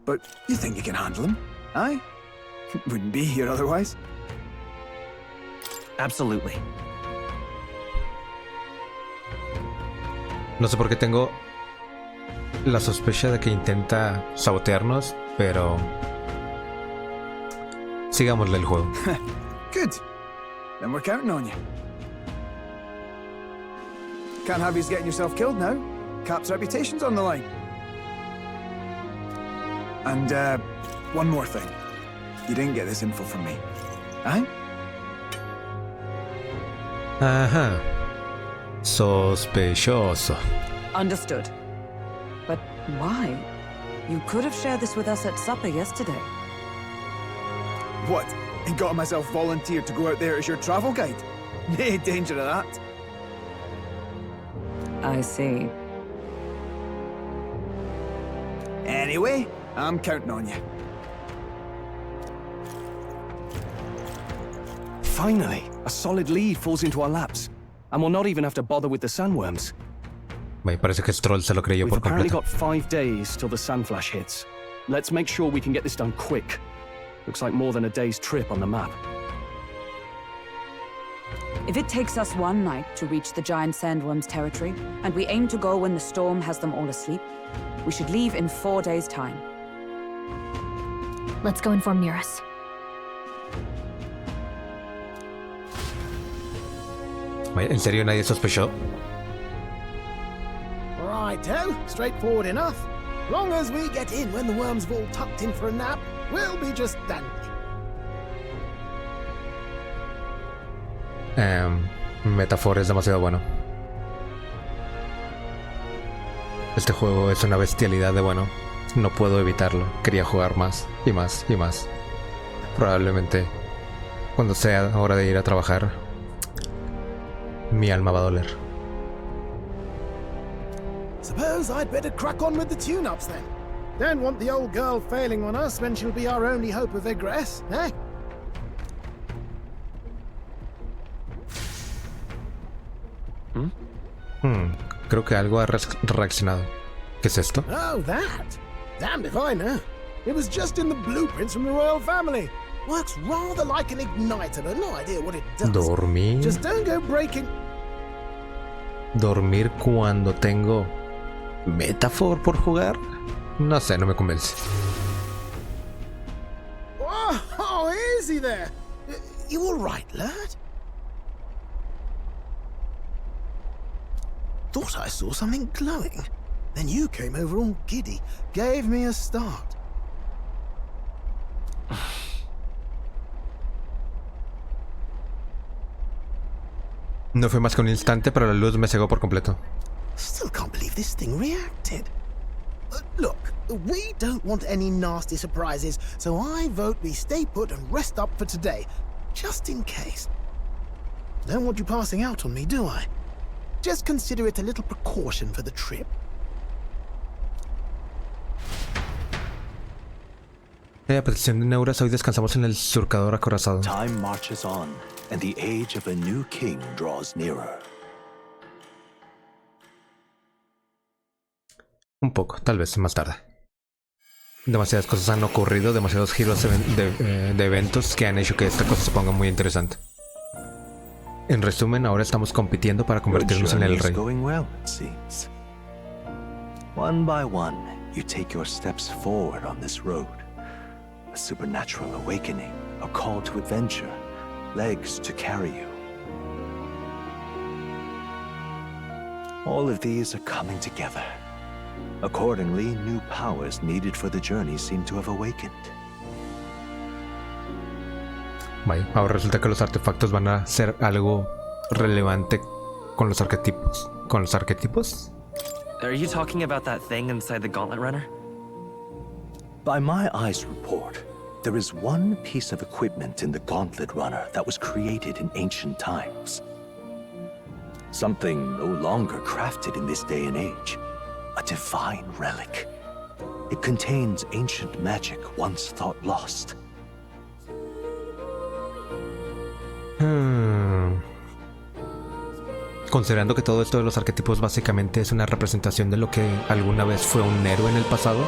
But you think you can handle him? Aye? Wouldn't be here otherwise. Absolutely. No sé por qué tengo la sospecha de que intenta sabotearnos, pero sigámosle el juego. Good. Then we're counting on you. Can't have you getting yourself killed now. Cap's reputation's on the line. And, one more thing. You didn't get this info from me. Aye? Ajá. Sospechoso. Understood. But why? You could have shared this with us at supper yesterday. What? And got myself volunteered to go out there as your travel guide? No danger of that. I see. Anyway, I'm counting on you. Finally, a solid lead falls into our laps, and we'll not even have to bother with the sandworms. Me parece que Stroll se lo creyó We've por apparently completo. got 5 days till the sandflash hits. Let's make sure we can get this done quick. Looks like more than a day's trip on the map. If it takes us one night to reach the giant sandworm's territory, and we aim to go when the storm has them all asleep, we should leave in 4 days' time. Let's go inform Nearest. ¿En serio nadie sospechó? Righto, straightforward enough. Long as we get in when the worms have all tucked in for a nap, we'll be just dandy. Metáfora es demasiado bueno. Este juego es una bestialidad de bueno. No puedo evitarlo. Quería jugar más y más y más. Probablemente cuando sea hora de ir a trabajar, mi alma va a doler. Suppose I'd better crack on with the tune-ups then. Don't want the old girl failing on us when she'll be our only hope of egress, eh? Creo que algo ha reaccionado. ¿Qué es esto? Oh, that? Damned if I know. It was just in the blueprints from the royal family. Works rather like an igniter, but no idea what it does. Dormir. Just don't go breaking... ¿Dormir cuando tengo metáfora por jugar? No sé, no me convence. Oh, easy there. You all right, lad? Thought I saw something glowing. Then you came over all giddy, gave me a start. No fue más que un instante, pero la luz me cegó por completo. Still can't believe this thing reacted. Look, we don't want any nasty surprises, so I vote we stay put and rest up for today, just in case. Don't want you passing out on me, do I? Just consider it a little precaution for the trip. A petición de Neuras, hoy descansamos en el surcador acorazado. Time marches on, and the age of a new king draws nearer. Un poco, tal vez más tarde. Demasiadas cosas han ocurrido, demasiados giros de eventos que han hecho que esta cosa se ponga muy interesante. En resumen, ahora estamos compitiendo para convertirnos en el rey. Going well, it seems. One by one, you take your steps forward on this road. A supernatural awakening, a call to adventure, legs to carry you. All of these are coming together. Accordingly, new powers needed for the journey seem to have awakened. Vaya, ahora resulta que los artefactos van a ser algo relevante con los arquetipos. ¿Con los arquetipos? Are you talking about that thing inside the Gauntlet Runner? By my eyes report, there is one piece of equipment in the Gauntlet Runner that was created in ancient times. Something no longer crafted in this day and age. A divine relic. It contains ancient magic once thought lost. Considerando que todo esto de los arquetipos básicamente es una representación de lo que alguna vez fue un héroe en el pasado,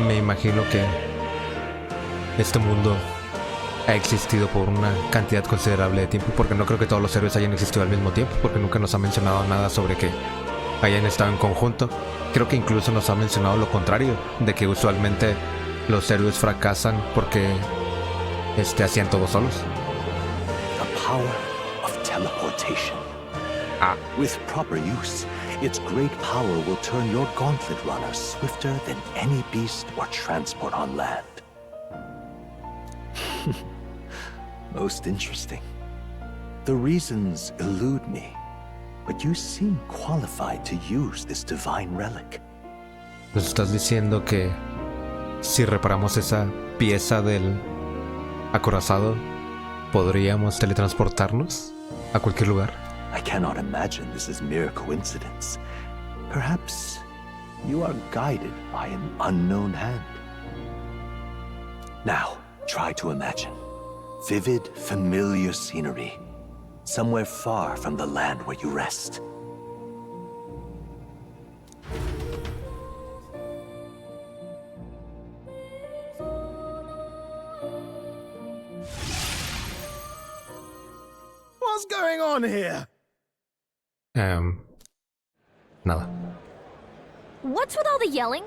me imagino que este mundo ha existido por una cantidad considerable de tiempo, porque no creo que todos los héroes hayan existido al mismo tiempo, porque nunca nos ha mencionado nada sobre que hayan estado en conjunto. Creo que incluso nos ha mencionado lo contrario, de que usualmente los héroes fracasan porque hacían todo solos. The power of teleportation. With proper use, its great power will turn your Gauntlet Runner swifter than any beast or transport on land. Most interesting. The reasons elude me, but you seem qualified to use this divine relic. ¿Nos estás diciendo que si reparamos esa pieza del acorazado, podríamos teletransportarnos a cualquier lugar? I cannot imagine this is mere coincidence. Perhaps You are guided by an unknown hand. Now, try to imagine vivid, familiar scenery, somewhere far from the land where you rest. What's going on here? Nada. What's with all the yelling?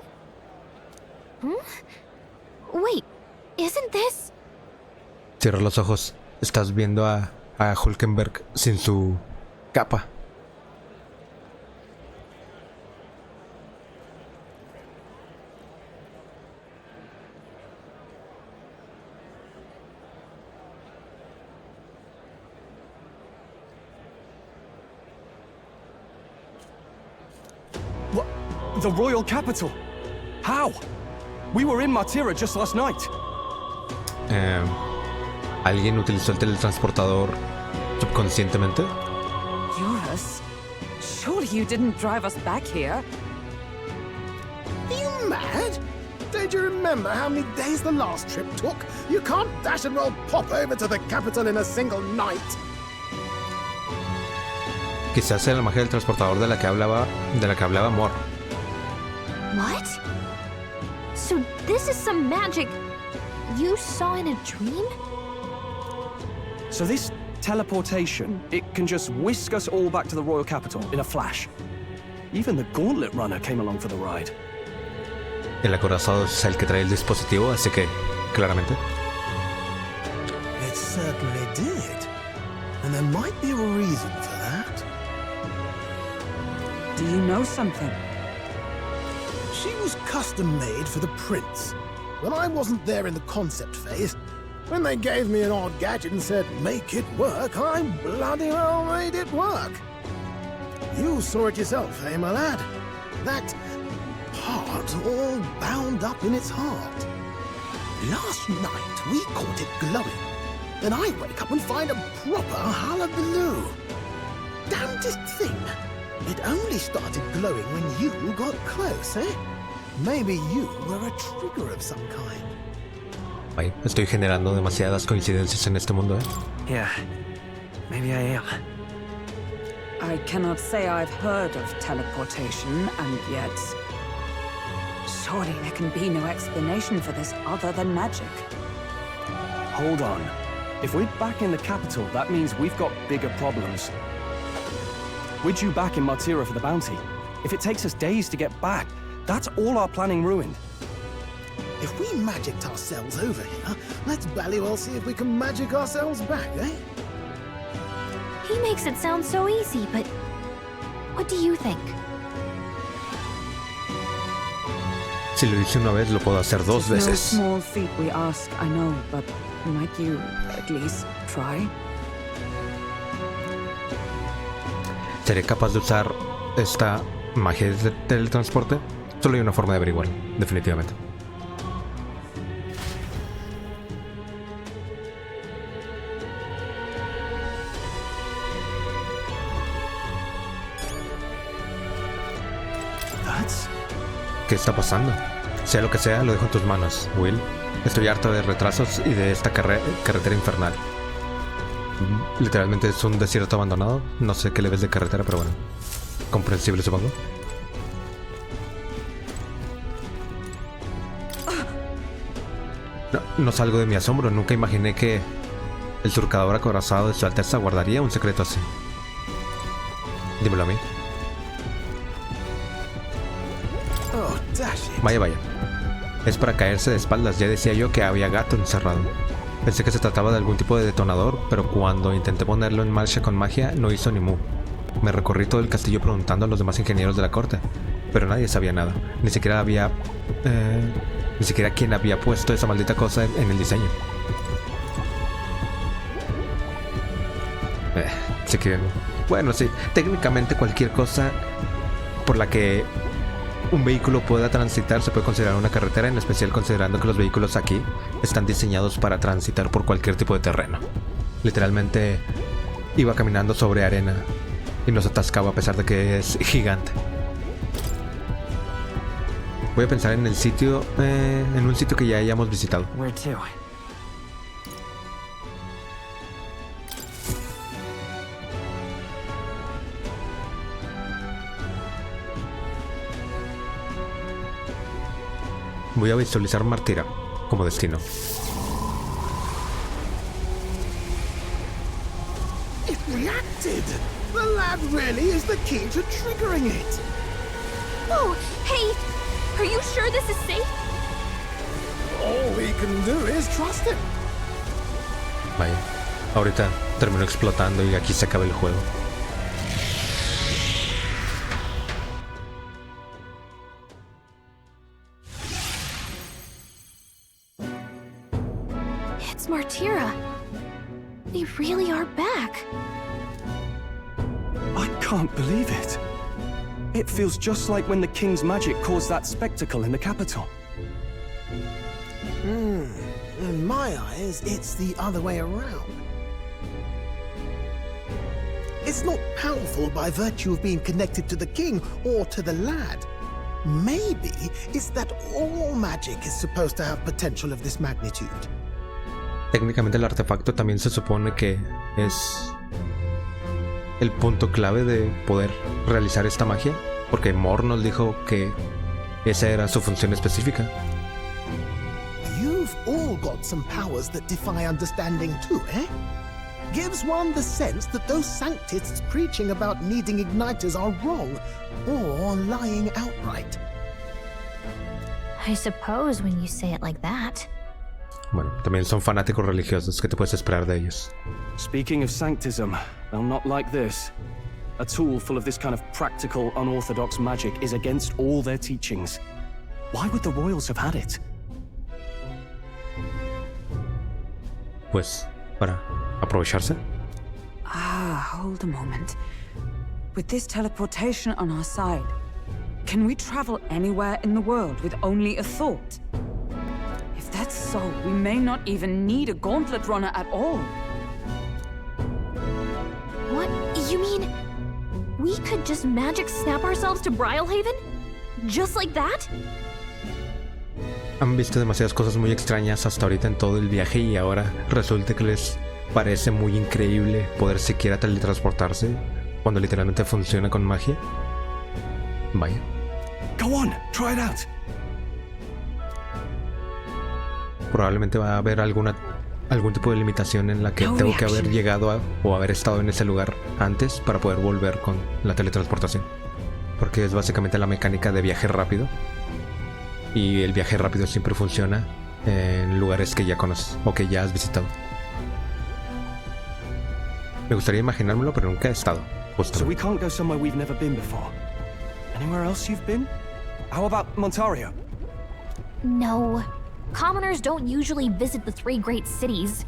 Wait, isn't this... Cierra los ojos. Estás viendo a Hulkenberg sin su capa. What? The royal capital? How? We were in Martira just last night. ¿Alguien utilizó el teletransportador subconscientemente? Eurus, surely you didn't drive us back here? Are you mad? Don't you remember how many days the last trip took? You can't dash and roll pop over to the capital in a single night. Quizás sea la magia del transportador de la que hablaba Mor. What? So this is some magic you saw in a dream? So this teleportation, it can just whisk us all back to the royal capital in a flash. Even the gauntlet runner came along for the ride. El acorazado es el que trae el dispositivo, así que, claramente. It certainly did. And there might be a reason for that. Do you know something? She was custom made for the prince. When I wasn't there in the concept phase, when they gave me an odd gadget and said, make it work, I bloody well made it work. You saw it yourself, eh, my lad? That part all bound up in its heart. Last night, we caught it glowing. Then I wake up and find a proper hullabaloo. Damnedest thing. It only started glowing when you got close, eh? Maybe you were a trigger of some kind. Ay, estoy generando demasiadas coincidencias en este mundo, Yeah, maybe I am. I cannot say I've heard of teleportation, and yet... Surely there can be no explanation for this other than magic. Hold on. If we're back in the capital, that means we've got bigger problems. We're due back in Martira for the bounty. If it takes us days to get back, that's all our planning ruined. If we magicked ourselves over here, let's bally well see if we can magic ourselves back, eh? He makes it sound so easy, but what do you think? Si lo hice una vez, lo puedo hacer dos No veces. small feat we ask, I know, but might you at least try? ¿Seré capaz de usar esta magia de teletransporte? Solo hay una forma de averiguar, definitivamente. ¿Qué está pasando? Sea lo que sea, lo dejo en tus manos, Will. Estoy harto de retrasos y de esta carretera infernal. Literalmente es un desierto abandonado. No sé qué le ves de carretera, pero bueno. Comprensible, supongo. No salgo de mi asombro. Nunca imaginé que el surcador acorazado de su Alteza guardaría un secreto así. Dímelo a mí. Vaya, vaya. Es para caerse de espaldas. Ya decía yo que había gato encerrado. Pensé que se trataba de algún tipo de detonador, pero cuando intenté ponerlo en marcha con magia, no hizo ni mu. Me recorrí todo el castillo preguntando a los demás ingenieros de la corte, pero nadie sabía nada. Ni siquiera quien había puesto esa maldita cosa en el diseño. Sí que... Bueno, sí. Técnicamente cualquier cosa por la que un vehículo pueda transitar se puede considerar una carretera, en especial considerando que los vehículos aquí están diseñados para transitar por cualquier tipo de terreno. Literalmente iba caminando sobre arena y nos atascaba a pesar de que es gigante. Voy a pensar en el sitio, en un sitio que ya hayamos visitado. Where to? Voy a visualizar Martira como destino. It reacted! The lad really is the key to triggering it! Whoa! Hey! Are you sure this is safe? All we can do is trust him. Vaya, ahorita termino explotando y aquí se acaba el juego. It's Martira. They really are back. I can't believe it. It feels just like when the king's magic caused that spectacle in the capital. In my eyes, it's the other way around. It's not powerful by virtue of being connected to the king or to the lad. Maybe it's that all magic is supposed to have potential of this magnitude. Técnicamente el artefacto también se supone que es el punto clave de poder realizar esta magia, porque Mor nos dijo que esa era su función específica. You've all got some powers that defy understanding too, eh? Gives one the sense that those sanctists preaching about needing igniters are wrong, or lying outright. I suppose when you say it like that. Bueno, también son fanáticos religiosos. ¿Qué te puedes esperar de ellos? Speaking of sanctism, they'll not like this. A tool full of this kind of practical, unorthodox magic is against all their teachings. Why would the royals have had it? Pues, para aprovecharse. Hold a moment. With this teleportation on our side, can we travel anywhere in the world with only a thought? If that's so, we may not even need a gauntlet runner at all. What? You mean we could just magic snap ourselves to Brilehaven? Just like that? Han visto demasiadas cosas muy extrañas hasta ahorita en todo el viaje y ahora resulta que les parece muy increíble poder siquiera teletransportarse cuando literalmente funciona con magia. Vaya. Go on, try it out. Probablemente va a haber algún tipo de limitación en la que tengo que haber llegado o haber estado en ese lugar antes para poder volver con la teletransportación. Porque es básicamente la mecánica de viaje rápido. Y el viaje rápido siempre funciona en lugares que ya conoces o que ya has visitado. Me gustaría imaginármelo, pero nunca he estado. So we can't go somewhere we've never been before. Anywhere else you've been? How about Montario? No. Commoners don't usually visit the three great cities.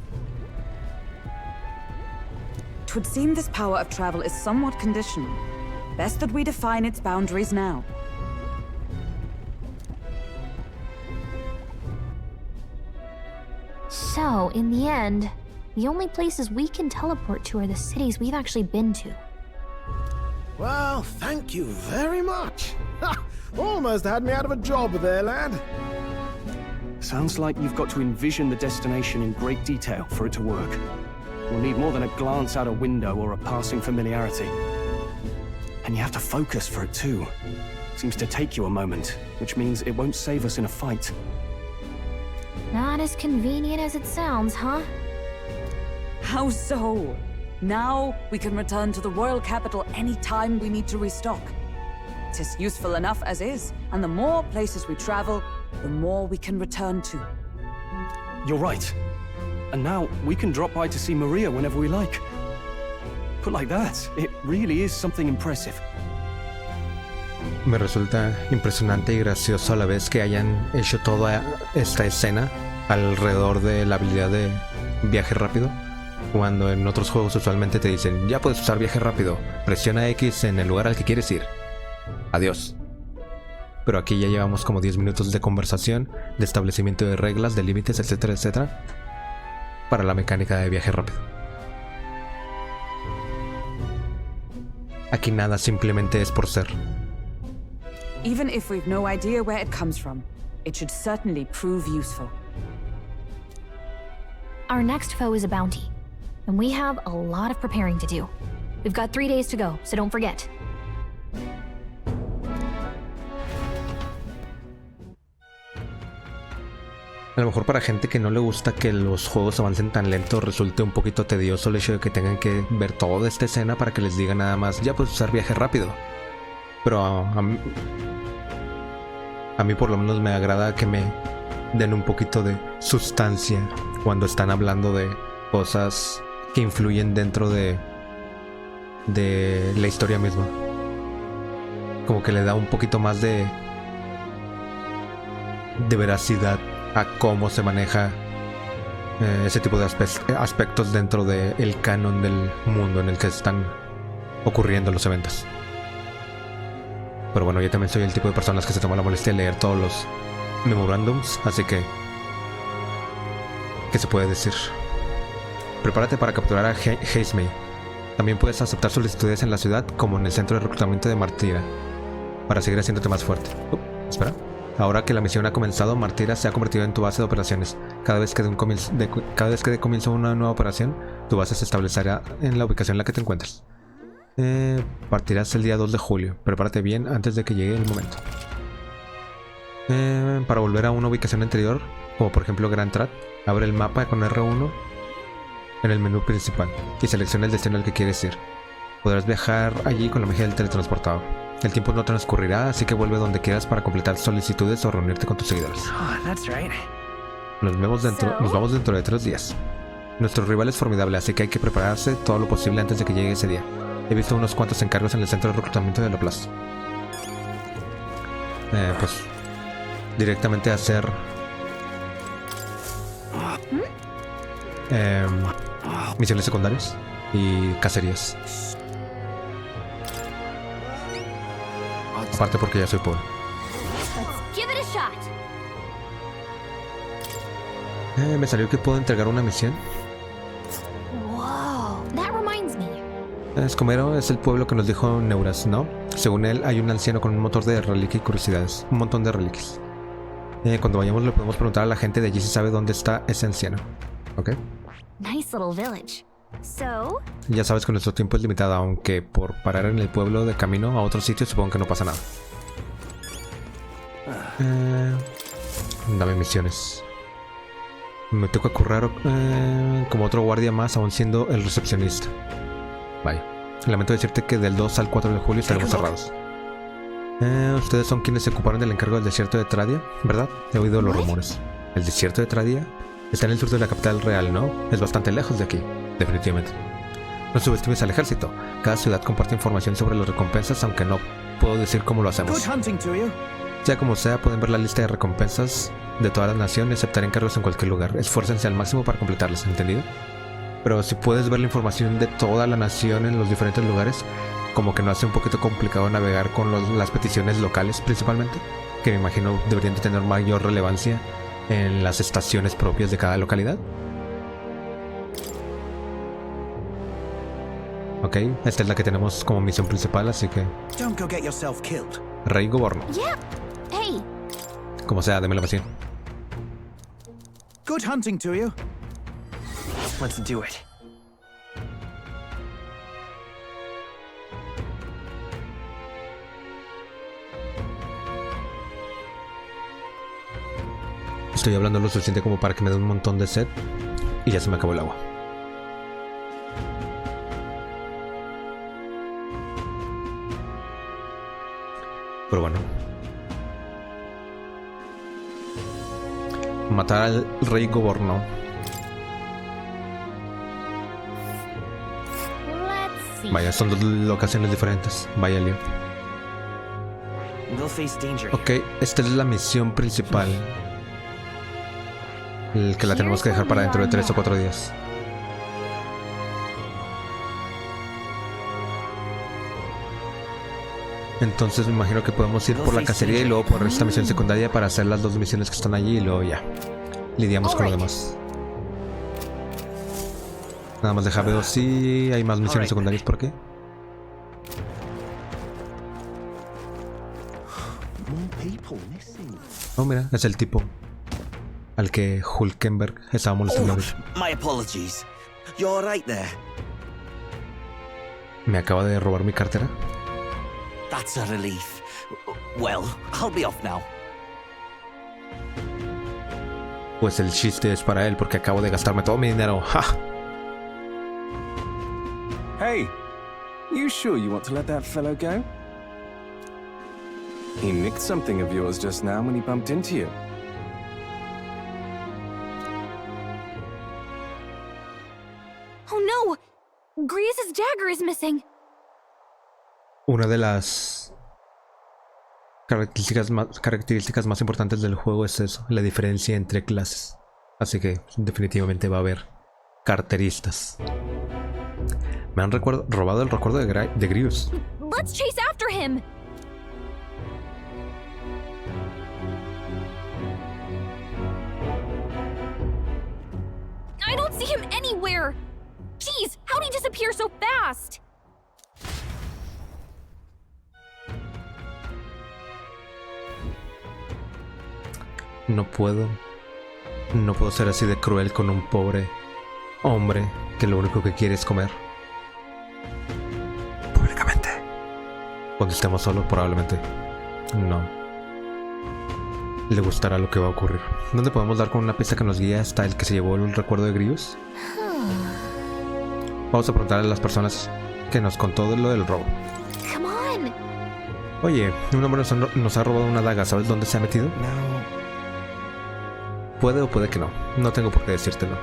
Twould seem this power of travel is somewhat conditional. Best that we define its boundaries now. So, in the end, the only places we can teleport to are the cities we've actually been to. Well, thank you very much. Almost had me out of a job there, lad. Sounds like you've got to envision the destination in great detail for it to work. We'll need more than a glance out a window or a passing familiarity. And you have to focus for it too. Seems to take you a moment, which means it won't save us in a fight. Not as convenient as it sounds, huh? How so? Now we can return to the royal capital any time we need to restock. It is useful enough as is, and the more places we travel, the more we can return to. You're right. And now we can drop by to see Maria whenever we like. Put like that, it really is something impressive. Me resulta impresionante y gracioso a la vez que hayan hecho toda esta escena alrededor de la habilidad de viaje rápido, cuando en otros juegos usualmente te dicen ya puedes usar viaje rápido, presiona X en el lugar al que quieres ir, adiós. Pero aquí ya llevamos como 10 minutos de conversación, de establecimiento de reglas, de límites, etcétera, etcétera, para la mecánica de viaje rápido. Aquí nada simplemente es por ser. Even if we've no idea where it comes from, it should certainly prove useful. Our next foe is a bounty, and we have a lot of preparing to do. We've got 3 days to go, so don't forget. A lo mejor para gente que no le gusta que los juegos avancen tan lento resulte un poquito tedioso el hecho de que tengan que ver toda esta escena para que les diga nada más, ya puedes usar viaje rápido. Pero a mí por lo menos me agrada que me den un poquito de sustancia cuando están hablando de cosas que influyen dentro de la historia misma. Como que le da un poquito más de veracidad a cómo se maneja ese tipo de aspectos dentro del canon del mundo en el que están ocurriendo los eventos. Pero bueno, yo también soy el tipo de personas que se toma la molestia de leer todos los memorándums, así que ¿qué se puede decir? Prepárate para capturar a Hazemay. También puedes aceptar solicitudes en la ciudad como en el centro de reclutamiento de Martira para seguir haciéndote más fuerte. Espera. Ahora que la misión ha comenzado, Martira se ha convertido en tu base de operaciones. Cada vez que dé comienzo una nueva operación, tu base se establecerá en la ubicación en la que te encuentres. Partirás el día 2 de julio. Prepárate bien antes de que llegue el momento. Para volver a una ubicación anterior, como por ejemplo Grand Trat, abre el mapa con R1 en el menú principal y selecciona el destino al que quieres ir. Podrás viajar allí con la magia del teletransportador. El tiempo no transcurrirá, así que vuelve donde quieras para completar solicitudes o reunirte con tus seguidores. Nos vamos dentro de 3 días. Nuestro rival es formidable, así que hay que prepararse todo lo posible antes de que llegue ese día. He visto unos cuantos encargos en el centro de reclutamiento de la plaza. Pues directamente hacer misiones secundarias y cacerías. Aparte porque ya soy pobre. Me salió que puedo entregar una misión. Wow, that reminds me. Escomero es el pueblo que nos dijo Neuras, ¿no? Según él, hay un anciano con un motor de reliquias y curiosidades. Un montón de reliquias. Cuando vayamos le podemos preguntar a la gente de allí si sabe dónde está ese anciano. ¿Ok? Nice little village. So? Ya sabes que nuestro tiempo es limitado, aunque por parar en el pueblo de camino a otro sitio supongo que no pasa nada. Dame misiones. Me toca currar como otro guardia más, aún siendo el recepcionista. Vaya. Lamento decirte que del 2 al 4 de julio estaremos cerrados. Ustedes son quienes se ocuparon del encargo del desierto de Tradia, ¿verdad? He oído los rumores. ¿El desierto de Tradia? Está en el sur de la capital real, ¿no? Es bastante lejos de aquí, definitivamente. No subestimes al ejército. Cada ciudad comparte información sobre las recompensas, aunque no puedo decir cómo lo hacemos. Sea como sea, pueden ver la lista de recompensas de toda la nación y aceptar encargos en cualquier lugar. Esfuércense al máximo para completarlas, ¿entendido? Pero si puedes ver la información de toda la nación en los diferentes lugares, como que no hace un poquito complicado navegar con las peticiones locales principalmente, que me imagino deberían de tener mayor relevancia en las estaciones propias de cada localidad. Ok, esta es la que tenemos como misión principal, así que... Rey Goborno. Yeah. Hey. Como sea, deme la misión. Good hunting to you. Let's do it. Estoy hablando lo suficiente como para que me dé un montón de sed y ya se me acabó el agua. Pero bueno. Matar al rey Goborno. Vaya, son 2 locaciones diferentes. Vaya lío. Ok, esta es la misión principal. El que la tenemos que dejar para dentro de 3 o 4 días. Entonces me imagino que podemos ir por la cacería y luego por esta misión secundaria para hacer las 2 misiones que están allí y luego ya lidiamos con lo demás. Nada más deja ver si hay más misiones secundarias por qué. Oh, mira, es el tipo al que Hulkenberg estaba molestando. My apologies. You're right there. ¿Me acaba de robar mi cartera? That's a relief. Well, I'll be off now. Pues el chiste es para él porque acabo de gastarme todo mi dinero. ¡Ja! Hey, you sure you want to let that fellow go? He nicked something of yours just now when he bumped into you. Oh no! Grievous' dagger is missing. Una de las características más importantes del juego es eso, la diferencia entre clases. Así que definitivamente va a haber carteristas. Me han robado el recuerdo de Grievous. Let's chase after him. I don't see him anywhere. Jeez, how'd he disappear so fast? No puedo ser así de cruel con un pobre hombre que lo único que quiere es comer. Públicamente. Cuando estemos solos, probablemente no le gustará lo que va a ocurrir. ¿Dónde podemos dar con una pista que nos guíe hasta el que se llevó el recuerdo de Grievous? Vamos a preguntarle a las personas que nos contó lo del robo. Come on. Oye, un hombre nos ha robado una daga. ¿Sabes dónde se ha metido? No. Puede o puede que no. No tengo por qué decírtelo.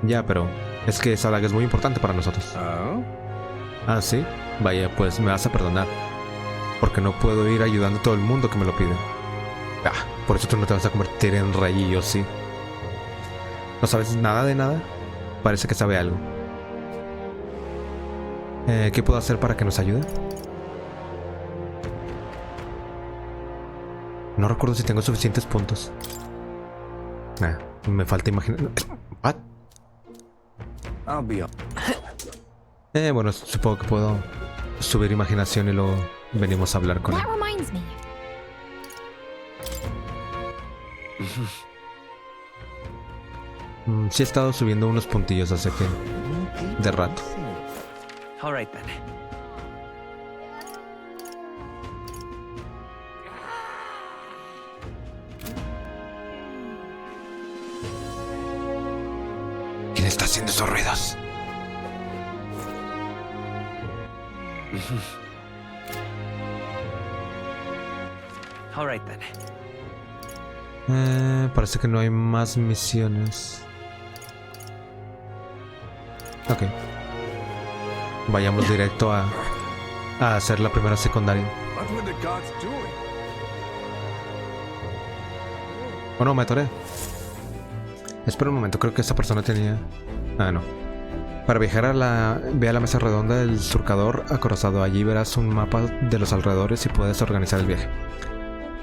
Ya, pero es que esa daga es muy importante para nosotros. Oh. ¿Ah, sí? Vaya, pues me vas a perdonar. Porque no puedo ir ayudando a todo el mundo que me lo pide. Ah, por eso tú no te vas a convertir en rey y yo sí. ¿No sabes nada de nada? Parece que sabe algo. ¿Qué puedo hacer para que nos ayude? No recuerdo si tengo suficientes puntos. Me falta imaginar. ¿What? Bueno, supongo que puedo subir imaginación y luego venimos a hablar con él. That reminds me. Sí he estado subiendo unos puntillos hace que de rato. All right then. ¿Quién está haciendo esos ruidos? All right then. Parece que no hay más misiones. Ok. Vayamos directo a hacer la primera secundaria. Oh no, me atoré. Espera un momento, creo que esta persona tenía... Ah, no. Para viajar ve a la mesa redonda del surcador acorazado. Allí verás un mapa de los alrededores y puedes organizar el viaje.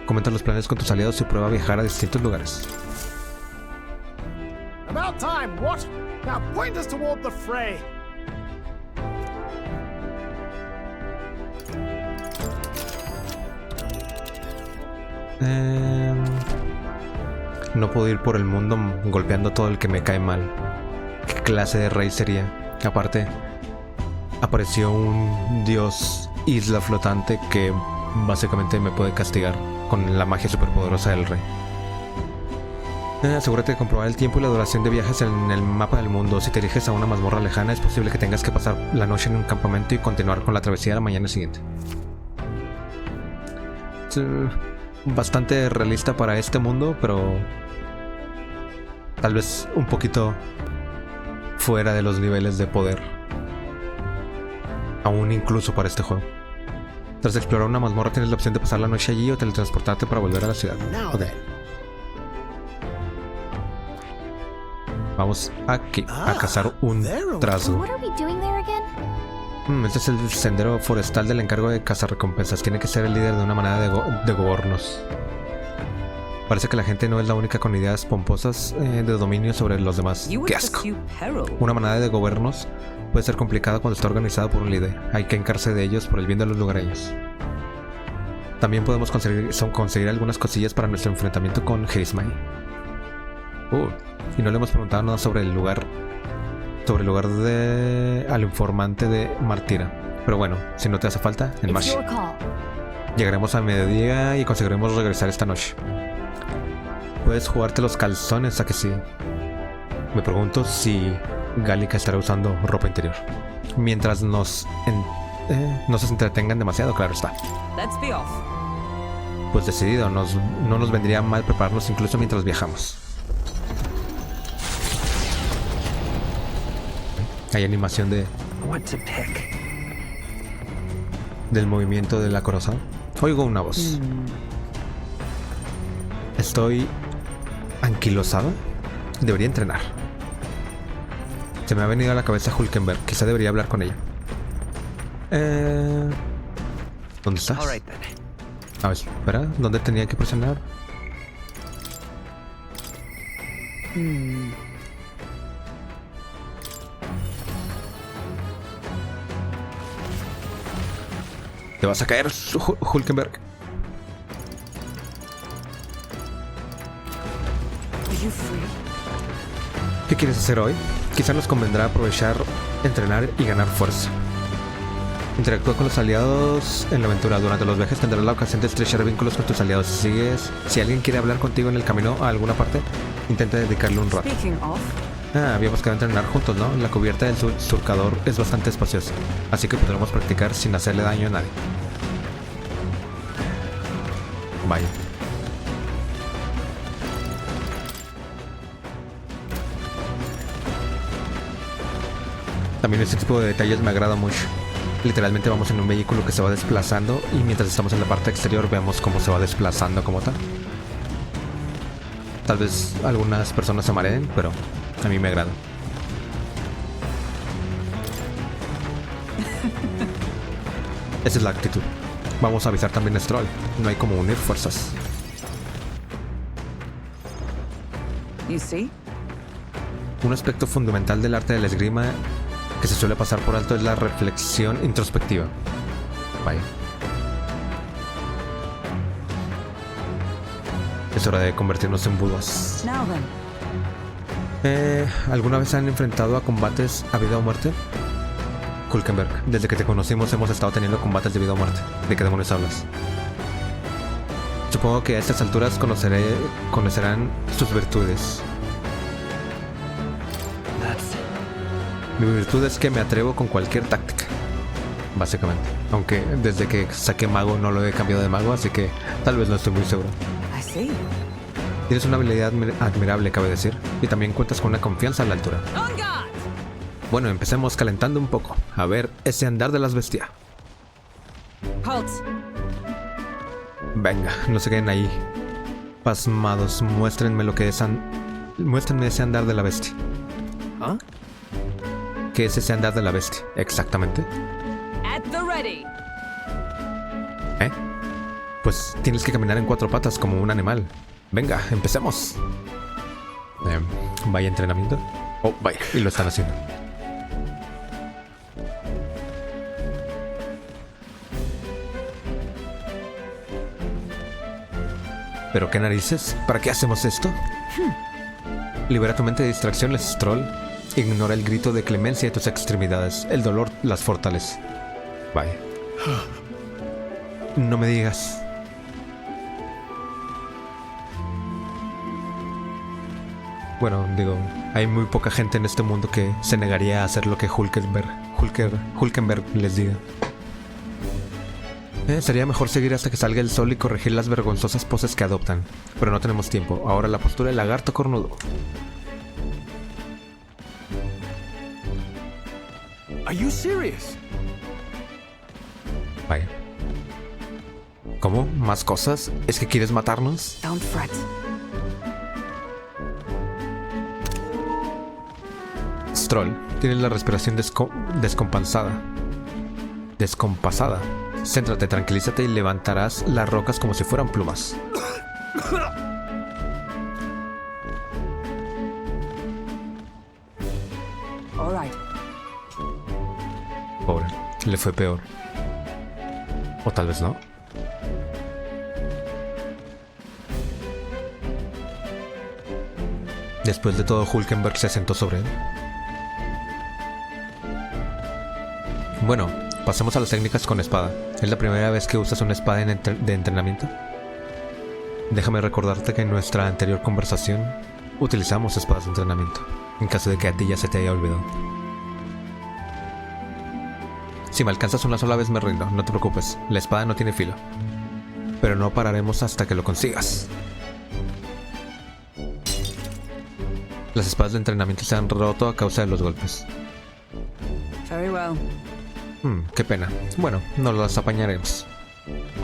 Comenta los planes con tus aliados y prueba a viajar a distintos lugares. About time, what? Now point us toward the fray. No puedo ir por el mundo golpeando a todo el que me cae mal. ¿Qué clase de rey sería? Aparte, apareció un dios isla flotante que básicamente me puede castigar con la magia superpoderosa del rey. Asegúrate de comprobar el tiempo y la duración de viajes en el mapa del mundo. Si te diriges a una mazmorra lejana, es posible que tengas que pasar la noche en un campamento y continuar con la travesía la mañana siguiente. Bastante realista para este mundo, pero tal vez un poquito fuera de los niveles de poder, aún incluso para este juego. Tras explorar una mazmorra tienes la opción de pasar la noche allí o teletransportarte para volver a la ciudad. Okay. Vamos aquí a cazar un trasgo. Este es el sendero forestal del encargo de cazarrecompensas. Tiene que ser el líder de una manada de gobiernos. Parece que la gente no es la única con ideas pomposas de dominio sobre los demás. ¡Qué asco! Una manada de gobiernos puede ser complicada cuando está organizada por un líder. Hay que encargarse de ellos por el bien de los lugareños. También podemos conseguir algunas cosillas para nuestro enfrentamiento con Heismay. Y no le hemos preguntado nada sobre el lugar al informante de Martira. Pero bueno, si no te hace falta, en marcha. Llegaremos a mediodía y conseguiremos regresar esta noche. Puedes jugarte los calzones, ¿a que sí? Me pregunto si Gálica estará usando ropa interior. Mientras no se entretengan demasiado, claro está. Pues decidido, no nos vendría mal prepararnos incluso mientras viajamos. Hay animación del movimiento del acorazado. Oigo una voz. Estoy anquilosado. Debería entrenar. Se me ha venido a la cabeza Hulkenberg. Quizá debería hablar con ella. ¿Dónde estás? A ver, espera. ¿Dónde tenía que presionar? Te vas a caer, Hulkenberg. ¿Qué quieres hacer hoy? Quizá nos convendrá aprovechar, entrenar y ganar fuerza. Interactúa con los aliados en la aventura. Durante los viajes tendrás la ocasión de estrechar vínculos con tus aliados. Si alguien quiere hablar contigo en el camino a alguna parte, intenta dedicarle un rato. Habíamos quedado a entrenar juntos, ¿no? La cubierta del surcador es bastante espaciosa, así que podremos practicar sin hacerle daño a nadie. Vaya. También este tipo de detalles me agrada mucho. Literalmente vamos en un vehículo que se va desplazando y mientras estamos en la parte exterior vemos cómo se va desplazando como tal. Tal vez algunas personas se mareen, pero a mí me agrada. Esa es la actitud. Vamos a avisar también a Stroll. No hay como unir fuerzas. Un aspecto fundamental del arte de la esgrima que se suele pasar por alto es la reflexión introspectiva. Vaya. Es hora de convertirnos en budas. ¿Alguna vez han enfrentado a combates a vida o muerte? Hulkenberg, desde que te conocimos hemos estado teniendo combates de vida o muerte. ¿De qué demonios hablas? Supongo que a estas alturas conocerán sus virtudes. Mi virtud es que me atrevo con cualquier táctica, básicamente. Aunque desde que saqué mago no lo he cambiado de mago, así que tal vez no estoy muy seguro. Tienes una habilidad admirable, cabe decir, y también cuentas con una confianza a la altura. Bueno, empecemos calentando un poco. A ver ese andar de las bestias. Venga, no se queden ahí pasmados. Muéstrenme lo que es muéstrenme ese andar de la bestia. ¿Ah? ¿Qué es ese andar de la bestia? Exactamente. Pues tienes que caminar en 4 patas como un animal. Venga, empecemos. Vaya entrenamiento. Oh, vaya, y lo están haciendo. ¿Pero qué narices? ¿Para qué hacemos esto? Libera tu mente de distracciones, Stroll. Ignora el grito de clemencia de tus extremidades. El dolor las fortalece. Vaya. No me digas. Bueno, digo, hay muy poca gente en este mundo que se negaría a hacer lo que Hulkenberg les diga. Sería mejor seguir hasta que salga el sol y corregir las vergonzosas poses que adoptan. Pero no tenemos tiempo. Ahora la postura del lagarto cornudo. Are you serious? Vaya. ¿Cómo? ¿Más cosas? ¿Es que quieres matarnos? Don't fret. Stroll, tienes la respiración descompasada. Céntrate, tranquilízate y levantarás las rocas como si fueran plumas. Pobre, le fue peor. O tal vez no. Después de todo, Hulkenberg se sentó sobre él. Bueno, pasemos a las técnicas con espada. ¿Es la primera vez que usas una espada de entrenamiento? Déjame recordarte que en nuestra anterior conversación utilizamos espadas de entrenamiento, en caso de que a ti ya se te haya olvidado. Si me alcanzas una sola vez me rindo, no te preocupes, la espada no tiene filo. Pero no pararemos hasta que lo consigas. Las espadas de entrenamiento se han roto a causa de los golpes. Very well. Qué pena. Bueno, nos las apañaremos.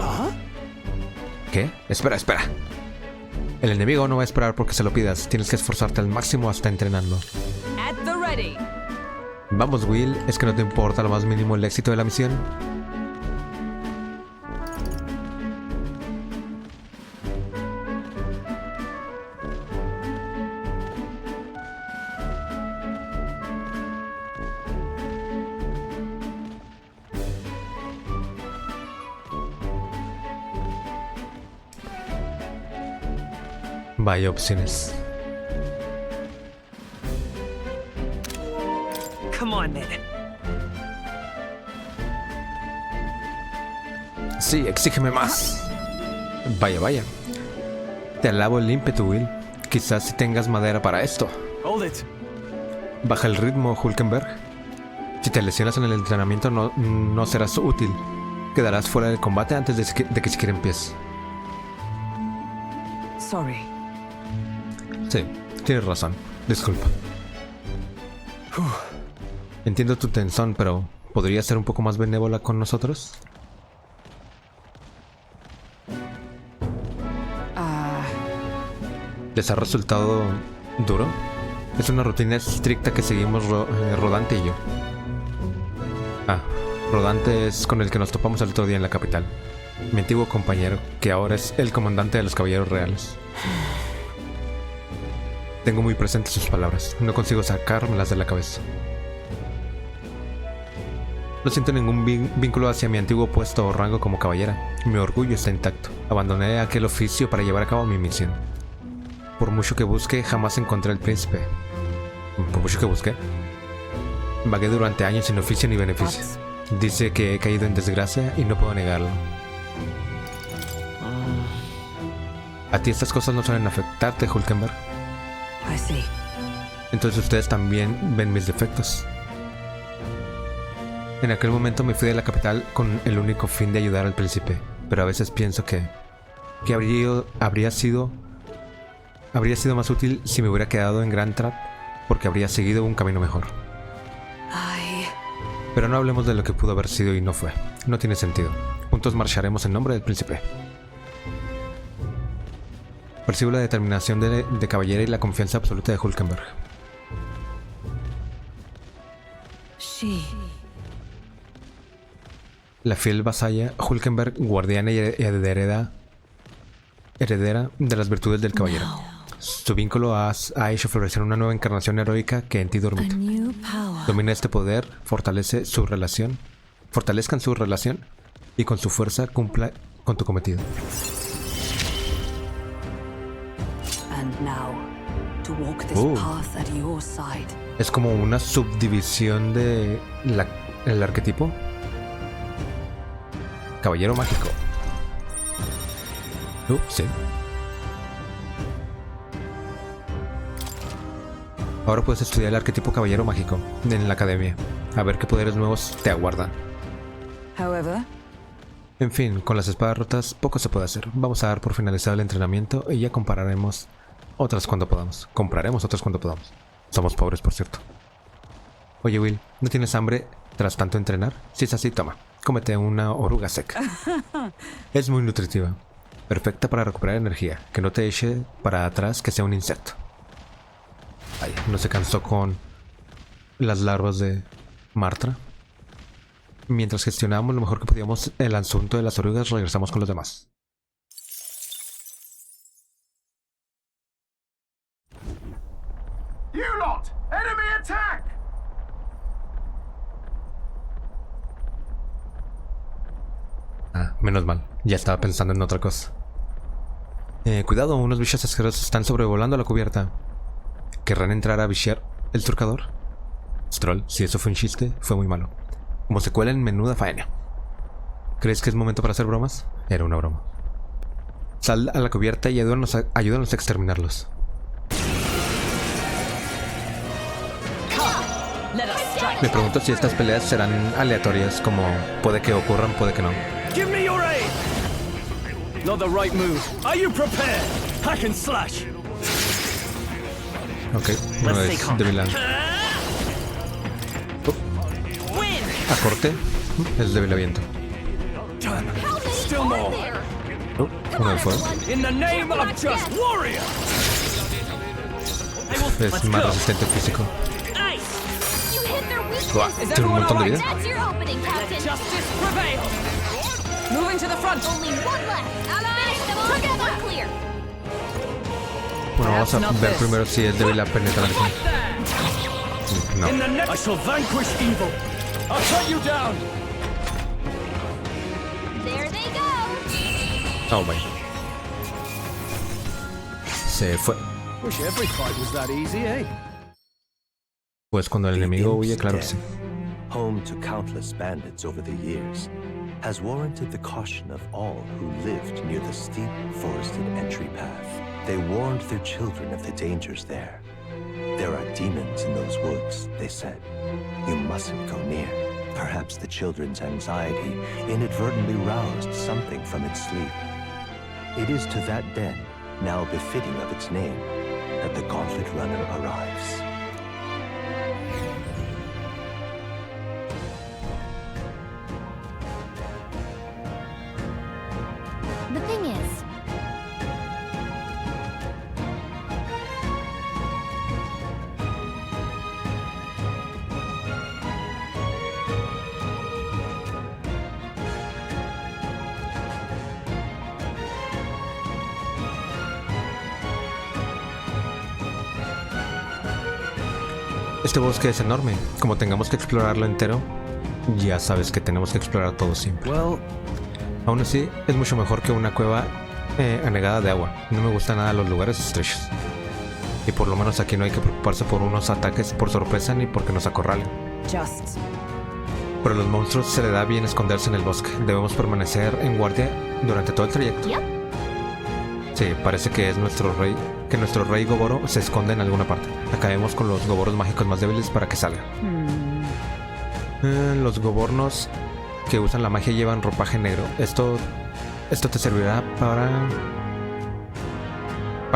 ¿Ah? ¿Qué? Espera. El enemigo no va a esperar porque se lo pidas. Tienes que esforzarte al máximo hasta entrenarlo. At the ready. Vamos, Will. ¿Es que no te importa lo más mínimo el éxito de la misión? Vaya opciones. Come on, then. Sí, exígeme más. Vaya. Te alabo el ímpetu, Will. Quizás si tengas madera para esto. Hold it. Baja el ritmo, Hulkenberg. Si te lesionas en el entrenamiento no serás útil. Quedarás fuera del combate antes de que siquiera empieces. Sorry. Sí, tienes razón. Disculpa. Entiendo tu tensión, pero ¿podrías ser un poco más benévola con nosotros? ¿Les ha resultado duro? Es una rutina estricta que seguimos Rodante y yo. Rodante es con el que nos topamos el otro día en la capital. Mi antiguo compañero, que ahora es el comandante de los caballeros reales. Tengo muy presentes sus palabras. No consigo sacármelas de la cabeza. No siento ningún vínculo hacia mi antiguo puesto o rango como caballera. Mi orgullo está intacto. Abandoné aquel oficio para llevar a cabo mi misión. Por mucho que busque, jamás encontré al príncipe. ¿Por mucho que busqué? Vagué durante años sin oficio ni beneficio. Dice que he caído en desgracia y no puedo negarlo. ¿A ti estas cosas no suelen afectarte, Hulkenberg? Sí. Entonces ustedes también ven mis defectos. En aquel momento me fui de la capital con el único fin de ayudar al príncipe, pero a veces pienso que habría sido más útil si me hubiera quedado en Grand Trap, porque habría seguido un camino mejor. Pero no hablemos de lo que pudo haber sido y no fue. No tiene sentido. Juntos marcharemos en nombre del príncipe. Percibo la determinación de caballera y la confianza absoluta de Hulkenberg. La fiel vasalla, Hulkenberg, guardiana y heredera de las virtudes del caballero. Su vínculo ha hecho florecer una nueva encarnación heroica que en ti dormita. Domina este poder, fortalezcan su relación y con su fuerza cumpla con tu cometido. Es como una subdivisión de el arquetipo. Caballero mágico. Sí. Ahora puedes estudiar el arquetipo caballero mágico en la academia. A ver qué poderes nuevos te aguardan. En fin, con las espadas rotas poco se puede hacer. Vamos a dar por finalizado el entrenamiento y ya compraremos otras cuando podamos. Somos pobres, por cierto. Oye, Will, ¿no tienes hambre tras tanto entrenar? Si es así, toma. Cómete una oruga seca. Es muy nutritiva. Perfecta para recuperar energía. Que no te eche para atrás que sea un insecto. Ay, no se cansó con las larvas de Martira. Mientras gestionábamos lo mejor que podíamos el asunto de las orugas, regresamos con los demás. You lot! Enemy attack! Menos mal. Ya estaba pensando en otra cosa. Cuidado, unos bichos asquerosos están sobrevolando la cubierta. ¿Querrán entrar a viciar el surcador? Stroll, si eso fue un chiste, fue muy malo. Como se cuela en menuda faena. ¿Crees que es momento para hacer bromas? Era una broma. Sal a la cubierta y ayúdanos a exterminarlos. Me pregunto si estas peleas serán aleatorias, como puede que ocurran, puede que no. Give me your aid! Not the right move. Are you prepared? Hack and slash. Ok, uno es de Milán. A corte, es débil a viento. Still more. Uno de fuego. In the name of just warrior. Es más resistente físico. Buah, tiene un montón de vida. Justice prevails. Moving to the front. Only one left. Finish them all. Together. Clear. Bueno, vamos a ver primero si es débil a penetración. No. I shall vanquish evil. I'll cut you down. There they go. Oh my. Se fue. Wish every fight was that easy, eh? Pues cuando el enemigo huye, claro que sí. Home to countless bandits over the years, has warranted the caution of all who lived near the steep, forested entry path. They warned their children of the dangers there. There are demons in those woods, they said. You mustn't go near. Perhaps the children's anxiety inadvertently roused something from its sleep. It is to that den, now befitting of its name, that the Gauntlet Runner arrives. The thing is, este bosque es enorme. Como tengamos que explorarlo entero, ya sabes que tenemos que explorar todo siempre. Aún así, es mucho mejor que una cueva anegada de agua. No me gustan nada los lugares estrechos. Y por lo menos aquí no hay que preocuparse por unos ataques por sorpresa ni porque nos acorralen. Pero a los monstruos se le da bien esconderse en el bosque. Debemos permanecer en guardia durante todo el trayecto. Sí, parece que es nuestro rey Goboro se esconde en alguna parte. Acabemos con los goboros mágicos más débiles para que salga. Los gobornos que usan la magia llevan ropaje negro. Esto te servirá para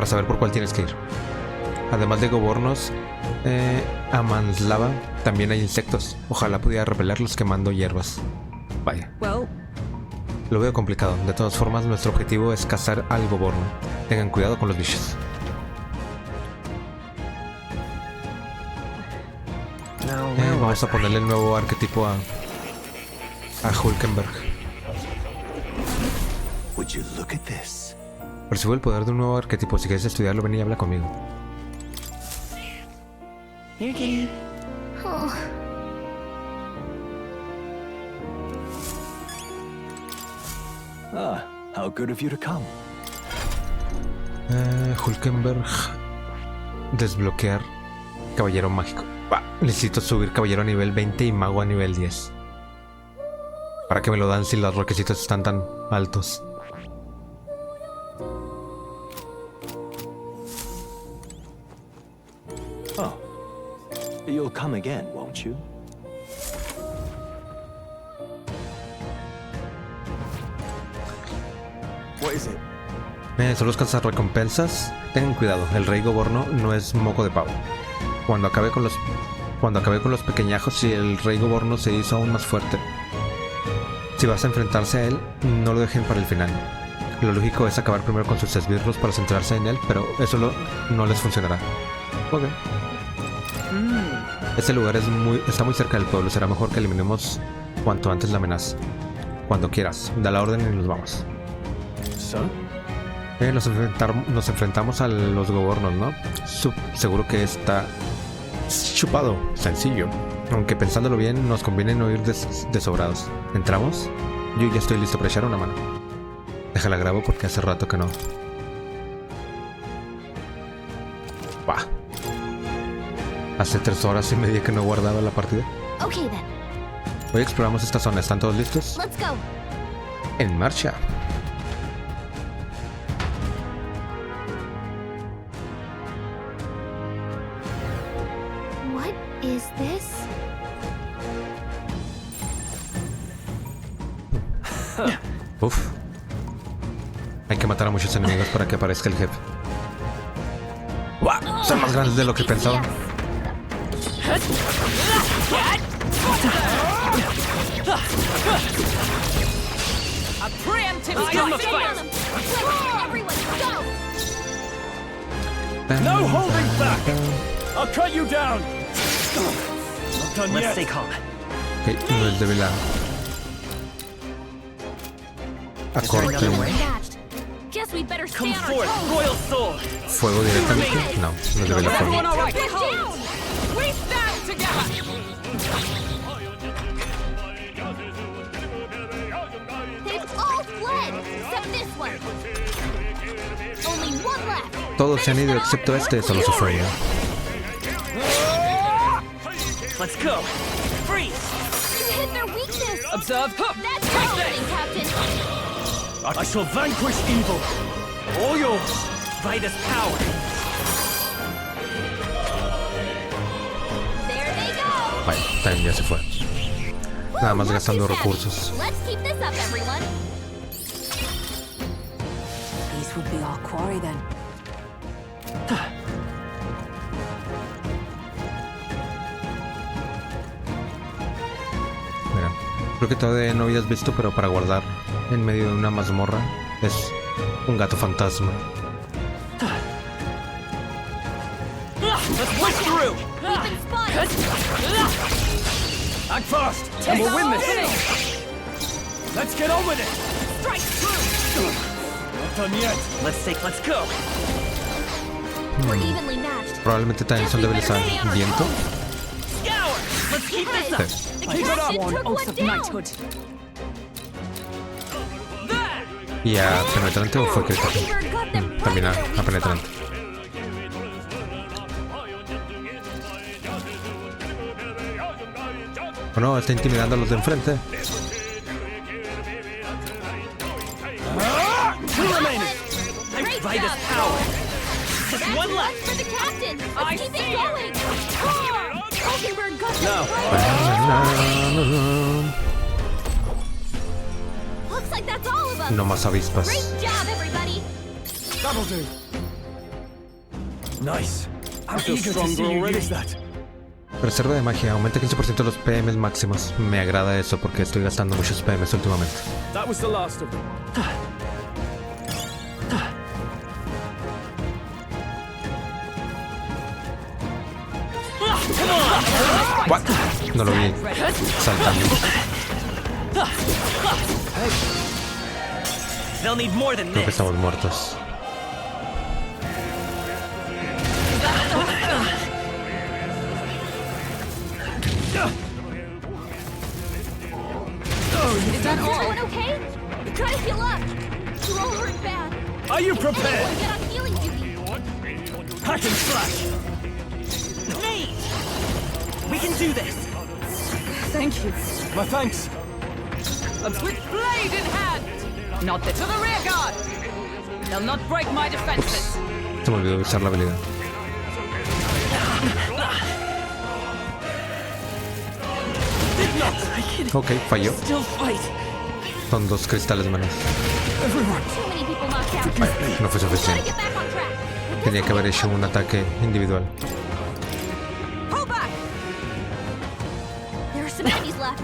saber por cuál tienes que ir. Además de gobornos, a Manslava también hay insectos. Ojalá pudiera repelerlos quemando hierbas. Vaya. Lo veo complicado. De todas formas, nuestro objetivo es cazar al goborno. Tengan cuidado con los bichos. Vamos a ponerle el nuevo arquetipo a Hulkenberg. Percibo el poder de un nuevo arquetipo. Si quieres estudiarlo, ven y habla conmigo. oh, How good of you to come. Hulkenberg. Desbloquear caballero mágico. Necesito subir caballero a nivel 20 y mago a nivel 10. ¿Para qué me lo dan si los requisitos están tan altos? Oh, you'll come again, won't you? What is it? Son los cazarrecompensas. Tengan cuidado, el rey Goborno no es moco de pavo. Cuando acabé con los pequeñajos y el rey Goborno se hizo aún más fuerte. Si vas a enfrentarse a él, no lo dejen para el final. Lo lógico es acabar primero con sus esbirros para centrarse en él, pero eso no les funcionará. Ok. Este lugar está muy cerca del pueblo. Será mejor que eliminemos cuanto antes la amenaza. Cuando quieras, da la orden y nos vamos. Nos enfrentamos a los gobornos, ¿no? Seguro que está chupado, sencillo. Aunque pensándolo bien, nos conviene no ir desobrados. ¿Entramos? Yo ya estoy listo para echar una mano. Déjala grabo porque hace rato que no. Hace 3 horas y media que no he guardado la partida. Okay then. Hoy exploramos esta zona. ¿Están todos listos? Let's go. En marcha. What is this? Uf. Hay que matar a muchos enemigos para que aparezca el jefe. ¡Wow! Son más grandes de lo que pensaba. A preemptive fight. Everyone, go! No holding back! I'll cut you down! Not done Let's yet. stay calm. Ok, no es débil a corte. Guess we better stay Come on our forth, toes. royal soul. Fuego directamente. No, no es débil a fuego. Everyone all right? We stand together. They've all fled, except this one. Only one left. Todos se han ido excepto este, solo su fuego. Let's go. Freeze. You hit their weakness. Observe. That's everything, Captain. I shall vanquish evil. All yours. Vitus power. There they go. Vaya, también ya se fue. Nada más gastando recursos. Let's keep this up, everyone. These would be our quarry then. Mira, creo que todavía no habías visto, pero para guardar en medio de una mazmorra es un gato fantasma. Let's push through. We've been spotted. Act fast, and we'll win this. Let's get on with it. Strike through. Not done yet. Let's go. We're evenly matched. Probablemente también son débiles al viento. Scour. Let's keep this up. Sí. The captain took one down. ¿Y a penetrante o fue crítico? También a penetrante. ¿O no? Está intimidando a los de enfrente. Two remaining. Vitus power. Just That's one one left. for the captain. Let's keep it going. Hulkenberg got them. Looks like that's all of us. No más avispas. Great job, everybody. That'll do. Nice. I feel eager to stronger see you already. use that. Reserva de magia. Aumenta 15% los PMs máximos. Me agrada eso porque estoy gastando muchos PMs últimamente. That was the last of them. What? No lo vi saltando. They'll need more than Creo que this. estamos muertos. Is that all? Everyone okay? Try to heal up. You all hurt bad. Are you Everyone prepared? get on healing duty. Hack and slash. Me. We can do this. Thank you. My thanks. With blade in hand. Not the to the rear guard. They'll not break my defenses. Se me olvidó usar la habilidad. Ok, falló. Still fight. Son 2 cristales menos. Too many people knocked out. Vaya, no fue Gotta suficiente. get back on track. Tenía que haber hecho un ataque individual. Pull back. There are some enemies left.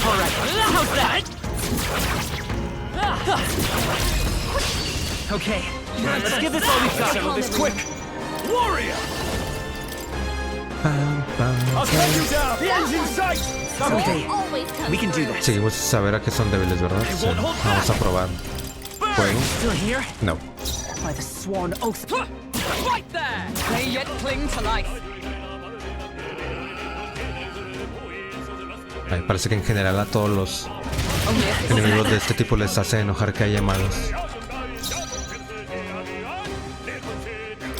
All right. How's that? Okay. Let's give this all we've got. Settle this quick. Warrior! I'll cut you down. The end's in sight. Okay. Always come We can do through. this. Seguimos a saber a qué son débiles, ¿verdad? Sí. Vamos a probar. ¿Fuego? Still here? No. By the sworn oath. Right there. They yet cling to life. Ay, parece que en general a todos los enemigos de este tipo les hace enojar que haya malos.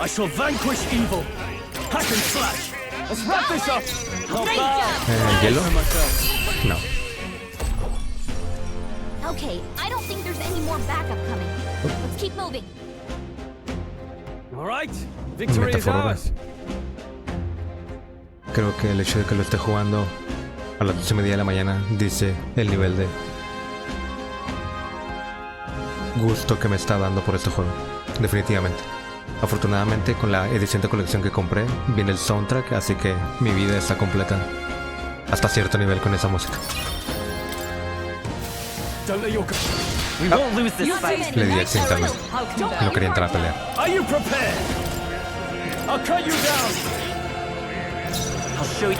I shall vanquish evil. Hack and slash. Let's wrap this up. ¿Hielo? No. Okay, I don't think there's any more backup coming. Let's keep moving. All right, victory is Metáfora. ours. Creo que el hecho de que lo esté jugando a las 12:30 de la mañana dice el nivel de gusto que me está dando por este juego. Definitivamente. Afortunadamente, con la edición de colección que compré, viene el soundtrack, así que mi vida está completa hasta cierto nivel con esa música. We won't lose this fight. Le di accidentalmente. No quería entrar a pelear. Are you prepared? I'll cut you down. I'll show you.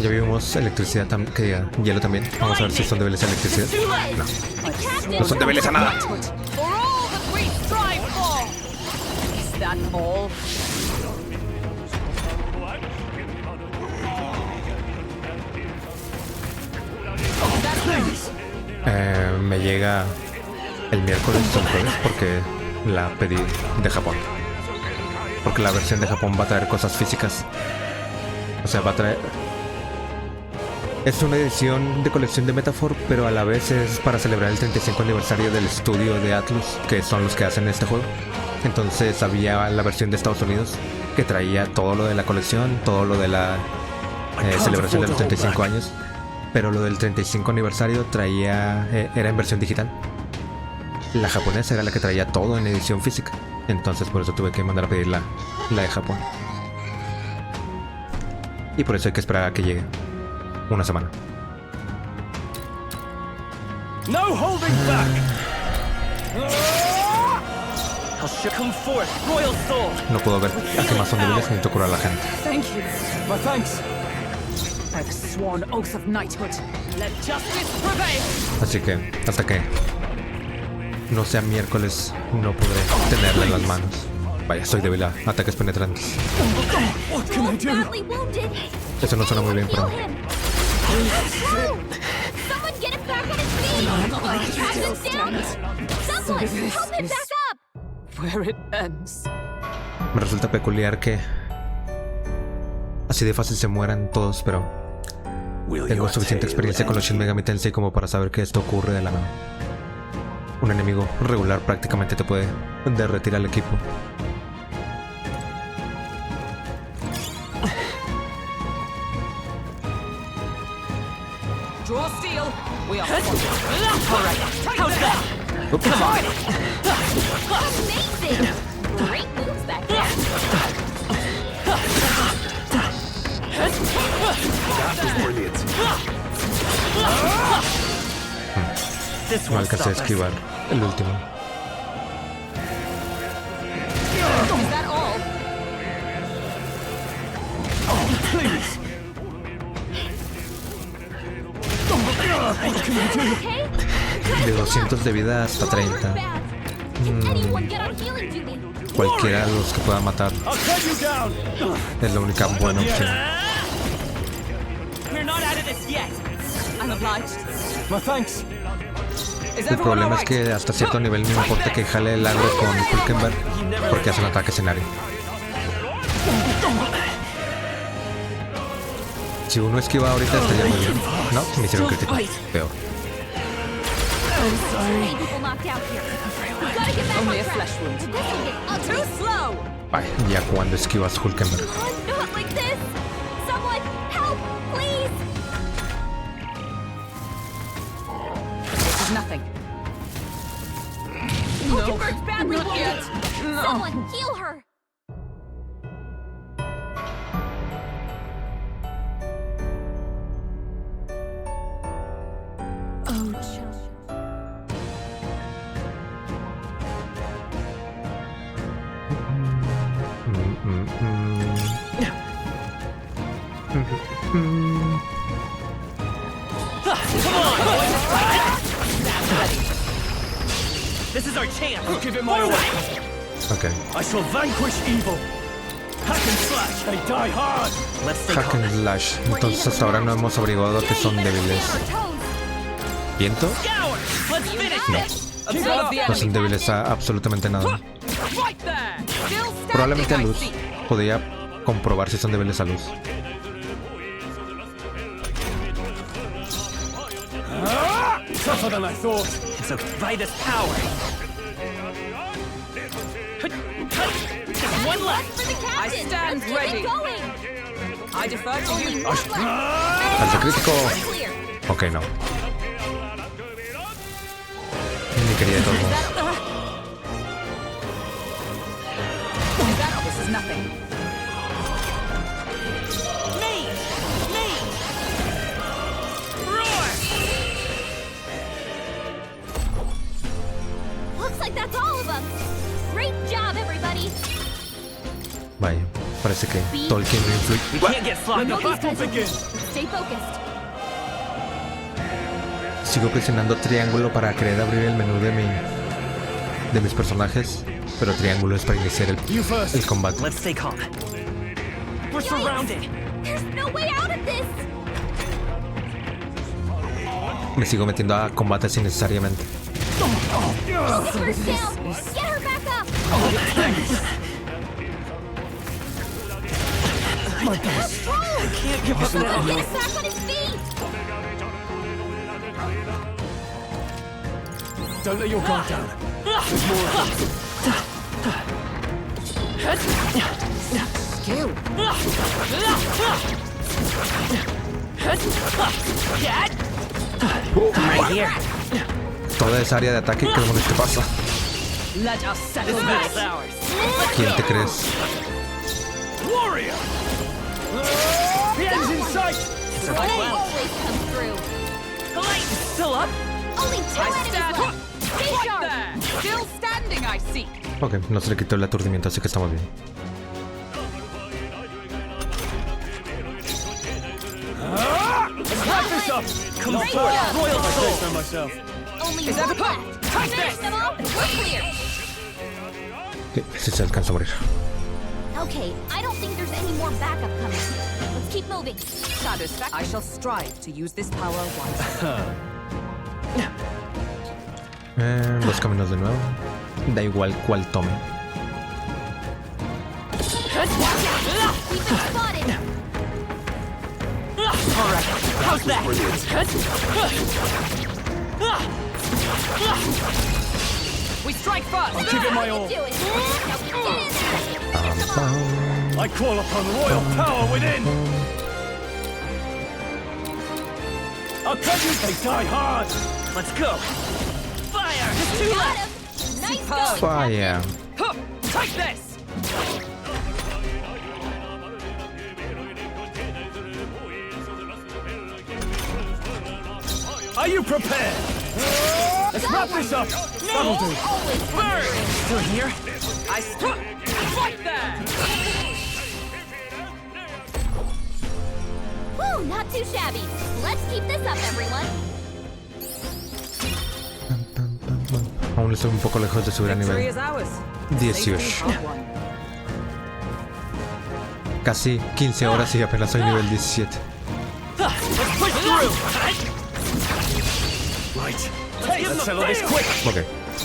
Ya vimos electricidad, que diga, hielo también. Vamos a ver si son débiles a electricidad. No. No son débiles a nada. Is that all? Me llega el miércoles o el jueves porque la pedí de Japón. Porque la versión de Japón va a traer cosas físicas. O sea, va a traer... Es una edición de colección de Metáfora, pero a la vez es para celebrar el 35 aniversario del estudio de Atlus, que son los que hacen este juego. Entonces había la versión de Estados Unidos que traía todo lo de la colección, todo lo de la celebración de los 35 años. Pero lo del 35 aniversario traía... era en versión digital. La japonesa era la que traía todo en edición física. Entonces por eso tuve que mandar a pedir la de Japón. Y por eso hay que esperar a que llegue. Una semana. No holding back. Come forth, royal soul. No puedo ver a qué más son débiles, necesito curar a la gente. Thank you. My thanks. By the sworn oath of knighthood, let justice prevail. Así que, hasta que no sea miércoles, no podré tenerla en las manos. Vaya, soy débil a ataques penetrantes. Eso no suena muy bien, pero... Someone get him back on his feet! Someone help him back up! Where it ends. Me resulta peculiar que así de fácil se mueran todos, pero tengo suficiente experiencia con los Shin Megami Tensei como para saber que esto ocurre de la nada. Un enemigo regular prácticamente te puede derretir al equipo. Draw steel. We are. All right. How's that? Come on! Amazing! Great moves back there. That was brilliant. No alcancé a esquivar el último. Is that all? Oh, please. De 200 de vida hasta 30. Cualquiera de los que pueda matar es la única buena opción. We're not out of this yet. I'm obliged. My thanks. El problema es que hasta cierto nivel no importa que jale el agro con Hulkenberg porque hace un ataque escenario. Si uno esquiva ahorita estaría muy bien. No, me hicieron crítico. Peor. Only a flesh wound. Too slow. Ay, ya cuando esquivas Hulkenberg. Not like this! Someone help, please! This is nothing. Hulkenberg's badly not wounded! yet. No. Someone heal her! This is our chance. I'll give it my all. Okay. I shall vanquish evil. Hack and slash. They die hard. Let's take Hack and slash. Entonces hasta ahora no hemos averiguado que son débiles. ¿Viento? Let's finish No. this. No son débiles a absolutamente nada. Probablemente a luz. Podría comprobar si son débiles a luz. Tougher than I thought. So by this power. Just one left. I stand ready. I defer to you. Alce crítico. Ok, no. Ni quería de todo modo. This is nothing. Looks like that's all of them. Great job, everybody. Vaya, parece que Tolkien no influye. We can't get sloppy. Stay focused. Sigo presionando triángulo para querer abrir el menú de mis personajes, pero triángulo es para iniciar el combate. Let's stay calm. We're surrounded. There's no way out of this. Me sigo metiendo a combates innecesariamente. Get her down. Get her back up. My best. Can't give up now. Get him back on his feet. Don't let your guard down. There's more of them. Skill. Right here. Toda esa área de ataque, ¿qué demonios te pasa? Let us settle This this. ours. ¿Quién te crees? Warrior! The end's in sight! So They well. always come through. The light is still up. Only two enemies left. Stay sharp. Still standing, I see. Ok, no se le quitó el aturdimiento, así que estamos bien. Let's wrap this up! Come forth, royal I soul. so myself. Only Is one that left. Finish them off and we're clear. Ok, sí se alcanzó a morir. Okay, I don't think there's any more backup coming. Let's keep moving. Satisfaction. I shall strive to use this power wisely. Dos caminos de nuevo. Da igual cuál tome. We've been spotted. All right. How's that? We strike first. I'll give it my all. Do it. Now get in there. I call upon royal power within! I'll tell you, they die hard! Let's go. Fire. Just two Got left. him. Nice going. Fire. Huh, take this. Are you prepared? Let's wrap this up! That'll do. Always Burn. Still here? I struck. Right there. Woo, not too shabby. Let's keep this up, everyone. Aún estoy un poco lejos de subir a Victory nivel is ours. 18. Safety won. Casi 15 horas y apenas soy nivel 17. Let's push through. Right. Let's settle this quick! Ok,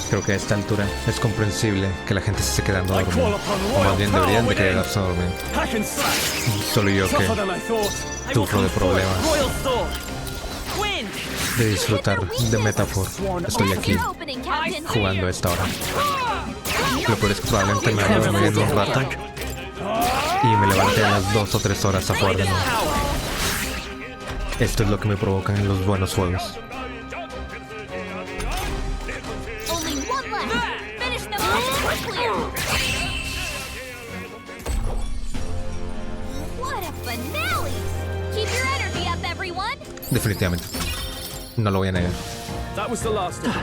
creo que a esta altura es comprensible que la gente se esté quedando a dormir. O más bien deberían de quedarse a dormir. Hack and slash! Solo yo que Tougher than I thought. sufro de problemas Royal soul. Wind. de disfrutar de metáfora. Estoy aquí Your opening, Captain. jugando a esta hora. Lo peor es que probablemente me haga dormir en un rato y me levante a las 2 o 3 horas a jugar de nuevo. Esto es lo que me provocan en los buenos juegos. Only one left. Finish them off. We're clear. What a finale! Keep your energy up, everyone. Definitivamente. No lo voy a negar. That was the last one.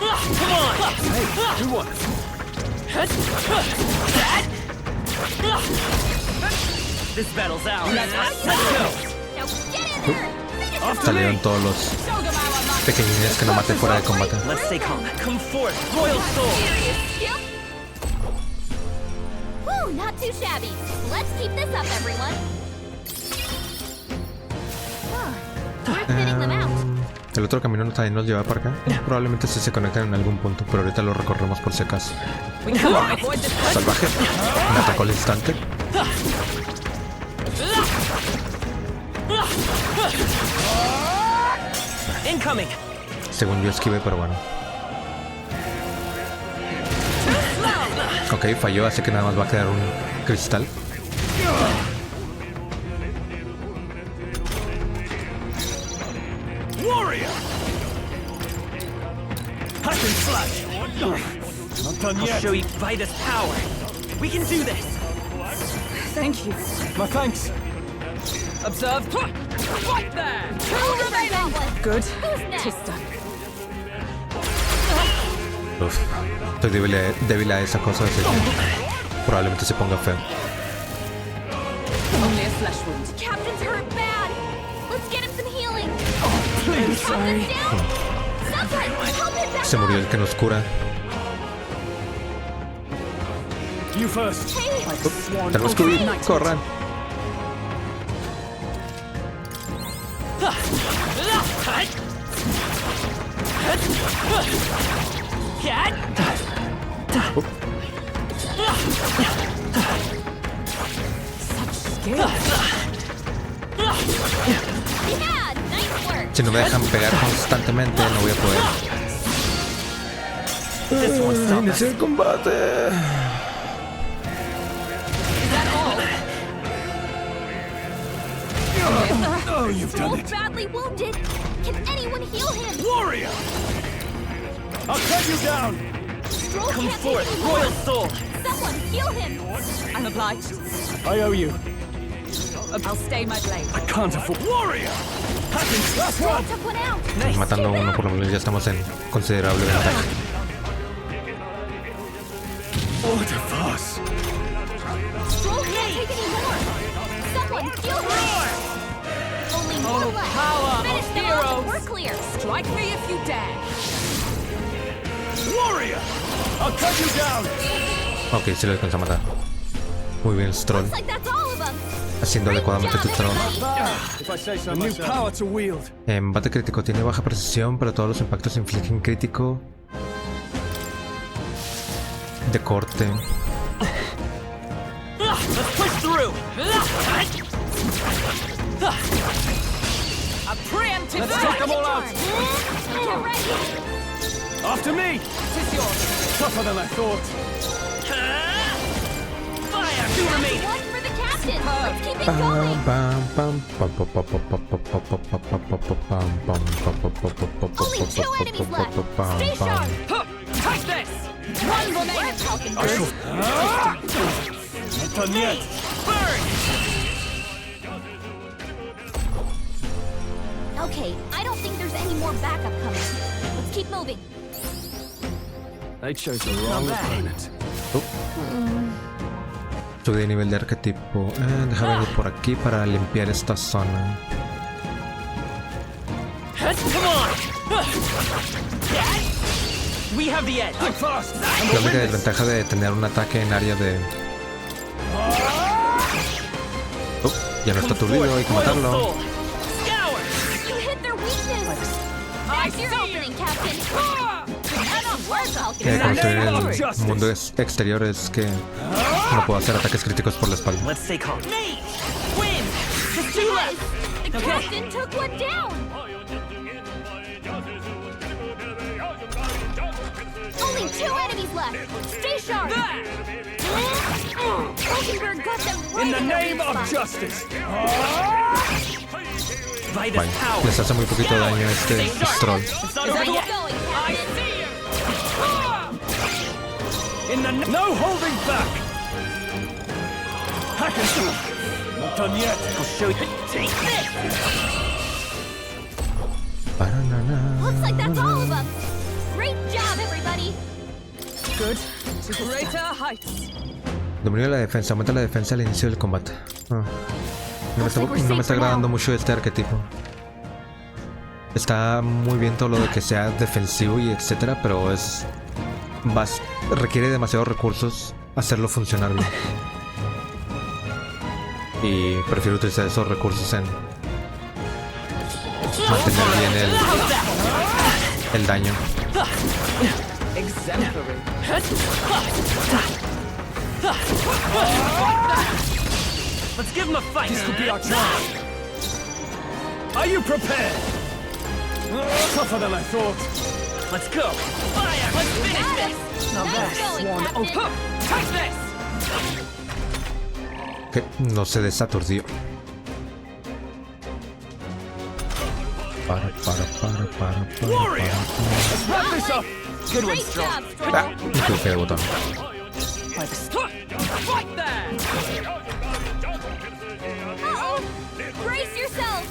Come on. Hey, who won? This battle's ours. Let's go. Now get in there. Salieron todos los pequeñines que no maté fuera de combate. Let's stay calm. Come forth, royal soul. Woo, not too shabby. Let's keep this up, everyone. El otro camino también nos lleva para acá. Probablemente sí se conectan en algún punto, pero ahorita lo recorremos por si acaso. Salvaje. Me atacó al instante. Según yo esquive, pero bueno. Ok, falló, así que nada más va a quedar un cristal. I'll show you Vida's power. We can do this. Thank you. My thanks. Observe. Right there. Two remaining. Good. Tista. Uf, estoy débil a esa cosa, así que probablemente se ponga feo. Only a flesh wound. Captain's hurt bad. Let's get him some healing. Please, sorry. Se murió el que nos cura. You first. Tenemos que huir. Corran. Si no me dejan pegar constantemente, no voy a poder. Iniciar el combate. Oh, you've done it. Badly wounded. Can anyone heal him? Warrior! I'll cut you down. Stroll Come can't forth, take anymore. Royal Soul. Someone heal him. I'm obliged. I owe you. I'll stay my blade. I can't afford. Warrior! Last one. Took one out. Matando a uno, por lo menos ya estamos en considerable ventaja. Order fast. Stroll can't take anymore. Someone heal him. Only more left. Power Finish of them off and heroes. we're clear. Strike me if you dare. Warrior! I'll cut you down. Ok, se lo alcanza a matar. Muy bien, Stroll. Looks like that's all of them. Haciendo adecuadamente tu trabajo. If I say so myself. A new power to wield. Embate crítico. Tiene baja precisión, pero todos los impactos infligen crítico. De corte. Let's push through. A preemptive Let's take them all out. Get ready. After me. Tis yours. Tougher than I thought. Fire. Two remaining. One for the captain. Let's keep it going. Only two enemies left. Stay sharp. Take this. One remaining, Falcon. Not done yet. Burn. Okay, I don't think there's any more backup coming. Let's keep moving. They chose the wrong opponent. Subí de nivel de arquetipo. Déjame ir por aquí para limpiar esta zona. Come on. We have the edge. Fast. La única desventaja de tener un ataque en área de... ya no está turbido, hay que matarlo. You hit their weakness. There's your opening, Captain. Cuando estoy en el mundo exterior es que no puedo hacer ataques críticos por la espalda. Let's stay calm. Win. The captain took one down. Only two enemies left. Stay sharp. Falkenberg got them right In the name their of spot. justice. Vida's power. Les hace muy poquito daño a este Stroll. It's not over yet. I see you. In the no holding back. Hack and slash. Not done yet. I'll show you. Take this. Looks like that's all of them. Great job, everybody. Good. To greater heights. Dominio de la defensa. Aumenta la defensa al inicio del combate. No me está agradando mucho este arquetipo. Está muy bien todo lo de que sea defensivo y etcétera, pero es... requiere demasiados recursos hacerlo funcionar bien. Y prefiero utilizar esos recursos en mantener bien el daño. Exemplary. Let's give him a fight. This will be our chance. Are you prepared? Tougher than I thought. Let's go. Fire. Let's finish this. Now that's one. Oh, take this. Que no se desaturdió. Para. Warrior. Let's wrap this up. Good one, Strong. Ah, me equivoqué de botón. Right there. Uh-oh! Brace yourself!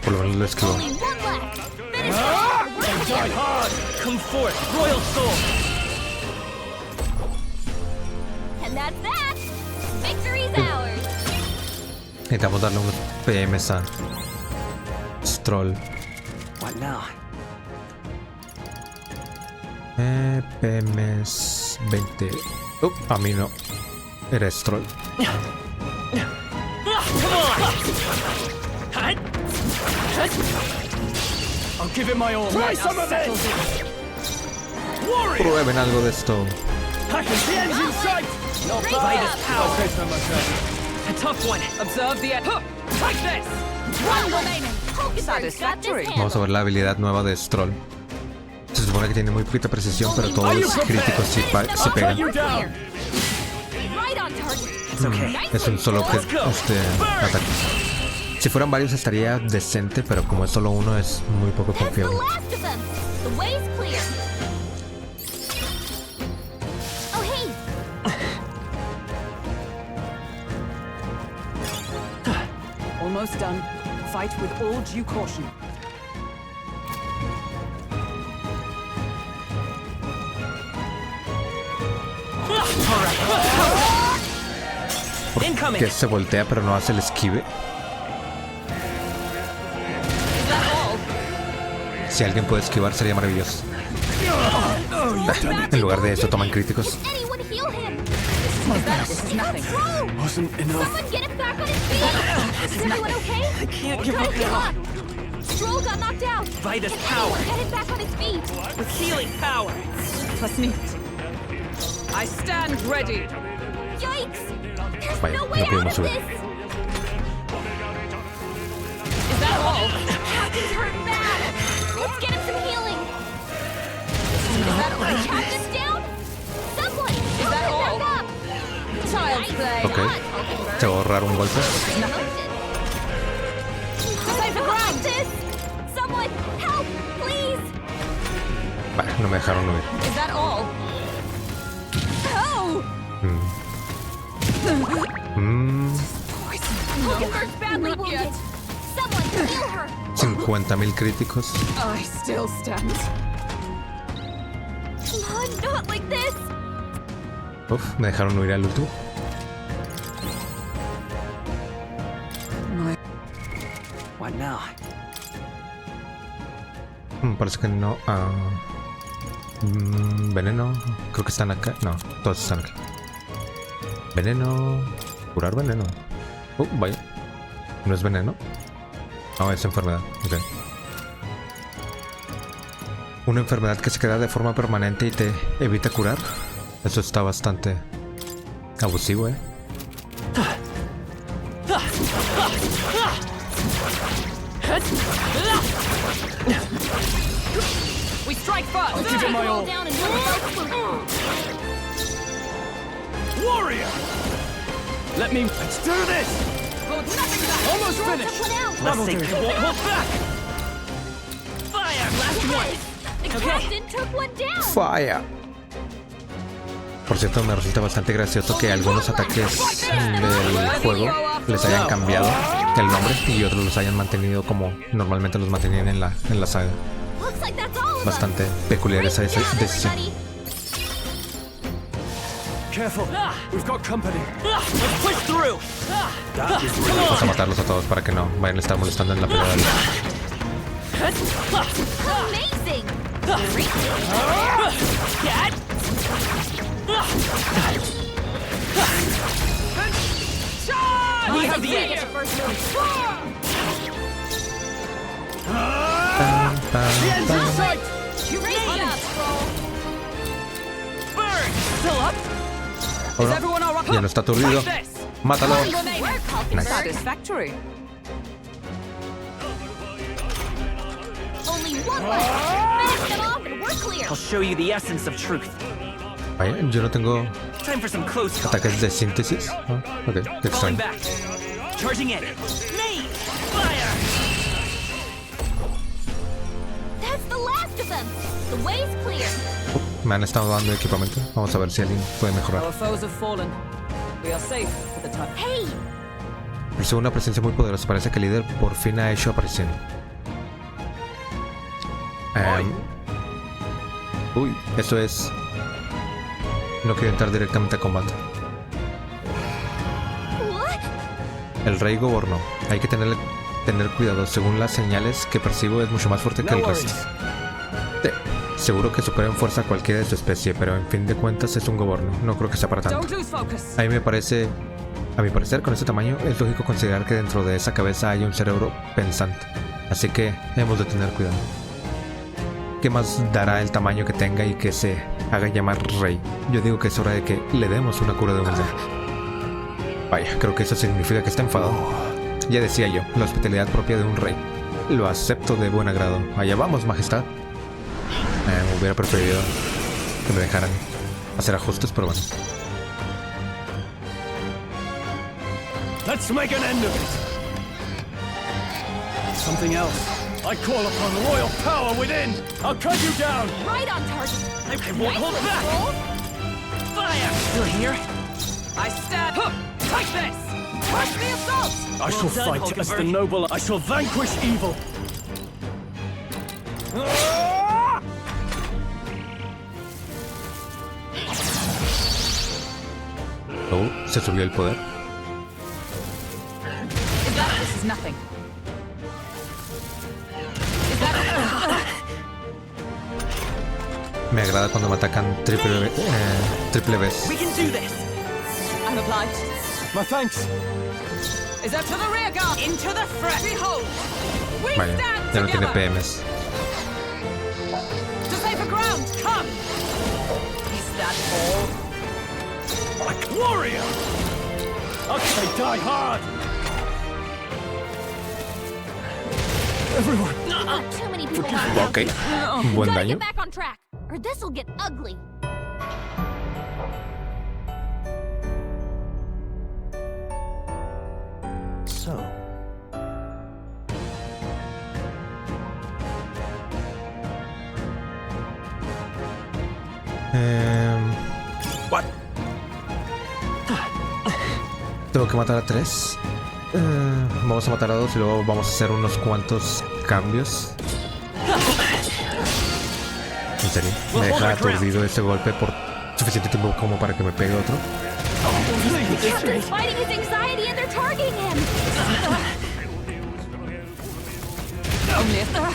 Por lo menos lo esquivo. Only one left! Finish it! Die hard. Come forth, royal soul. And that's that! Victory's ours! Necesitamos darle unos PMs a Stroll. What now? PMs 20. A mí no. Era Stroll. I'll give it my all. Try some of this. Warrior. Prueben algo de esto. I can see ends in sight. No Vitus power. A tough one. Observe the end. Take this. One remaining! Satisfactory! Vamos a ver la habilidad nueva de Stroll. Se supone que tiene muy poquita precisión, pero todos los críticos sí pegan. Right on target! Es un solo ataque. Si fueran varios estaría decente, pero como es solo uno es muy poco confiable. The way's clear! Oh, hey! Almost done. Fight with all due caution. Que se voltea pero no hace el esquive. Si alguien puede esquivar sería maravilloso. En lugar de eso toman críticos. Wasn't enough. Someone get it back on his feet! Is everyone okay? I can't give up now. Stroll got knocked out! Vitus power. Get him back on his feet! With healing power. Trust me. I stand ready. Yikes! There's Vaya, no way no out pudimos of subir. this! Is that all? Captain's hurt bad! Let's get him some healing! Is that all? Captain's down? Someone! Is that all? Back up! Child's play. Ok. Se va a ahorrar un golpe. Practice! Someone, help, please! Vale, no me dejaron huir. Is that all? Oh! Hulkenberg's badly wounded! Someone, heal her! 50,000 críticos. I still stand. Come on, not like this! Uf, me dejaron huir al último. What now? Parece que no. Veneno. Creo que están acá. No, todos están aquí. Veneno. Curar veneno. Vaya. ¿No es veneno? No, es enfermedad. Ok. Una enfermedad que se queda de forma permanente y te evita curar. Eso está bastante abusivo, We strike first. I'll give it my all. Warrior! Let me. Let's do this! Almost finished! Let's take it. Won't hold back! Fire. Last one. The captain took one down! Fire. Por cierto, me resulta bastante gracioso que algunos ataques del juego les hayan cambiado el nombre y otros los hayan mantenido como normalmente los mantenían en la saga. Bastante peculiar esa decisión. Careful, we've got company. Let's push through. Vamos a matarlos a todos para que no vayan a estar molestando en la pelea. Amazing! We have the edge. The end's in sight! Burn! Still up? Oh, no. Ya no está aturdido. Mátalo. Nice. Satisfactory. Only one left. Finish them off and we're clear. I'll show you the essence of truth. Vaya, yo no tengo Time for some close calls. ataques de síntesis. Ah, ok, qué Falling extraño. back. Charging in. Maze! Fire! That's the last of them. The way's clear. Me han estado dando equipamiento. Vamos a ver si alguien puede mejorar. Our foes have fallen. We are safe for the time. Hey! Percibo una presencia muy poderosa. Parece que el líder por fin ha hecho aparición. Uy, esto es... No quiero entrar directamente a combate. El rey gobernó. Hay que tener cuidado. Según las señales que percibo, es mucho más fuerte que el resto. Sí, seguro que supera en fuerza a cualquiera de su especie, pero en fin de cuentas es un gobierno. No creo que sea para tanto. A mi parecer, con ese tamaño, es lógico considerar que dentro de esa cabeza hay un cerebro pensante. Así que hemos de tener cuidado. ¿Qué más dará el tamaño que tenga y que se haga llamar rey? Yo digo que es hora de que le demos una cura de humildad. Vaya, creo que eso significa que está enfadado. Ya decía yo, la hospitalidad propia de un rey. Lo acepto de buen agrado. Allá vamos, majestad. Hubiera preferido que me dejaran hacer ajustes, pero bueno. Let's make an end of it. Something else. I call upon royal power within. I'll cut you down. Right on target. I won't hold back. Fire! Still here? I stab. Take this. Push the assault. I shall fight as the noble. I shall vanquish evil. Oh, se subió el poder. This is nothing. Me agrada cuando me atacan triple veces. We can do this. I'm obliged. My thanks. Is that to the rear guard? Into the front. Behold. We Vaya, stand ya no tiene together. PMs. To safer ground. Come. Is that all? Like warrior. Okay, die hard. Everyone. Too many people out Ok, there. buen Gotta daño. get back on track, or this'll get ugly. So, What? Tengo que matar a 3. Vamos a matar a 2 y luego vamos a hacer unos cuantos cambios. En serio, me deja aturdido este golpe por suficiente tiempo como para que me pegue otro. The captain's fighting his anxiety and they're targeting him.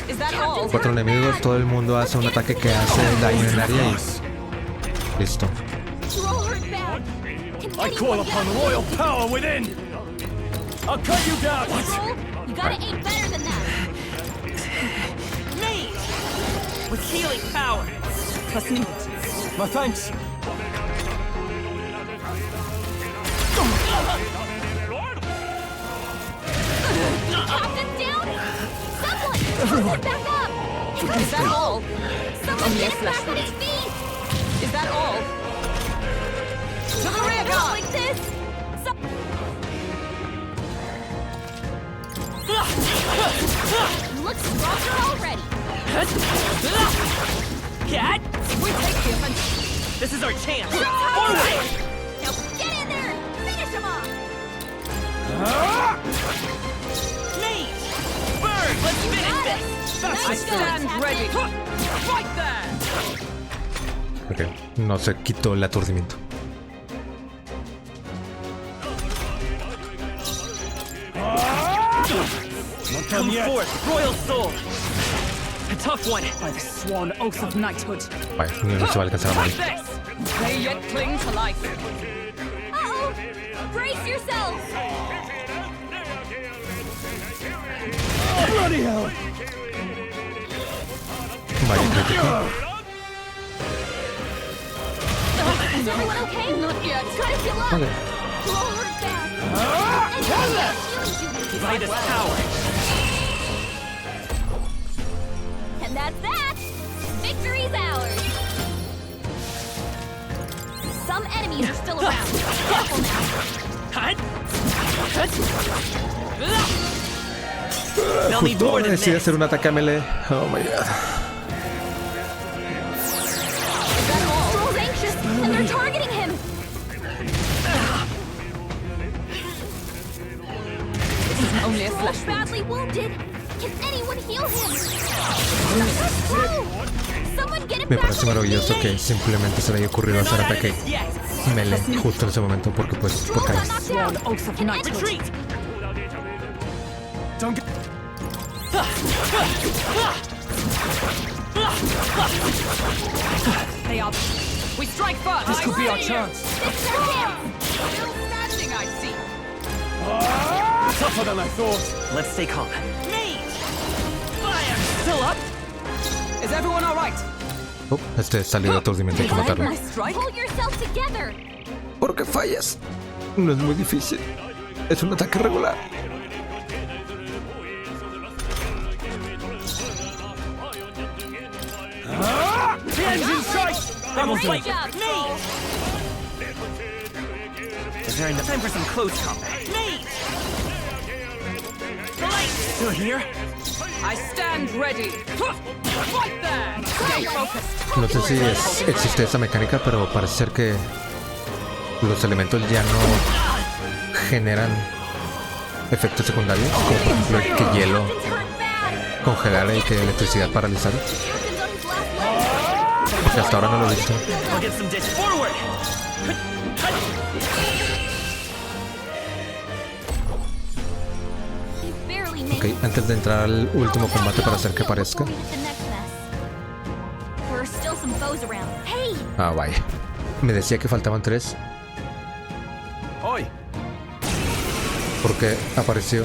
Is that all? 4 enemigos, todo el mundo hace un ataque que hace daño en área y listo. You all hurt bad. Can I call upon royal power within. I'll cut you down. Roll? You gotta aim better than that. Mage! With healing power. Plus need. My thanks. Captain's down. Someone, someone back up. Is that all? Someone Only a get flesh back on his feet. Is that all? To the rear Not guard. like this. You look stronger already. Cat! We take the offensive. This is our chance. Forward! Now get in there and finish him off. Mage! Burn! Let's finish this! I stand ready. Right there. Ok, no se quitó el aturdimiento. Come forth, royal soul! A tough one. By the sworn oath of knighthood. Vaya, ni uno se va a alcanzar a morir. They yet cling to life. Uh-oh! Brace yourselves! Bloody hell! Vaya crítico. Is everyone okay? Not yet. Try to heal up. Okay. Blow her back. Light is power. And that's that. Victory's ours. Some enemies are still around. Careful now. Justo decide hacer un ataque a melee. Oh my god. Stroll's anxious, and they're targeting him. This is only a flesh Stroll's wound. badly wounded. Can anyone heal him? Stroll! Someone get him Me back parece on his maravilloso feet. que simplemente se le haya ocurrido hacer ataque melee justo en ese momento porque pues por caer. Sworn oath of knighthood. Don't get... They are. We strike first. This could be our chance. Still standing, I see. Tougher than I thought. Let's stay calm. Still up. Is everyone all right? Oh, este salió de aturdimiento, hay que matarlo. Hold yourself together. ¿Por qué fallas? No es muy difícil. Es un ataque regular. The end's in sight! Great job, Stroll. Is there enough time for some close combat? Still here? I stand ready. Fight there. Stay focused. No sé si existe esa mecánica, pero parece ser que los elementos ya no generan efectos secundarios, como por ejemplo el que hielo congelara y que electricidad paralizara. Porque hasta ahora no lo he visto. I'll get some dish forward. Ok, antes de entrar al último combate para hacer que parezca. There are still some foes around. Hey! Ah, vaya. Me decía que faltaban 3. Oi! Porque apareció.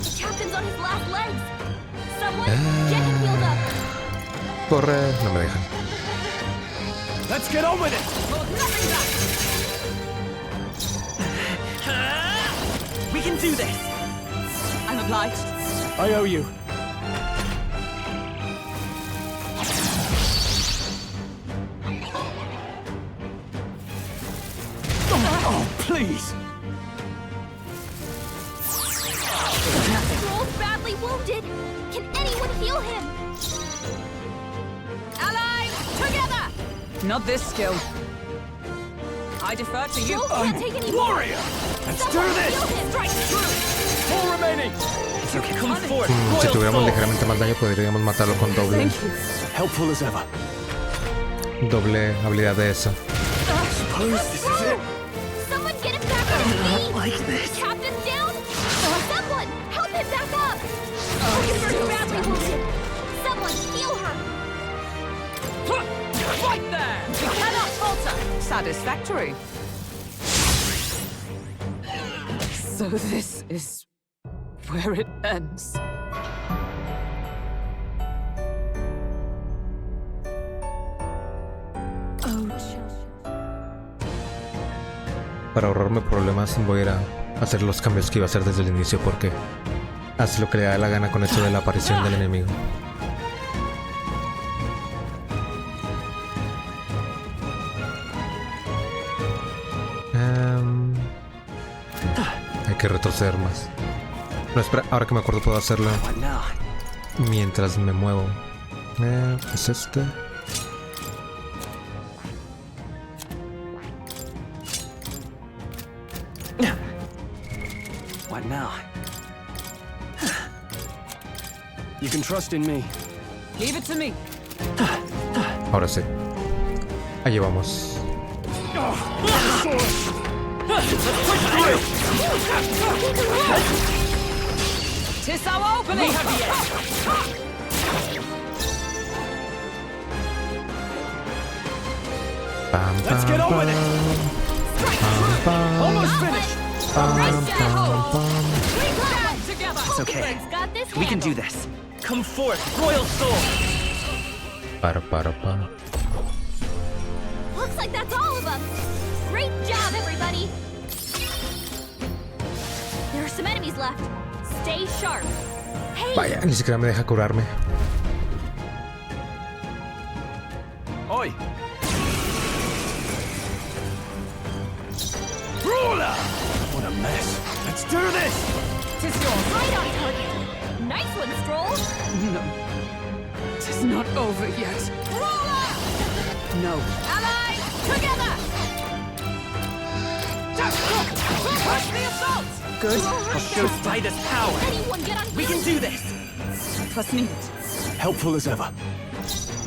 The captain's on his last legs. Someone get him healed up. Corre, no me dejan. Let's get on with it! We can do this. I'm obliged. I owe you. Oh, please! Stroll's badly wounded. Can anyone heal him? Allies, together! Not this skill. I defer to you. Stroll can't take any more. Warrior! Let's do Someone this! heal him. Strike through. 4 remaining! It's okay, come forward. Si tuviéramos ligeramente más daño, podríamos matarlo con doble Helpful as ever. habilidad de esa. Suppose this is it. Someone get him back on his feet. Like this. The captain's down. Someone help him back up. Oakenberg's badly wounded. Someone heal her. Fight there! We cannot falter. Satisfactory. So this is where it ends. Para ahorrarme problemas voy a ir a hacer los cambios que iba a hacer desde el inicio porque hace lo que le da la gana con esto de la aparición del enemigo. Hay que retroceder más. No, espera, ahora que me acuerdo puedo hacerlo mientras me muevo. Es este. What now? You can trust in me. Leave it to me. Ahora sí. Allí vamos. Tis our opening. Pam, Let's get on with it. Almost finished. It's okay. We can do this. Come forth, royal soul. Para. Looks like that's all of them. Great job, everybody. There are some enemies left. Stay sharp. Hey. Vaya, ni siquiera me deja curarme. Oi. Brawler! What a mess. Let's do this! Tis yours. Right on target. Nice one, Stroll. No. It is not over yet. Brawler! No. Allies, together! Push the assault! Good. I'll show Titus power. Anyone get on We can do this. Trust me. Helpful as ever.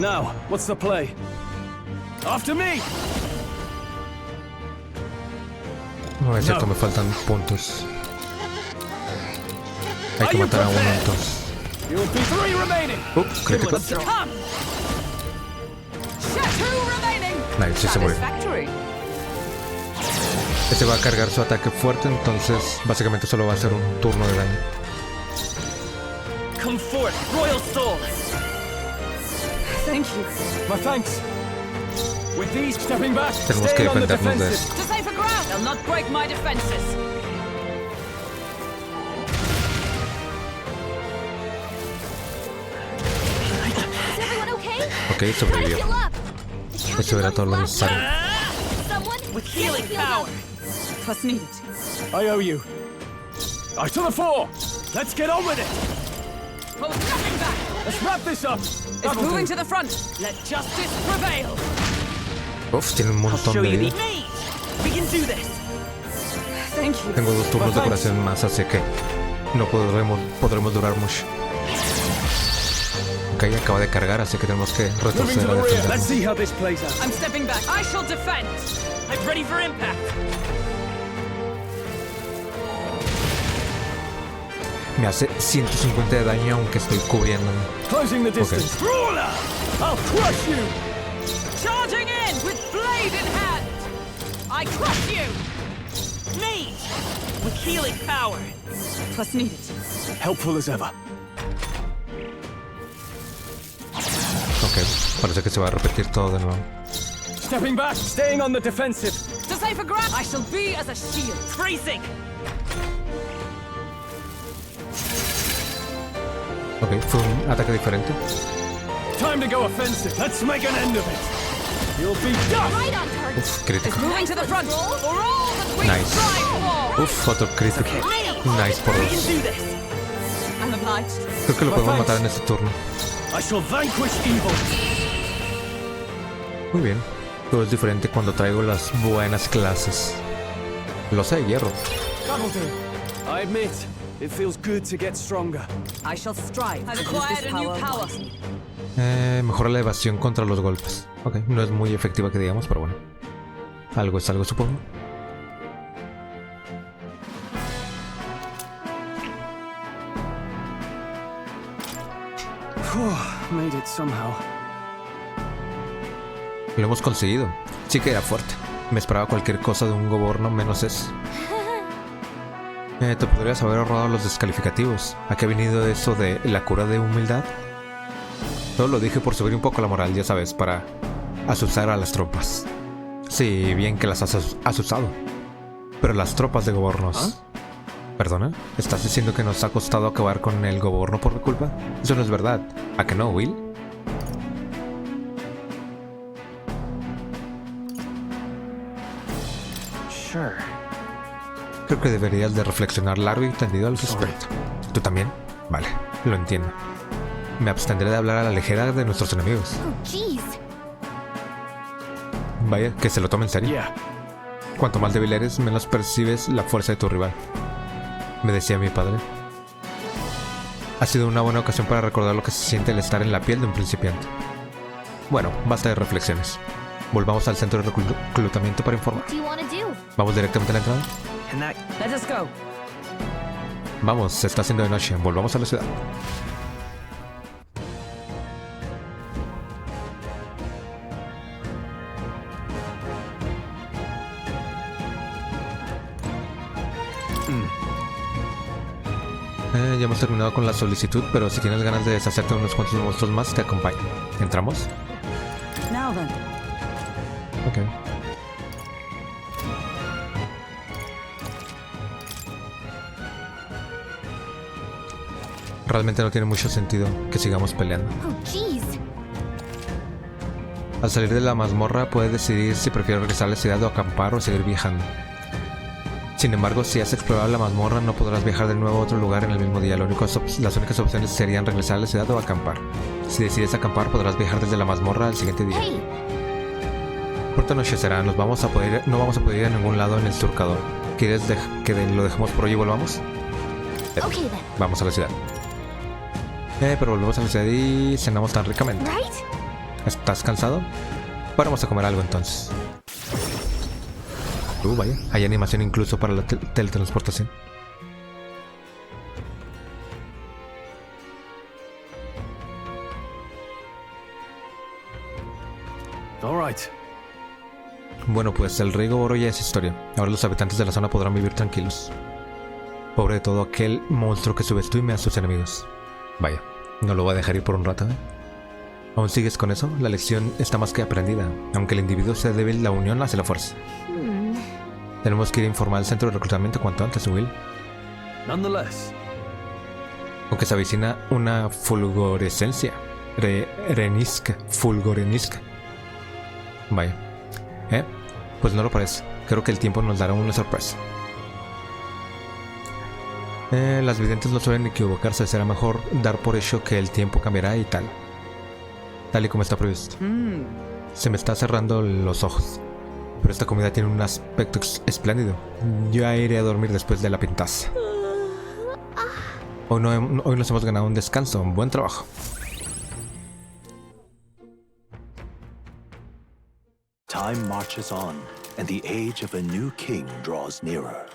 Now, what's the play? After me! No, es cierto, me faltan puntos. Hay que matar a uno entonces. You'll be 3 remaining. Crítico. Come. Nice, sí se murió. Este va a cargar su ataque fuerte, entonces básicamente solo va a ser un turno de daño. Come forth, royal soul. Thank you. My thanks. With these stepping back, Tenemos que staying on the defendernos de defensive. esto. To safer ground. They'll not break my defenses. Is everyone okay? Ok, sobrevivió. Heal up. Eso era todo lo necesario. Someone With healing power. Trust needed. I owe you. To the fore. Let's get on with it. Hold nothing back. Let's wrap this up. It's moving to the front. Let justice prevail. Uf, tiene un montón de vida. We can do this. Thank you. Tengo 2 turnos de curación más, así que no podremos durar mucho. Ok, acaba de cargar, así que tenemos que retroceder a defendernos. Let's see how this plays out. I'm stepping back. I shall defend. I'm ready for impact. Me hace 150 de daño aunque estoy cubriéndome. Closing the distance. Brawler! I'll crush you! Charging in with blade in hand. I crush you. Me! With healing power. Trust needed. Helpful as ever. Ok, parece que se va a repetir todo de nuevo. Stepping back, staying on the defensive. To safer ground. I shall be as a shield. Freezing! Ok, fue un ataque diferente. Time to go offensive. Let's make an end of it. You'll be done. Right on target. Uf, crítico. Moving to the front. For all that we Nice. strive for. Uf, otro crítico. Nice por We can 2. do this. I'm obliged. Creo que lo podemos matar en este turno. I shall vanquish evil. Muy bien. Todo es diferente cuando traigo las buenas clases. Losa de hierro. That'll do. I admit, it feels good to get stronger. I shall strive. I've acquired a new power. Mejora la evasión contra los golpes. Ok, no es muy efectiva que digamos, pero bueno. Algo es algo, supongo. Made it somehow. Lo hemos conseguido. Sí que era fuerte. Me esperaba cualquier cosa de un gobierno menos eso. Te podrías haber ahorrado los descalificativos. ¿A qué ha venido eso de la cura de humildad? Todo lo dije por subir un poco la moral, ya sabes, para asustar a las tropas. Sí, bien que las has asustado. Pero las tropas de gobiernos... ¿Perdona? ¿Estás diciendo que nos ha costado acabar con el gobierno por mi culpa? Eso no es verdad. ¿A que no, Will? Sure. Creo que deberías de reflexionar largo y tendido al respecto. ¿Tú también? Vale, lo entiendo. Me abstendré de hablar a la ligera de nuestros enemigos. Oh, jeez. Vaya, que se lo tome en serio. Cuanto más débil eres, menos percibes la fuerza de tu rival. Me decía mi padre. Ha sido una buena ocasión para recordar lo que se siente el estar en la piel de un principiante. Bueno, basta de reflexiones. Volvamos al centro de reclutamiento para informar. What do you want to do? ¿Vamos directamente a la entrada? Let us go. Vamos, se está haciendo de noche. Volvamos a la ciudad. Ya hemos terminado con la solicitud, pero si tienes ganas de deshacerte de unos cuantos monstruos más, te acompaño. ¿Entramos? Now then. Ok. Realmente no tiene mucho sentido que sigamos peleando. Oh, jeez. Al salir de la mazmorra puedes decidir si prefieres regresar a la ciudad o acampar o seguir viajando. Sin embargo, si has explorado la mazmorra no podrás viajar de nuevo a otro lugar en el mismo día. Las únicas opciones serían regresar a la ciudad o acampar. Si decides acampar podrás viajar desde la mazmorra al siguiente día. Pronto anochecerá, no vamos a poder ir a ningún lado en el surcador. ¿Quieres que lo dejemos por hoy y volvamos? Vamos a la ciudad. Pero volvemos a la ciudad y cenamos tan ricamente. ¿Estás cansado? Vamos a comer algo entonces. Vaya, hay animación incluso para la teletransportación. Bueno, pues el rey Goboro ya es historia. Ahora los habitantes de la zona podrán vivir tranquilos. Pobre de todo aquel monstruo que subestime a sus enemigos. Vaya, no lo voy a dejar ir por un rato, ¿eh? ¿Aún sigues con eso? La lección está más que aprendida. Aunque el individuo sea débil, la unión hace la fuerza. Tenemos que ir a informar al centro de reclutamiento cuanto antes, Will. Nonetheless. Aunque se avecina una fulgorescencia. Fulgorenisca. Vaya. Pues no lo parece. Creo que el tiempo nos dará una sorpresa. Las videntes no suelen equivocarse. Será mejor dar por hecho que el tiempo cambiará y tal. Tal y como está previsto. Se me está cerrando los ojos. Pero esta comida tiene un aspecto espléndido. Ya iré a dormir después de la pintaza. Hoy nos hemos ganado un descanso. Un buen trabajo. Time marches on, and the age of a new king draws nearer.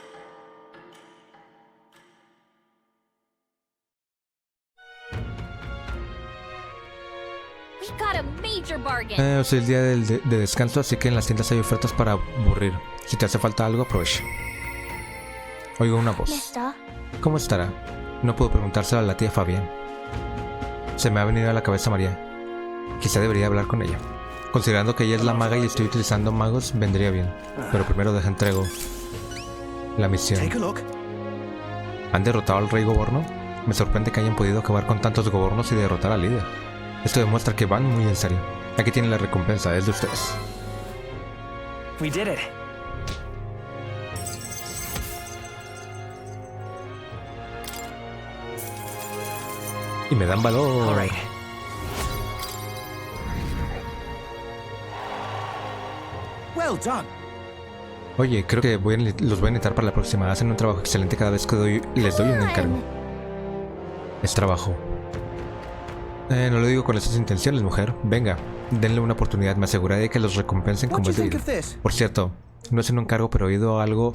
Es el día de descanso, así que en las tiendas hay ofertas para aburrir. Si te hace falta algo, aprovecha. Oigo una voz. ¿Cómo estará? No puedo preguntárselo a la tía Fabián. Se me ha venido a la cabeza María. Quizá debería hablar con ella. Considerando que ella es la maga y estoy utilizando magos, vendría bien. Pero primero entrego la misión. ¿Han derrotado al rey Goborno? Me sorprende que hayan podido acabar con tantos gobornos y derrotar al líder. Esto demuestra que van muy en serio. Aquí tienen la recompensa, es de ustedes. We did it. Y me dan valor. All right. Well done. Oye, creo que los voy a necesitar para la próxima. Hacen un trabajo excelente cada vez que les doy un encargo. Es trabajo. No lo digo con esas intenciones, mujer. Venga, denle una oportunidad. Me aseguraré de que los recompensen como es debido. Por cierto, no es un encargo, pero he oído algo...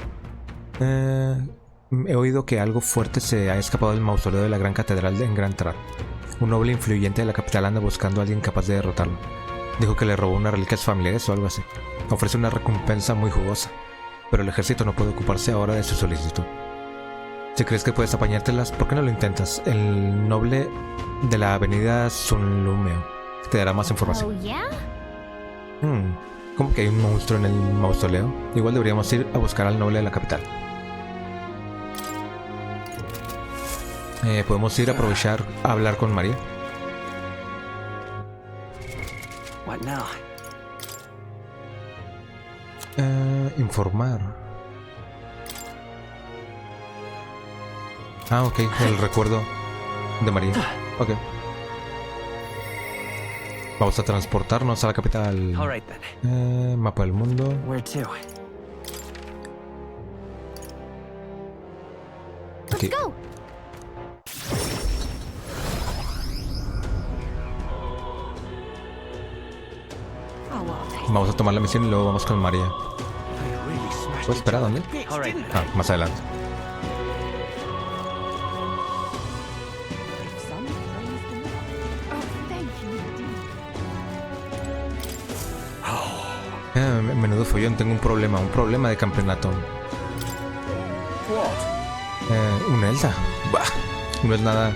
he oído que algo fuerte se ha escapado del mausoleo de la gran catedral en Gran Trat. Un noble influyente de la capital anda buscando a alguien capaz de derrotarlo. Dijo que le robó unas reliquias familiares o algo así. Ofrece una recompensa muy jugosa, pero el ejército no puede ocuparse ahora de su solicitud. Si crees que puedes apañártelas, ¿por qué no lo intentas? El noble de la avenida Sunlumeo te dará más información. ¿Cómo que hay un monstruo en el mausoleo? Igual deberíamos ir a buscar al noble de la capital. Podemos ir a aprovechar a hablar con María. What now? Informar. Ah, ok, el recuerdo de María. Ok. Vamos a transportarnos a la capital. All right, then. Mapa del mundo. Where to? Aquí. Let's go. Vamos a tomar la misión y luego vamos con María. ¿Puedo esperar? ¿Dónde? All right. Ah, más adelante. Menudo follón, tengo un problema de campeonato. Un Elda. Bah, no es nada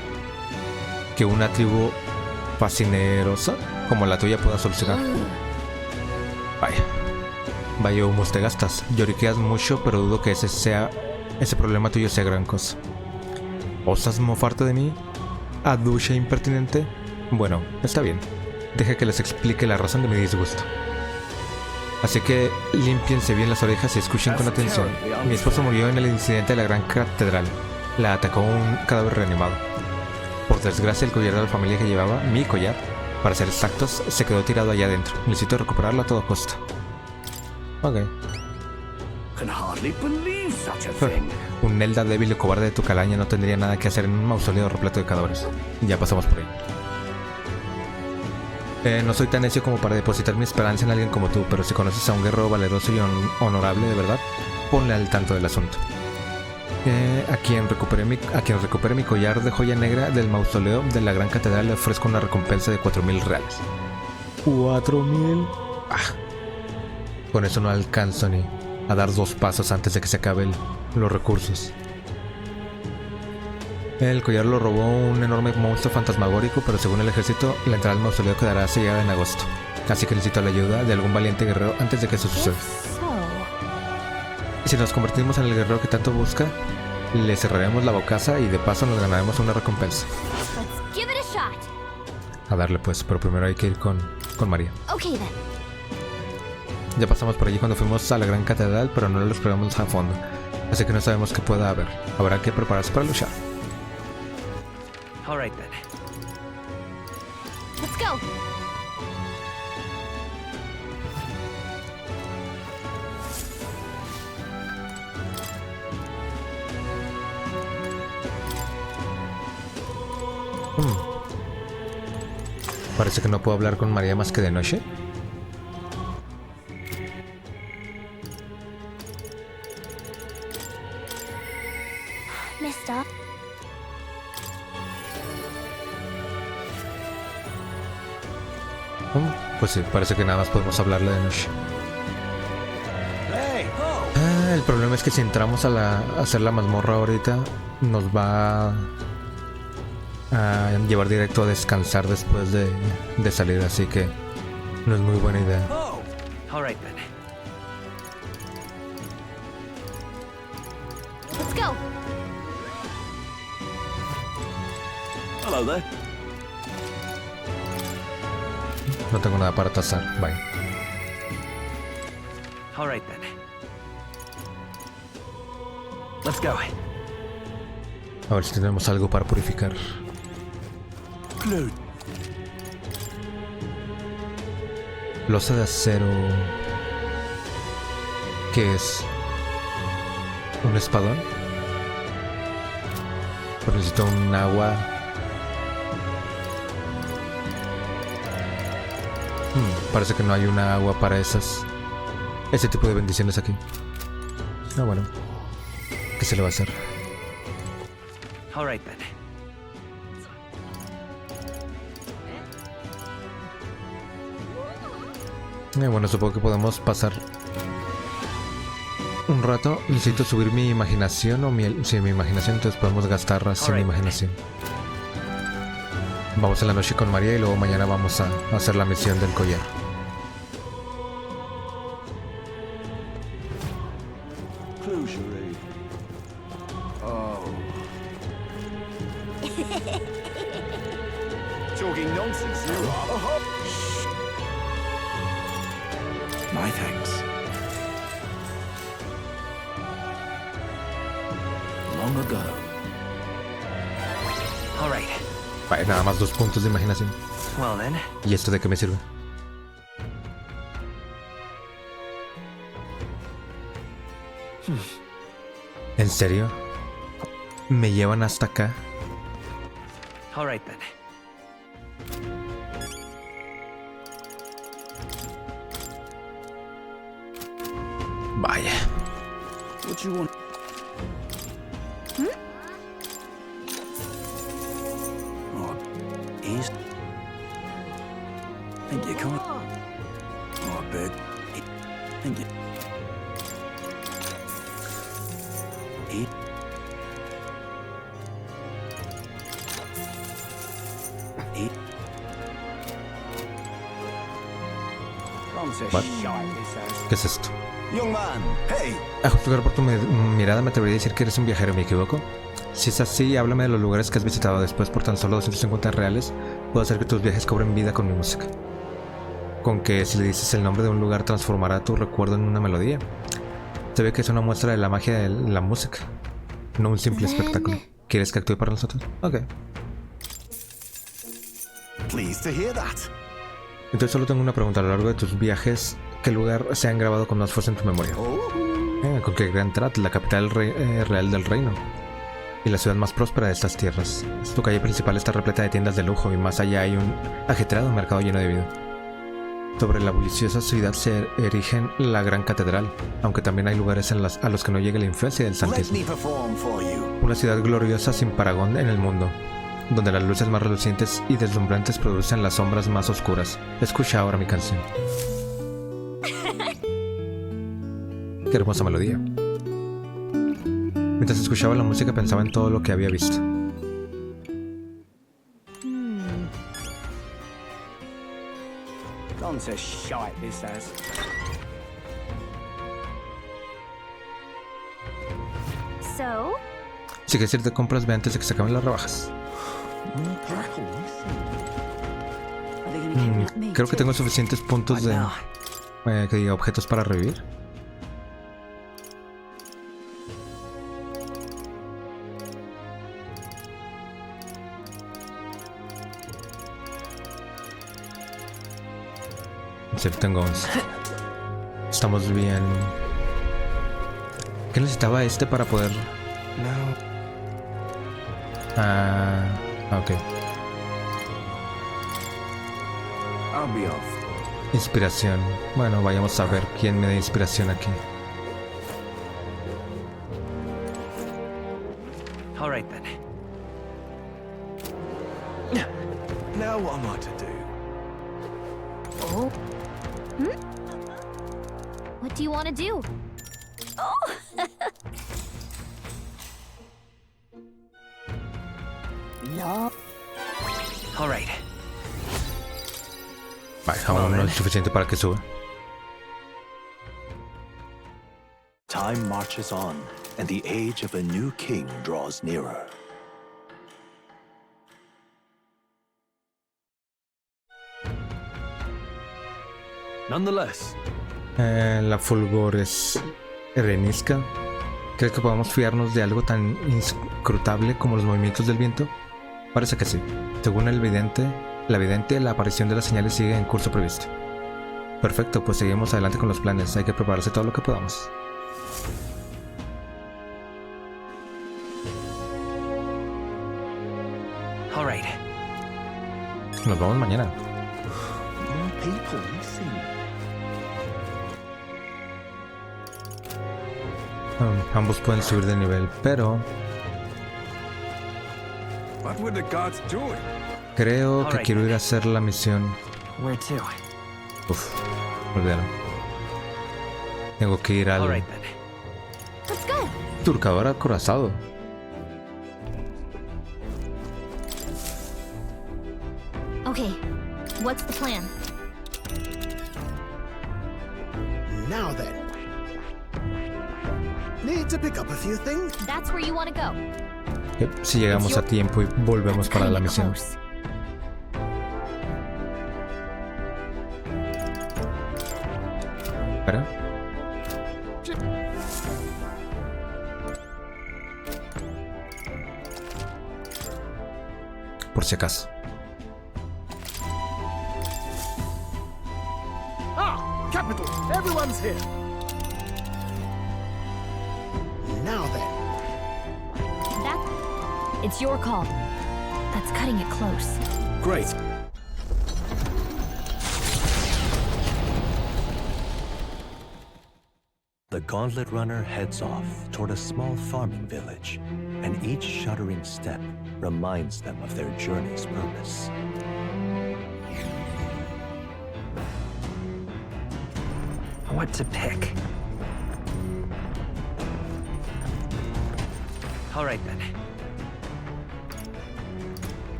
que una tribu fascinerosa como la tuya pueda solucionar. Vaya humos te gastas. Lloriqueas mucho, pero dudo que ese problema tuyo sea gran cosa. ¿Osas mofarte de mí? ¿Aducha impertinente? Bueno, está bien. Deja que les explique la razón de mi disgusto. Así que límpiense bien las orejas y escuchen con atención. Mi esposo murió en el incidente de la gran catedral. La atacó un cadáver reanimado. Por desgracia, el collar de la familia que llevaba, mi collar, para ser exactos, se quedó tirado allá adentro. Necesito recuperarlo a todo costo. Ok. Un Elda débil y cobarde de tu calaña no tendría nada que hacer en un mausoleo repleto de cadáveres. Ya pasamos por ahí. No soy tan necio como para depositar mi esperanza en alguien como tú, pero si conoces a un guerrero valeroso y honorable de verdad, ponle al tanto del asunto. A quien recupere mi collar de joya negra del mausoleo de la gran catedral le ofrezco una recompensa de 4.000 reales. ¿4.000? Con eso no alcanzo ni a dar 2 pasos antes de que se acaben los recursos. El collar lo robó un enorme monstruo fantasmagórico, pero según el ejército, la entrada al mausoleo quedará sellada en agosto. Así que necesito la ayuda de algún valiente guerrero antes de que eso suceda. Y si nos convertimos en el guerrero que tanto busca, le cerraremos la bocaza y de paso nos ganaremos una recompensa. A darle pues, pero primero hay que ir con María. Ya pasamos por allí cuando fuimos a la gran catedral, pero no lo exploramos a fondo. Así que no sabemos qué pueda haber. Habrá que prepararse para luchar. All right then. Let's go. Parece que no puedo hablar con María más que de noche. Mister. Pues sí, parece que nada más podemos hablarle de noche. El problema es que si entramos a hacer la mazmorra ahorita, nos va a llevar directo a descansar después de salir, así que no es muy buena idea. All right then. Let's go. Hello there. No tengo nada para tasar, bye. All right then. Let's go. A ver si tenemos algo para purificar. Losa de acero. ¿Qué es? ¿Un espadón? Pero necesito un agua. Parece que no hay una agua para ese tipo de bendiciones aquí. Ah, bueno. ¿Qué se le va a hacer? All right then. Bueno, supongo que podemos pasar un rato. Necesito subir mi imaginación o mi imaginación, entonces podemos gastar así mi imaginación. Vamos en la noche con María y luego mañana vamos a hacer la misión del collar. Talking nonsense, you are. My thanks. Long ago. All right. Vale, nada más 2 puntos de imaginación. Well then. ¿Y esto de qué me sirve? ¿En serio? ¿Me llevan hasta acá? All right then. Vaya. What you want? Oh, is. Think you can't. Oh, big. Think you. Eat. What? ¿Qué es esto? Young man, hey. A juzgar por tu mirada me atrevería a decir que eres un viajero, ¿me equivoco? Si es así, háblame de los lugares que has visitado. Después, por tan solo 250 reales, puedo hacer que tus viajes cobren vida con mi música. Con que si le dices el nombre de un lugar transformará tu recuerdo en una melodía. Se ve que es una muestra de la magia de la música, no un simple espectáculo. ¿Quieres que actúe para nosotros? Ok. Pleased to hear that. Entonces solo tengo una pregunta. A lo largo de tus viajes, ¿qué lugar se han grabado con más fuerza en tu memoria? Con que Gran Trat, la capital real del reino y la ciudad más próspera de estas tierras. Tu calle principal está repleta de tiendas de lujo y más allá hay un ajetreado mercado lleno de vida. Sobre la bulliciosa ciudad se erigen la gran catedral, aunque también hay lugares a los que no llega la influencia del santismo. Una ciudad gloriosa sin parangón en el mundo, donde las luces más relucientes y deslumbrantes producen las sombras más oscuras. Escucha ahora mi canción. Qué hermosa melodía. Mientras escuchaba la música pensaba en todo lo que había visto. Si quieres irte de compras, ve antes de que se acaben las rebajas. Creo que tengo suficientes puntos de... que diga objetos para revivir. Sí, tengo 11. Estamos bien. ¿Qué necesitaba este para poder...? Ok. Inspiración. Bueno, vayamos a ver quién me da inspiración aquí. All right then. Now what am I to do? Oh. What do you want to do? Oh. No. All right. Vale, aún no es suficiente para que suba. Time marches on, and the age of a new king draws nearer. Nonetheless. La fulgores renisca. ¿Crees que podamos fiarnos de algo tan inscrutable como los movimientos del viento? Parece que sí. Según la vidente, la aparición de las señales sigue en curso previsto. Perfecto, pues seguimos adelante con los planes. Hay que prepararse todo lo que podamos. All right. Nos vemos mañana. More people missing. Ambos pueden subir de nivel, pero What were the gods doing? creo que quiero ir a hacer la misión. Where to? Uf, olvídalo. Tengo que ir al Turcador acorazado. Okay, what's the plan? Now then. Need to pick up a few things? That's where you want to go. Yep, si llegamos a tiempo y volvemos para la misión. Espera. Por si acaso. Ah, capital! Everyone's here! Now then. It's your call. That's cutting it close. Great. The Gauntlet Runner heads off toward a small farming village, and each shuddering step reminds them of their journey's purpose. What to pick? All right then.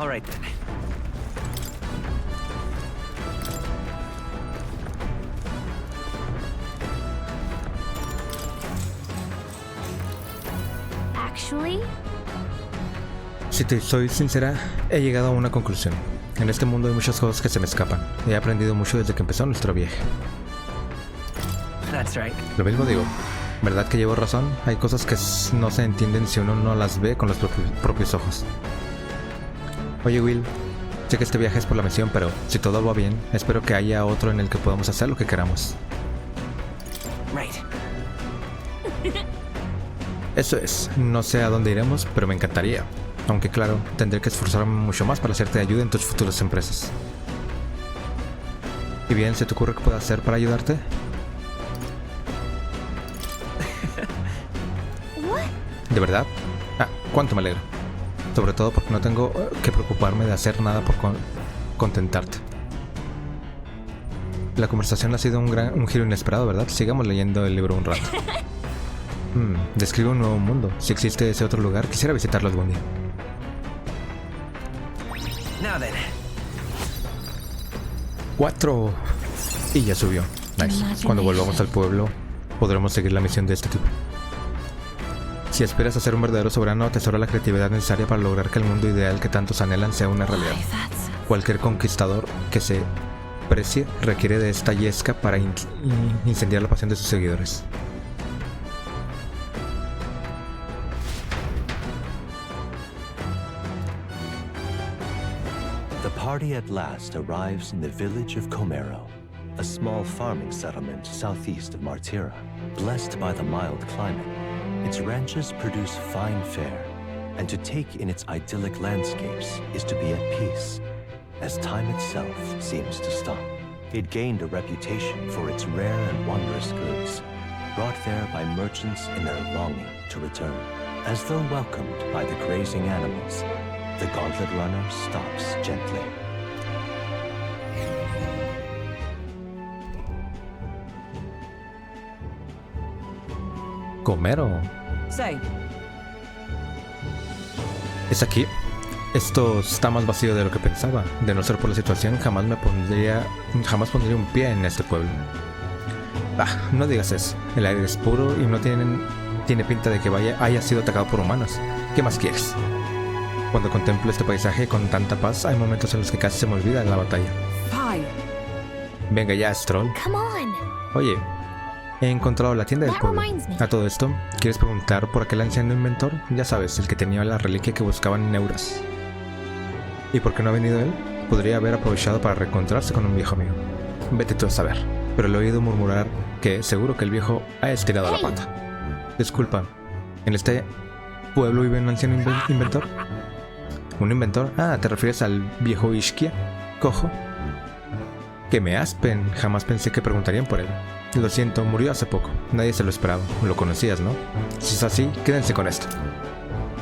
All right then. Actually, Si te soy sincera, he llegado a una conclusión. En este mundo hay muchas cosas que se me escapan. He aprendido mucho desde que empezó nuestro viaje. That's right. Lo mismo digo. ¿Verdad que llevo razón? Hay cosas que no se entienden si uno no las ve con los propios ojos. Oye, Will, sé que este viaje es por la misión, pero si todo va bien, espero que haya otro en el que podamos hacer lo que queramos. Right. Eso es. No sé a dónde iremos, pero me encantaría. Aunque claro, tendré que esforzarme mucho más para hacerte ayuda en tus futuras empresas. ¿Y bien, se te ocurre qué puedo hacer para ayudarte? ¿De verdad? Ah, cuánto me alegro. Sobre todo porque no tengo que preocuparme de hacer nada por contentarte. La conversación ha sido un giro inesperado, ¿verdad? Sigamos leyendo el libro un rato. Describe un nuevo mundo. Si existe ese otro lugar, quisiera visitarlo algún día. Now then. 4. Y ya subió. Nice. Cuando volvamos al pueblo, podremos seguir la misión de este tipo. Si esperas a ser un verdadero soberano, atesora la creatividad necesaria para lograr que el mundo ideal que tantos anhelan sea una realidad. Cualquier conquistador que se precie requiere de esta yesca para incendiar la pasión de sus seguidores. The party at last arrives in the village of Comero, a small farming settlement southeast of Martira. Blessed by the mild climate, its ranches produce fine fare, and to take in its idyllic landscapes is to be at peace, as time itself seems to stop. It gained a reputation for its rare and wondrous goods, brought there by merchants in their longing to return. As though welcomed by the grazing animals, the gauntlet runner stops gently. Comero. Say. ¿Es aquí? Esto está más vacío de lo que pensaba. De no ser por la situación, jamás pondría un pie en este pueblo. No digas eso. El aire es puro y no tiene pinta de que haya sido atacado por humanos. ¿Qué más quieres? Cuando contemplo este paisaje con tanta paz, hay momentos en los que casi se me olvida la batalla. Venga ya, Stroll. Come on. Oye, he encontrado la tienda del pueblo. A todo esto, ¿quieres preguntar por aquel anciano inventor? Ya sabes, el que tenía la reliquia que buscaban neuras. ¿Y por qué no ha venido él? Podría haber aprovechado para reencontrarse con un viejo amigo. Vete tú a saber. Pero le he oído murmurar que seguro que el viejo ha estirado la pata. Disculpa, ¿en este pueblo vive un anciano inventor? ¿Un inventor? Ah, ¿te refieres al viejo Ishkia? ¿Cojo? Que me aspen. Jamás pensé que preguntarían por él. Lo siento, murió hace poco. Nadie se lo esperaba. Lo conocías, ¿no? Si es así, quédense con esto.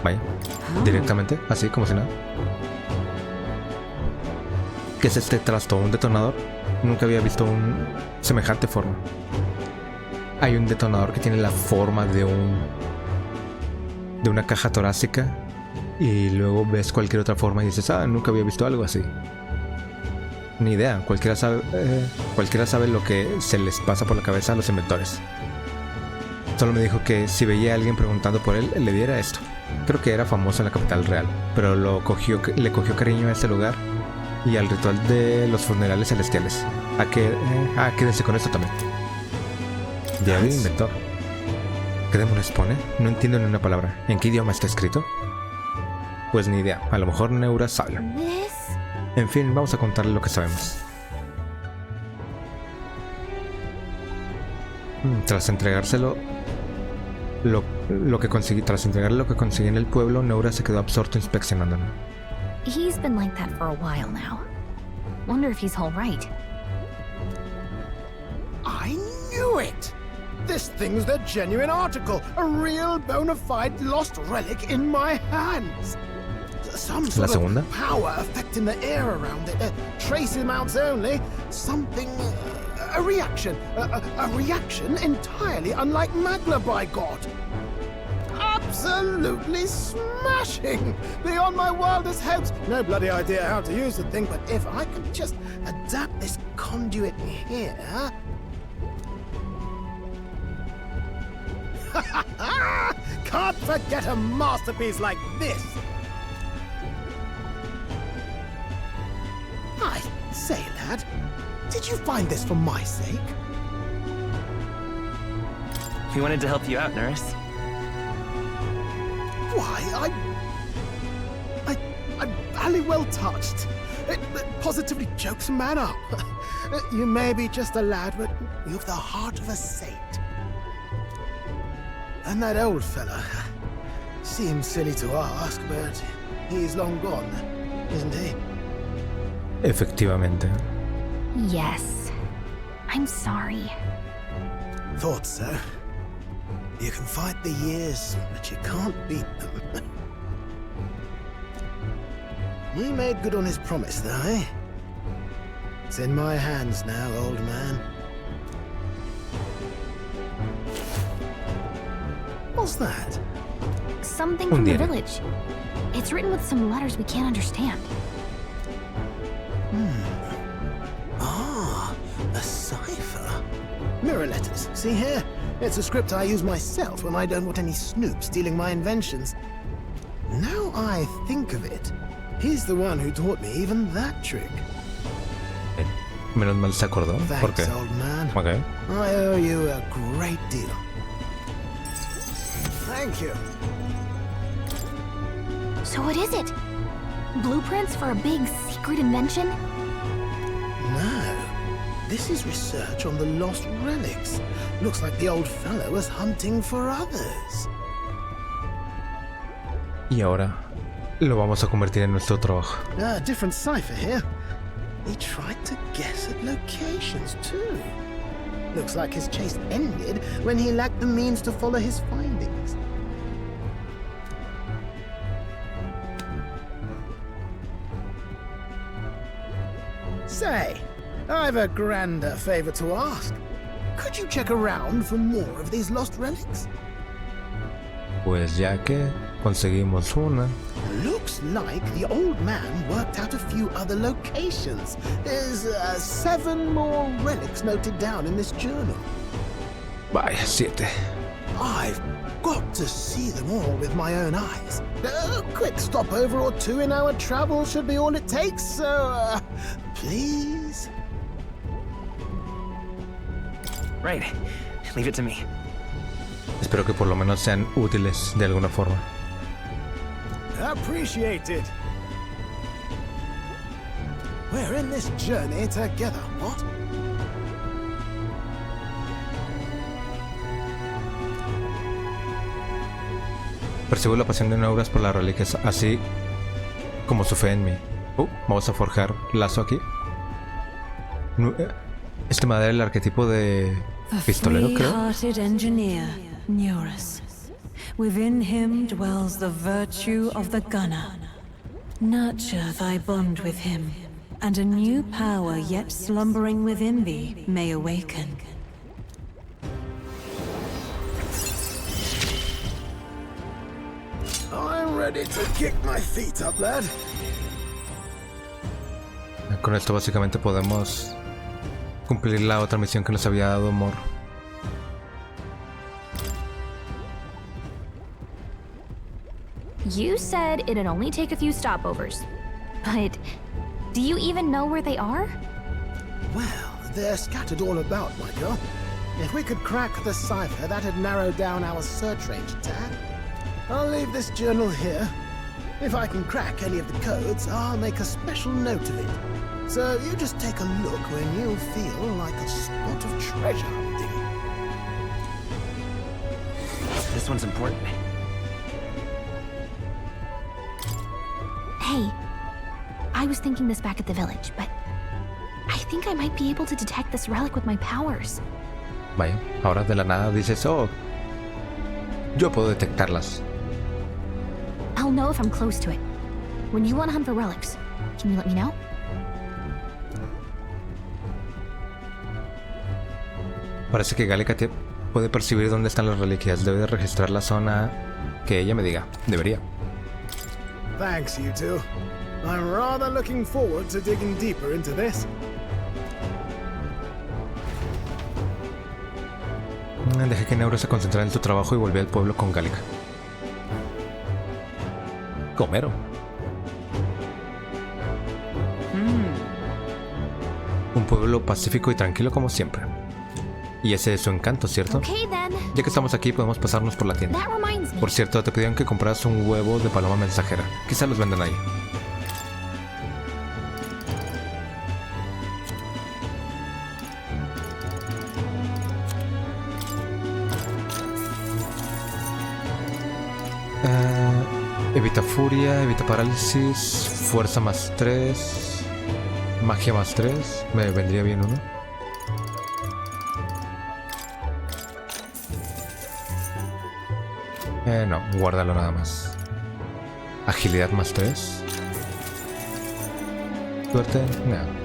Vaya. Directamente, así como si nada. ¿Qué es este trasto? ¿Un detonador? Nunca había visto un semejante forma. Hay un detonador que tiene la forma de una caja torácica y luego ves cualquier otra forma y dices, nunca había visto algo así. Ni idea, cualquiera sabe lo que se les pasa por la cabeza a los inventores. Solo me dijo que si veía a alguien preguntando por él, le diera esto. Creo que era famoso en la capital real, pero le cogió cariño a este lugar y al ritual de los funerales celestiales. Quédense con esto también. Diario del inventor. ¿Qué demonios pone? No entiendo ni una palabra. ¿En qué idioma está escrito? Pues ni idea. A lo mejor Neura sabe. En fin, vamos a contarle lo que sabemos. Tras entregárselo tras entregarle lo que conseguí en el pueblo, Neura se quedó absorto inspeccionándolo. He's been like that for a while now. Wonder if he's all right. I knew it! This thing's the genuine article, a real bona fide lost relic in my hands. Some sort of power affecting the air around it. Trace amounts only. Something... a reaction. A reaction entirely unlike magma, by God. absolutely smashing! Beyond my wildest hopes! No bloody idea how to use the thing, but if I could just adapt this conduit here... Can't forget a masterpiece like this! I say, lad, did you find this for my sake? We wanted to help you out, nurse. Why, I'm very well touched. It positively chokes a man up. You may be just a lad, but you've the heart of a saint. And that old fella, seems silly to ask, but he's long gone, isn't he? Efectivamente. Yes. I'm sorry. Thought so. You can fight the years, but you can't beat them. He made good on his promise, though, eh? It's in my hands now, old man. What's that? Something from the village. It's written with some letters we can't understand. Ah, a cipher. Mirror letters, see here? It's a script I use myself when I don't want any snoop stealing my inventions. Now I think of it, he's the one who taught me even that trick. Menos mal se acordó. ¿Por qué? Thanks, old man. Okay. I owe you a great deal. Thank you. So what is it? Blueprints for a big secret invention? No. This is research on the lost relics. Looks like the old fellow was hunting for others. Y ahora lo vamos a convertir en nuestro trabajo. Different cipher here. He tried to guess at locations too. Looks like his chase ended when he lacked the means to follow his findings. Say, I've a grander favor to ask. Could you check around for more of these lost relics? Pues ya que conseguimos una. Looks like the old man worked out a few other locations. There's 7 more relics noted down in this journal. Vaya, 7. I've got to see them all with my own eyes. A quick stopover or 2 in our travel should be all it takes, so please? Right. Leave it to me. Espero que por lo menos sean útiles de alguna forma. Appreciated. We're in this journey together, what? Percibo la pasión de Neuras por las reliquias, así como su fe en mí. Vamos a forjar lazo aquí. Este madera es el arquetipo de pistolero, creo. Free-hearted engineer, Neurus. Within him dwells the virtue of the gunner. Nurture thy bond with him, and a new power yet slumbering within thee may awaken. I'm ready to kick my feet up, lad. Con esto básicamente podemos cumplir la otra misión que nos había dado Mor. You said it'd only take a few stopovers. But do you even know where they are? Well, they're scattered all about, my girl. If we could crack the cipher, that'd narrow down our search range a tad. I'll leave this journal here. If I can crack any of the codes, I'll make a special note of it. So you just take a look when you feel like a spot of treasure hunting. This one's important. Hey, I was thinking this back at the village, but I think I might be able to detect this relic with my powers. Vaya, ahora de la nada dices, oh, yo puedo detectarlas. I'll know if I'm close to it. When you want to hunt for relics, can you let me know? Parece que Gallica puede percibir dónde están las reliquias. Debe de registrar la zona Que ella me diga. Debería. Thanks, you two. I'm rather looking forward to digging deeper into this. Dejé que Neuro se concentrara en su trabajo y volví al pueblo con Gálica. Homero. Un pueblo pacífico y tranquilo como siempre. Y ese es su encanto, ¿cierto? Okay, then. Ya que estamos aquí, podemos pasarnos por la tienda. That reminds me. Por cierto, te pidieron que compraras un huevo de paloma mensajera. Quizá los vendan ahí. Evita furia, evita parálisis, fuerza más 3, magia más 3. Me vendría bien uno. No, guárdalo nada más. Agilidad más 3. Suerte, no.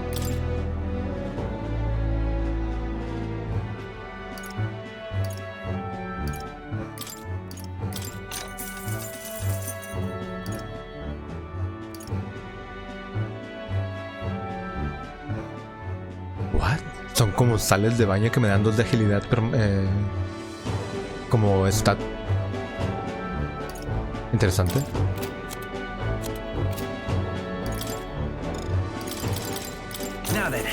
What? Son como sales de baño que me dan 2 de agilidad, pero como stat. Interesante. Now then.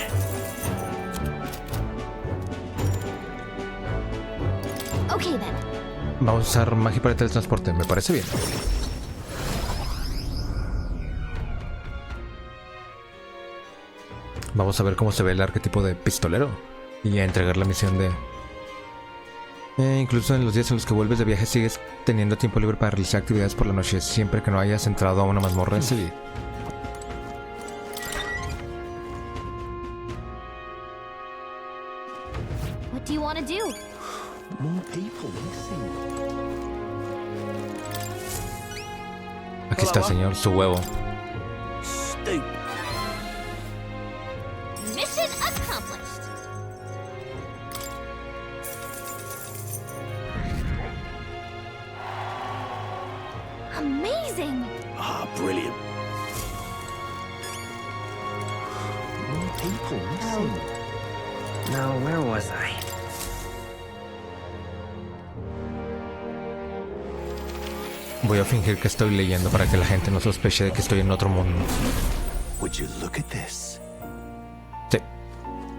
Okay, then. Vamos a usar magia para el teletransporte, me parece bien. Vamos a ver cómo se ve el arquetipo de pistolero y a entregar la misión de... incluso en los días en los que vuelves de viaje sigues teniendo tiempo libre para realizar actividades por la noche, siempre que no hayas entrado a una mazmorra enseguida. What do you want to do? More people missing. Aquí está, señor, su huevo. Mission accomplished. Amazing. Ah, brilliant. More people missing. Now, where was I? Voy a fingir que estoy leyendo para que la gente no sospeche de que estoy en otro mundo. Would you look at this? Sí,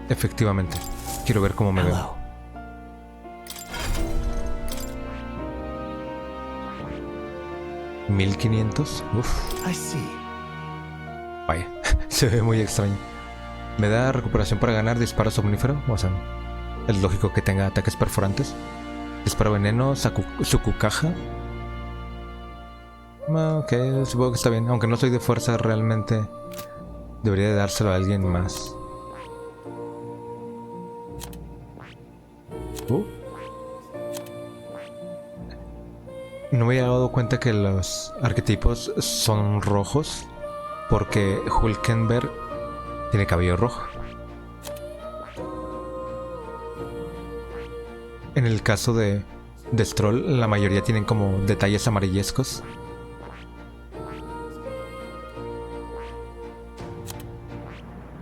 efectivamente. Quiero ver cómo me veo. 1500. Uf. I see. Vaya, se ve muy extraño. Me da recuperación para ganar disparo somnífero. O sea, es lógico que tenga ataques perforantes. Disparo veneno, Sukukaja. Ok, supongo que está bien. Aunque no soy de fuerza, realmente debería de dárselo a alguien más. No me había dado cuenta que los arquetipos son rojos porque Hulkenberg tiene cabello rojo. En el caso de Stroll, la mayoría tienen como detalles amarillescos.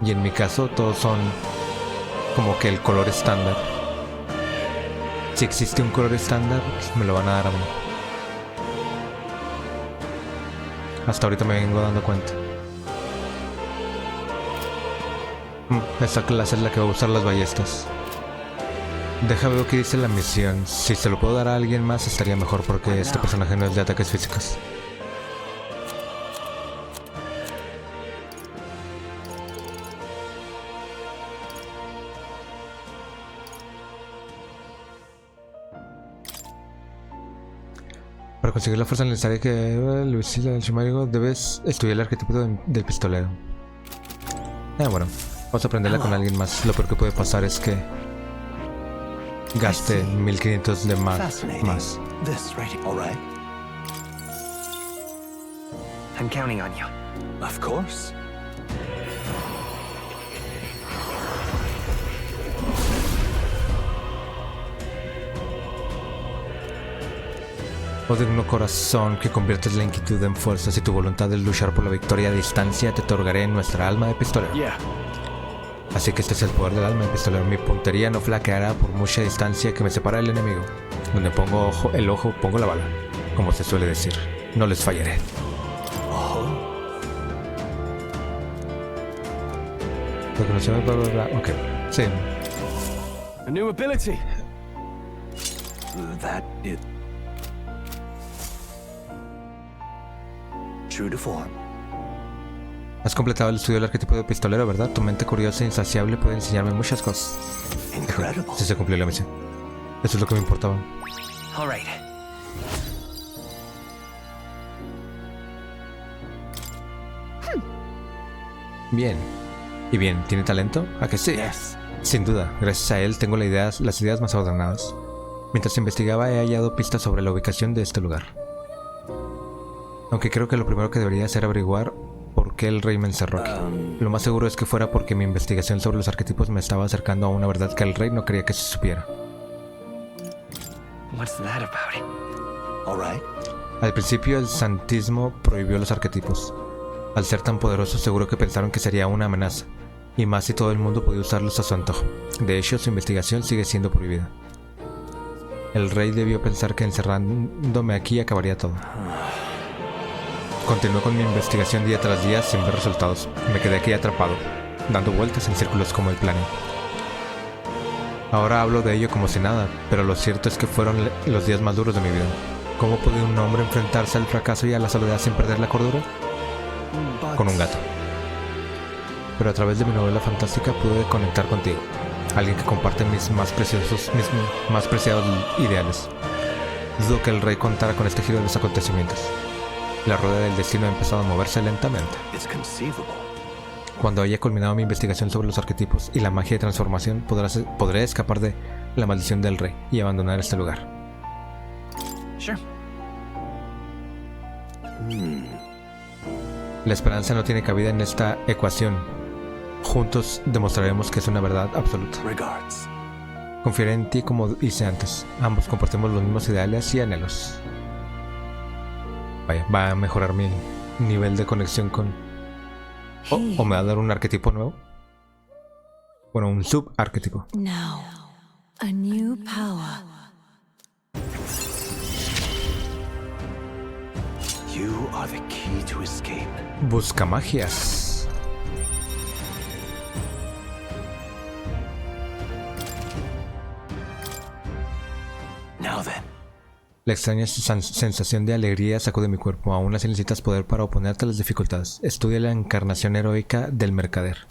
Y en mi caso todos son como que el color estándar. Si existe un color estándar, me lo van a dar a mí. Hasta ahorita me vengo dando cuenta. Esta clase es la que va a usar las ballestas. Deja ver qué dice la misión. Si se lo puedo dar a alguien más estaría mejor porque este personaje no es de ataques físicos. Para conseguir la fuerza necesaria que Lucila del Chimárigo, debes estudiar el arquetipo del pistolero. Bueno, vamos a aprenderla con alguien más. Lo peor que puede pasar es que gaste 1500 de más. I'm counting on you. Of course. Oh digno corazón, que conviertes la inquietud en fuerzas y tu voluntad de luchar por la victoria a distancia, te otorgaré nuestra alma de pistolero. Así que este es el poder del alma de pistolero. Mi puntería no flaqueará por mucha distancia que me separa del enemigo. Donde pongo el ojo, pongo la bala. Como se suele decir, no les fallaré. Ok, sí. A new ability. That is true to form. Has completado el estudio del arquetipo de pistolero, ¿verdad? Tu mente curiosa e insaciable puede enseñarme muchas cosas. Incredible. Sí, se cumplió la misión. Eso es lo que me importaba. All right. Bien. ¿Y bien? ¿Tiene talento? ¿A que sí? Sin duda. Gracias a él tengo las ideas más ordenadas. Mientras investigaba he hallado pistas sobre la ubicación de este lugar. Aunque creo que lo primero que debería hacer averiguar por qué el rey me encerró aquí. Lo más seguro es que fuera porque mi investigación sobre los arquetipos me estaba acercando a una verdad que el rey no quería que se supiera. What's that about? All right. Al principio el santismo prohibió los arquetipos. Al ser tan poderosos seguro que pensaron que sería una amenaza, y más si todo el mundo podía usarlos a su antojo. De hecho, su investigación sigue siendo prohibida. El rey debió pensar que encerrándome aquí acabaría todo. Continué con mi investigación día tras día sin ver resultados. Me quedé aquí atrapado, dando vueltas en círculos como el planeta. Ahora hablo de ello como si nada, pero lo cierto es que fueron los días más duros de mi vida. ¿Cómo puede un hombre enfrentarse al fracaso y a la soledad sin perder la cordura? Con un gato. Pero a través de mi novela fantástica pude conectar contigo, alguien que comparte mis más preciados ideales. Dudo que el rey contara con este giro de los acontecimientos. La rueda del destino ha empezado a moverse lentamente. Cuando haya culminado mi investigación sobre los arquetipos y la magia de transformación, podré escapar de la maldición del rey y abandonar este lugar. Sure. La esperanza no tiene cabida en esta ecuación. Juntos demostraremos que es una verdad absoluta. Regards. Confiaré en ti como hice antes. Ambos compartimos los mismos ideales y anhelos. Vaya, va a mejorar mi nivel de conexión con... ¿O me va a dar un arquetipo nuevo? Bueno, un subarquetipo. Now, a new power. You are the key to escape. Busca magias. Now then. La extraña sensación de alegría sacude mi cuerpo. Aún así necesitas poder para oponerte a las dificultades. Estudia la encarnación heroica del mercader.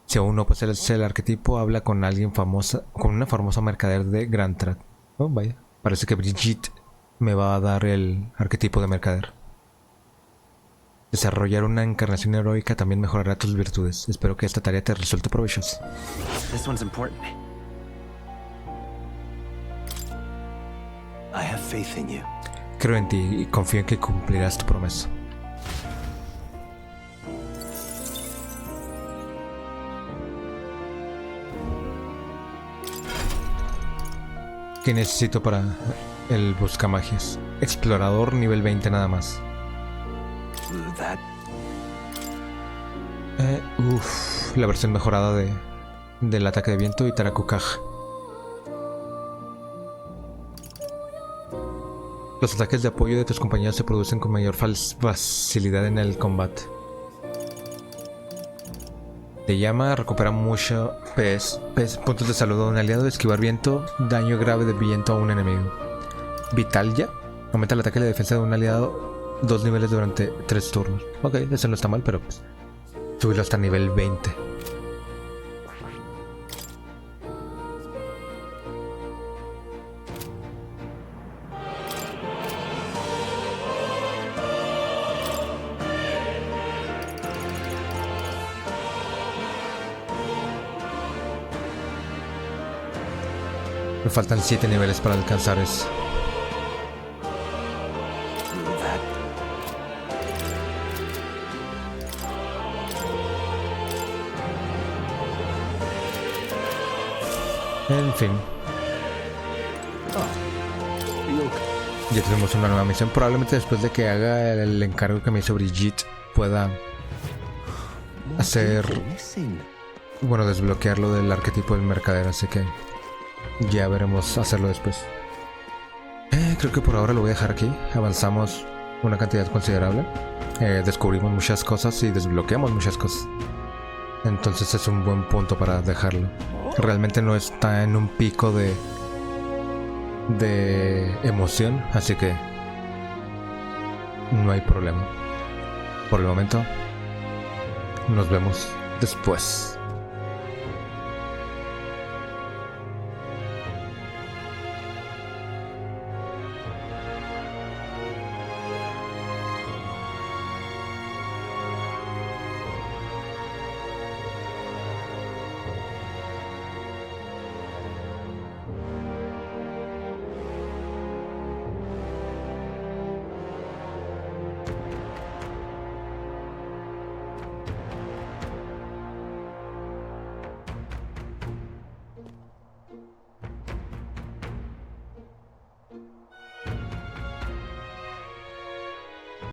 Si aún no posees el arquetipo, habla con alguien famosa, con una famosa mercader de Grand Trat. Oh, vaya. Parece que Brigitte me va a dar el arquetipo de mercader. Desarrollar una encarnación heroica también mejorará tus virtudes. Espero que esta tarea te resulte provechosa. This one's important. I have faith in you. Creo en ti y confío en que cumplirás tu promesa. ¿Qué necesito para el buscamagias? Explorador nivel 20 nada más. La versión mejorada del ataque de viento y Tarakukaj. Los ataques de apoyo de tus compañeros se producen con mayor facilidad en el combate. Te llama, recupera mucho PS, puntos de salud a un aliado, esquivar viento, daño grave de viento a un enemigo. Vitalia, aumenta el ataque y la defensa de un aliado 2 niveles durante 3 turnos. Ok, eso no está mal, pero pues subirlo hasta nivel 20. Me faltan 7 niveles para alcanzar eso. En fin. Ya tenemos una nueva misión. Probablemente después de que haga el encargo que me hizo Brigitte pueda hacer... Bueno, desbloquear lo del arquetipo del mercader, así que ya veremos hacerlo después. Creo que por ahora lo voy a dejar aquí. Avanzamos una cantidad considerable. Descubrimos muchas cosas y desbloqueamos muchas cosas. Entonces es un buen punto para dejarlo. Realmente no está en un pico de emoción, así que no hay problema. Por el momento, nos vemos después.